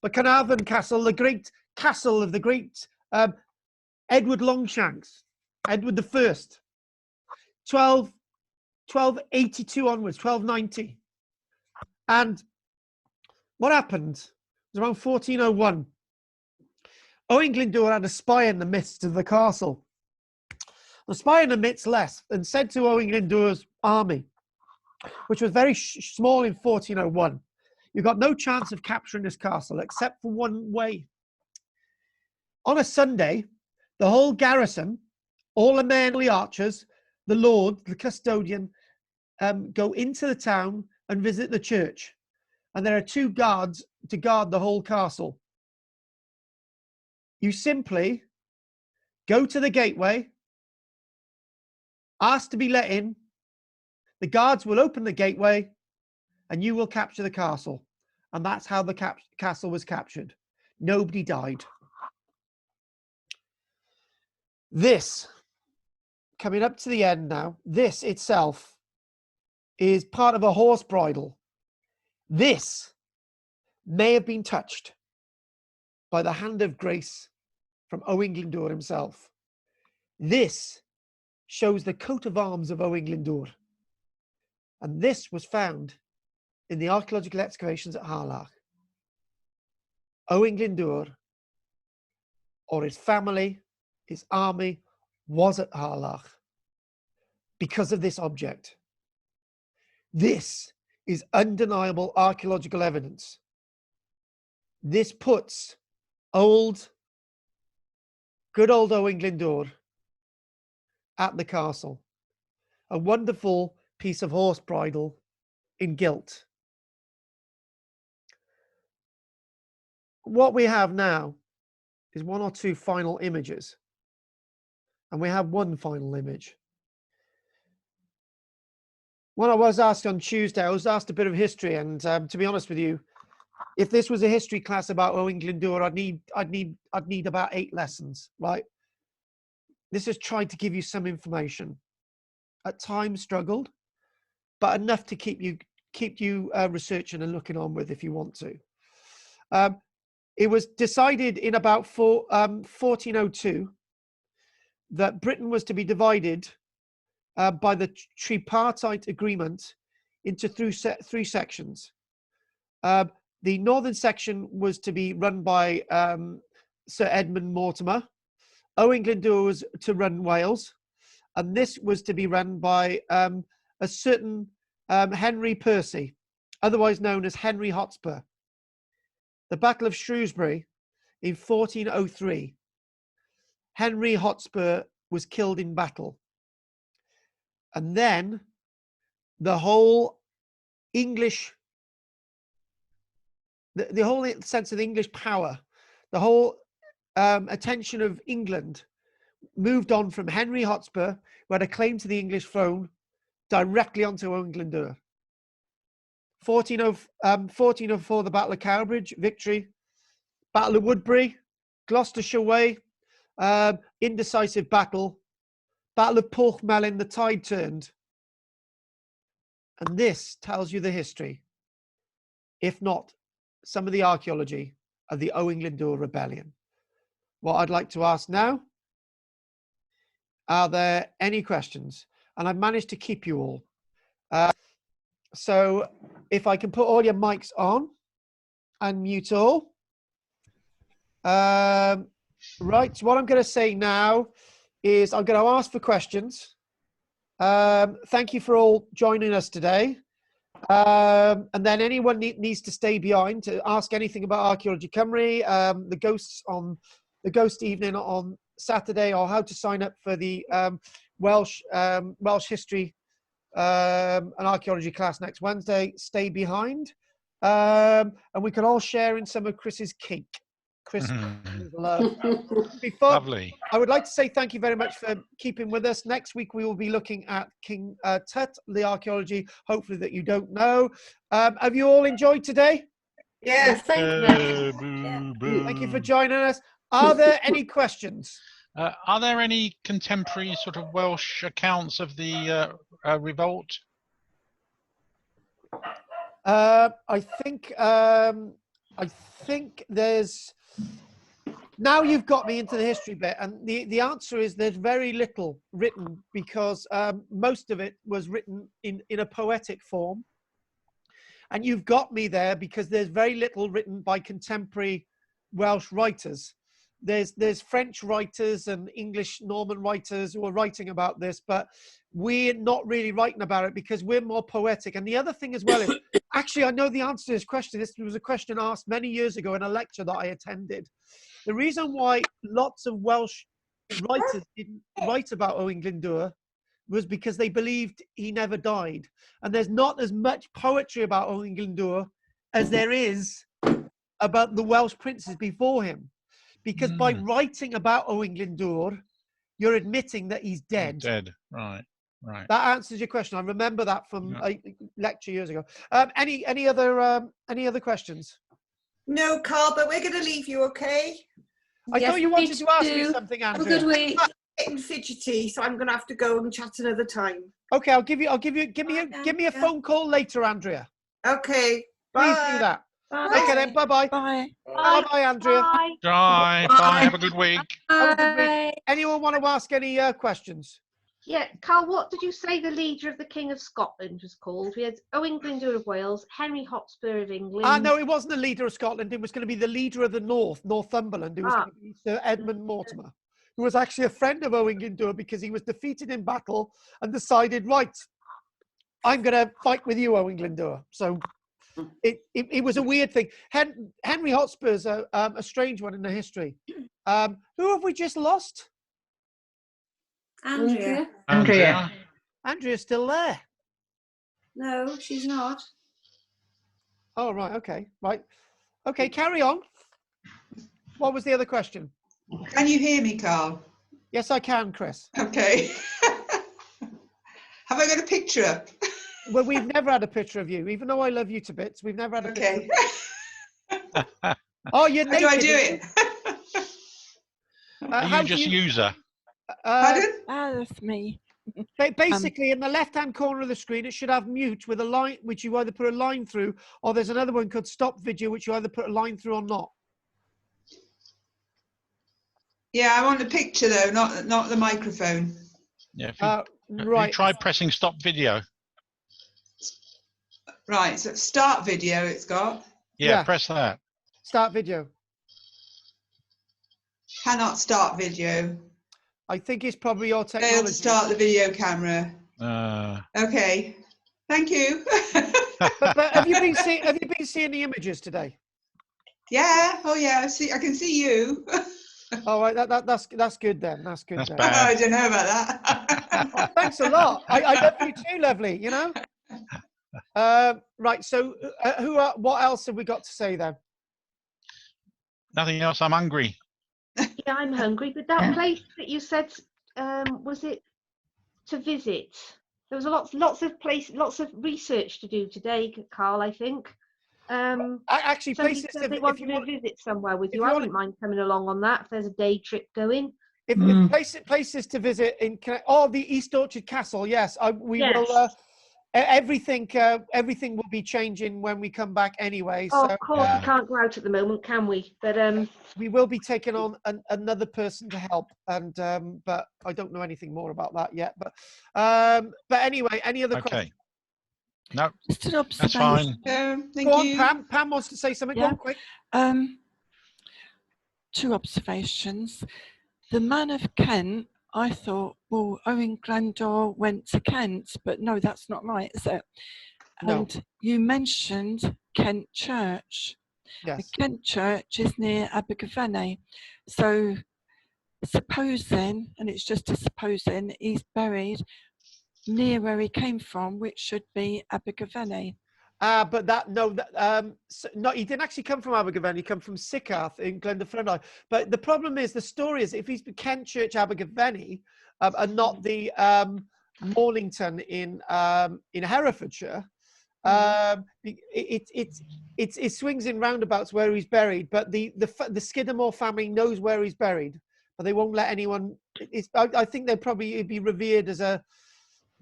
but Carnarvon Castle, the great castle of the great Edward Longshanks, Edward I, 1282 onwards, 1290. And what happened was around 1401. Owain Glyndwr had a spy in the midst of the castle. The spy in the midst left and said to Owain Glyndwr's army, which was very small in 1401, "You've got no chance of capturing this castle except for one way." On a Sunday, the whole garrison, all the men, all the archers, the lord, the custodian, go into the town and visit the church. And there are 2 guards to guard the whole castle. You simply go to the gateway, ask to be let in, the guards will open the gateway, and you will capture the castle. And that's how the castle was captured. Nobody died. This coming up to the end now. This itself is part of a horse bridle. This may have been touched by the hand of grace from Owain Glyndwr himself. This shows the coat of arms of Owain Glyndwr. And this was found in the archaeological excavations at Harlech. Owain Glyndwr, or his family, his army, was at Harlech because of this object. This is undeniable archaeological evidence. This puts good old Owain Glyndwr at the castle. A wonderful piece of horse bridle in gilt. What we have now is one or two final images. And we have one final image. When I was asked on Tuesday, I was asked a bit of history, and to be honest with you, if this was a history class about Owain Glyndwr, I'd need about 8 lessons, right? This has tried to give you some information. At times struggled, but enough to keep you researching and looking on with if you want to. It was decided in about 1402 that Britain was to be divided by the tripartite agreement into 3 sections. The northern section was to be run by Sir Edmund Mortimer. Owain Glyndwr was to run Wales, and this was to be run by a certain Henry Percy, otherwise known as Henry Hotspur. The Battle of Shrewsbury in 1403, Henry Hotspur was killed in battle. And then the whole English, the whole sense of English power, the whole attention of England moved on from Henry Hotspur, who had a claim to the English throne, directly onto Owain Glyndwr. 1404, the Battle of Cowbridge, victory. Battle of Woodbury, Gloucestershire Way, indecisive battle. Battle of Porthmelin, the tide turned. And this tells you the history, if not some of the archaeology of the Owain Glyndwr rebellion. What I'd like to ask now, are there any questions? And I've managed to keep you all. So if I can put all your mics on and mute all. Right, so what I'm going to say now is I'm going to ask for questions. Thank you for all joining us today. And then anyone needs to stay behind to ask anything about Archaeology Cymru, the ghost evening on Saturday, or how to sign up for the Welsh history and archaeology class next Wednesday. Stay behind, and we can all share in some of Chris's cake. Chris, love. Lovely. I would like to say thank you very much for keeping with us. Next week we will be looking at King Tut, the archaeology, hopefully that you don't know. Have you all enjoyed today? Yes, thank you. Thank you for joining us. Are there any questions? Are there any contemporary sort of Welsh accounts of the revolt? I think there's. Now you've got me into the history bit, and the answer is there's very little written, because most of it was written in a poetic form. And you've got me there because there's very little written by contemporary Welsh writers. There's French writers and English Norman writers who are writing about this, but we're not really writing about it because we're more poetic. And the other thing as well is, actually, I know the answer to this question. This was a question asked many years ago in a lecture that I attended. The reason why lots of Welsh writers didn't write about Owain Glyndwr was because they believed he never died. And there's not as much poetry about Owain Glyndwr as there is about the Welsh princes before him. Because by writing about Owain Glyndwr, you're admitting that he's dead. Dead, right, right. That answers your question. I remember that from a lecture years ago. Any other questions? No, Carl, but we're going to leave you, okay? I thought you wanted to ask me something, Andrew. Have a good week. getting fidgety, so I'm going to have to go and chat another time. Okay, give me a phone call later, Andrea. Okay. Please Bye. do that. Bye. Okay then. Bye-bye. Bye. Bye-bye, Andrea. Bye. Bye. Bye. Have a good week. Have a good week. Anyone want to ask any questions? Yeah, Carl, what did you say the leader of the King of Scotland was called? We had Owain Glyndwr of Wales, Henry Hotspur of England. No, it wasn't the leader of Scotland. It was going to be the leader of the North, Northumberland. It was going to be Sir Edmund Mortimer, who was actually a friend of Owain Glyndwr because he was defeated in battle and decided, right, I'm going to fight with you, Owain Glyndwr. So it was a weird thing. Henry Hotspur's a strange one in the history. Who have we just lost? Andrea. Andrea's still there. No, she's not. Oh, right. Okay. Right. Okay, carry on. What was the other question? Can you hear me, Carl? Yes, I can, Chris. Okay. Have I got a picture up? Well, we've never had a picture of you, even though I love you to bits. We've never had a picture of you. Oh, you're naked. How do I do it? Are you just user? Pardon? That's me. Basically, in the left-hand corner of the screen, it should have mute with a line, which you either put a line through, or there's another one called stop video, which you either put a line through or not. Yeah, I want the picture though, not the microphone. Yeah. Right. You try pressing stop video. Right. So start video. It's got. Yeah. Press that. Start video. Cannot start video. I think it's probably your technology. Failed to start the video camera. Okay. Thank you. but have you been seeing the images today? Yeah. Oh yeah. I can see you. All right. That's good then. That's good. That's then. bad. I don't know about that. Oh, thanks a lot. I love you too, lovely. You know. Right. So, what else have we got to say then? Nothing else. I'm hungry. Yeah, I'm hungry. But that place that you said, was it to visit? There was lots of research to do today, Carl. I think. Actually, places they wanted to visit somewhere with you. I wouldn't mind coming along on that if there's a day trip going. If places to visit in the East Orchard Castle, yes, we will. Everything will be changing when we come back anyway. Oh, so, of course, we can't go out at the moment, can we? But we will be taking on another person to help, and but I don't know anything more about that yet. But anyway, any other questions? No, just an that's fine. Thank Go you. on, Pam wants to say something. Yeah. Go on, quick. 2 observations. The Man of Kent, I thought, well, Owain Glyndwr went to Kent, but no, that's not right, is it? No. And you mentioned Kent Church. Yes. The Kent Church is near Abergavenny. So supposing, and it's just a supposing, he's buried near where he came from, which should be Abergavenny. But he didn't actually come from Abergavenny. He came from Sycharth in Glendoffrynnon. But the problem is, the story is, if he's Kent Church Abergavenny, and not the Mornington in Herefordshire, it swings in roundabouts where he's buried. But the Skidmore family knows where he's buried, but they won't let anyone. I think they'd probably be revered as a.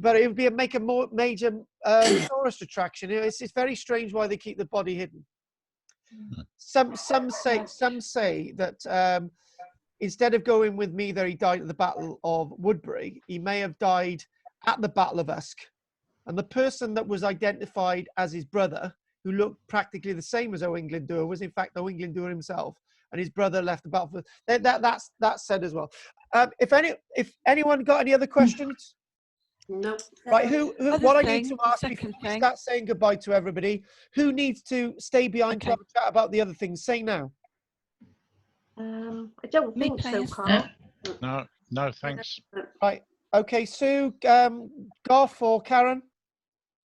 But it would make a more major tourist attraction. It's very strange why they keep the body hidden. Some say that instead of going with me, that he died at the Battle of Woodbury, he may have died at the Battle of Usk. And the person that was identified as his brother, who looked practically the same as Owain Glyndwr, was in fact Owain Glyndwr himself. And his brother left the battlefield. That's said as well. If anyone got any other questions? No. Right, what I need to ask before we start saying goodbye to everybody, who needs to stay behind to have a chat about the other things? Say now. I don't think so, Carl. No, thanks. Right, okay, Sue, Goff or Karen?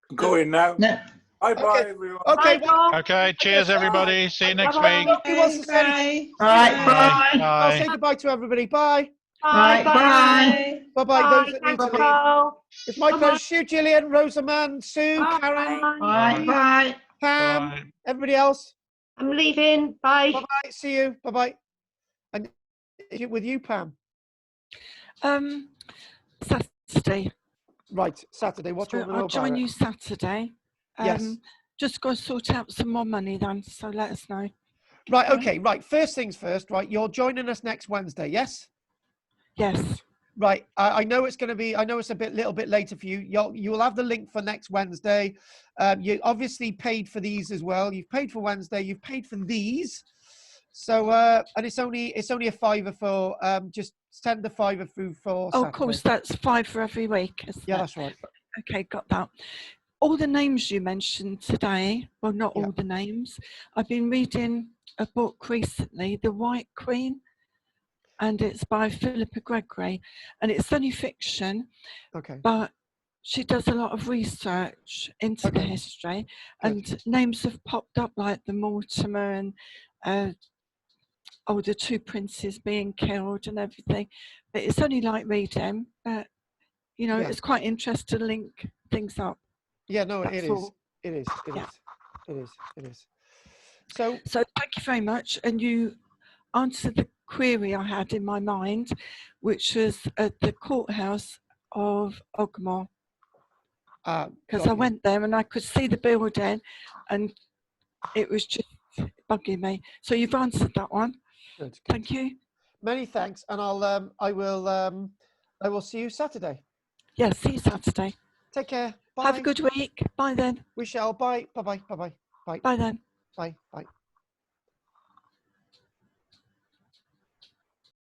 I'm going now. No. Bye, everyone. Okay, Okay, cheers, everybody. See you next week. Who wants to say All right, bye. I'll say goodbye to everybody. Bye. Bye. Bye. Bye-bye. Those that need to leave. Carl. It's my pleasure. Sue, Gillian, Rosamund, Sue, Karen, Bye. Bye. Pam, Bye. everybody else. I'm leaving. Bye. Bye-bye. See you. Bye-bye. And is it with you, Pam? Saturday. Right, Saturday. What do you So want to know I'll join about it? you Saturday. Yes. Just got to sort out some more money then, so let us know. Right, okay, right. First things first, right? You're joining us next Wednesday, yes? Yes. Right. I know it's going to be. I know it's a little bit later for you. You'll have the link for next Wednesday. You obviously paid for these as well. You've paid for Wednesday. You've paid for these. So and it's only a £5 for just send the £5 through for Oh, Saturday. of course, that's £5 for every week, isn't Yeah, it? that's right. Okay, got that. All the names you mentioned today, well, not Yeah. all the names. I've been reading a book recently, The White Queen, and it's by Philippa Gregory, and it's only fiction. Okay. But she does a lot of research into the history, and names have popped up like the Mortimer and the two princes being killed and everything. But it's only like reading, but you know, it's quite interesting to link things up. Yeah, no, That's it is. all. It is. It Yeah. is. It is. It is. So thank you very much, and you answered the query I had in my mind, which was at the courthouse of Ogmore. Because I went there and I could see the building, and it was just bugging me. So you've answered that one. Good. Thank you. Many thanks, and I will see you Saturday. Yeah, see you Saturday. Take care. Bye. Have a good week. Bye then. We shall. Bye. Bye. Bye. Bye. Bye. Bye then. Bye. Bye.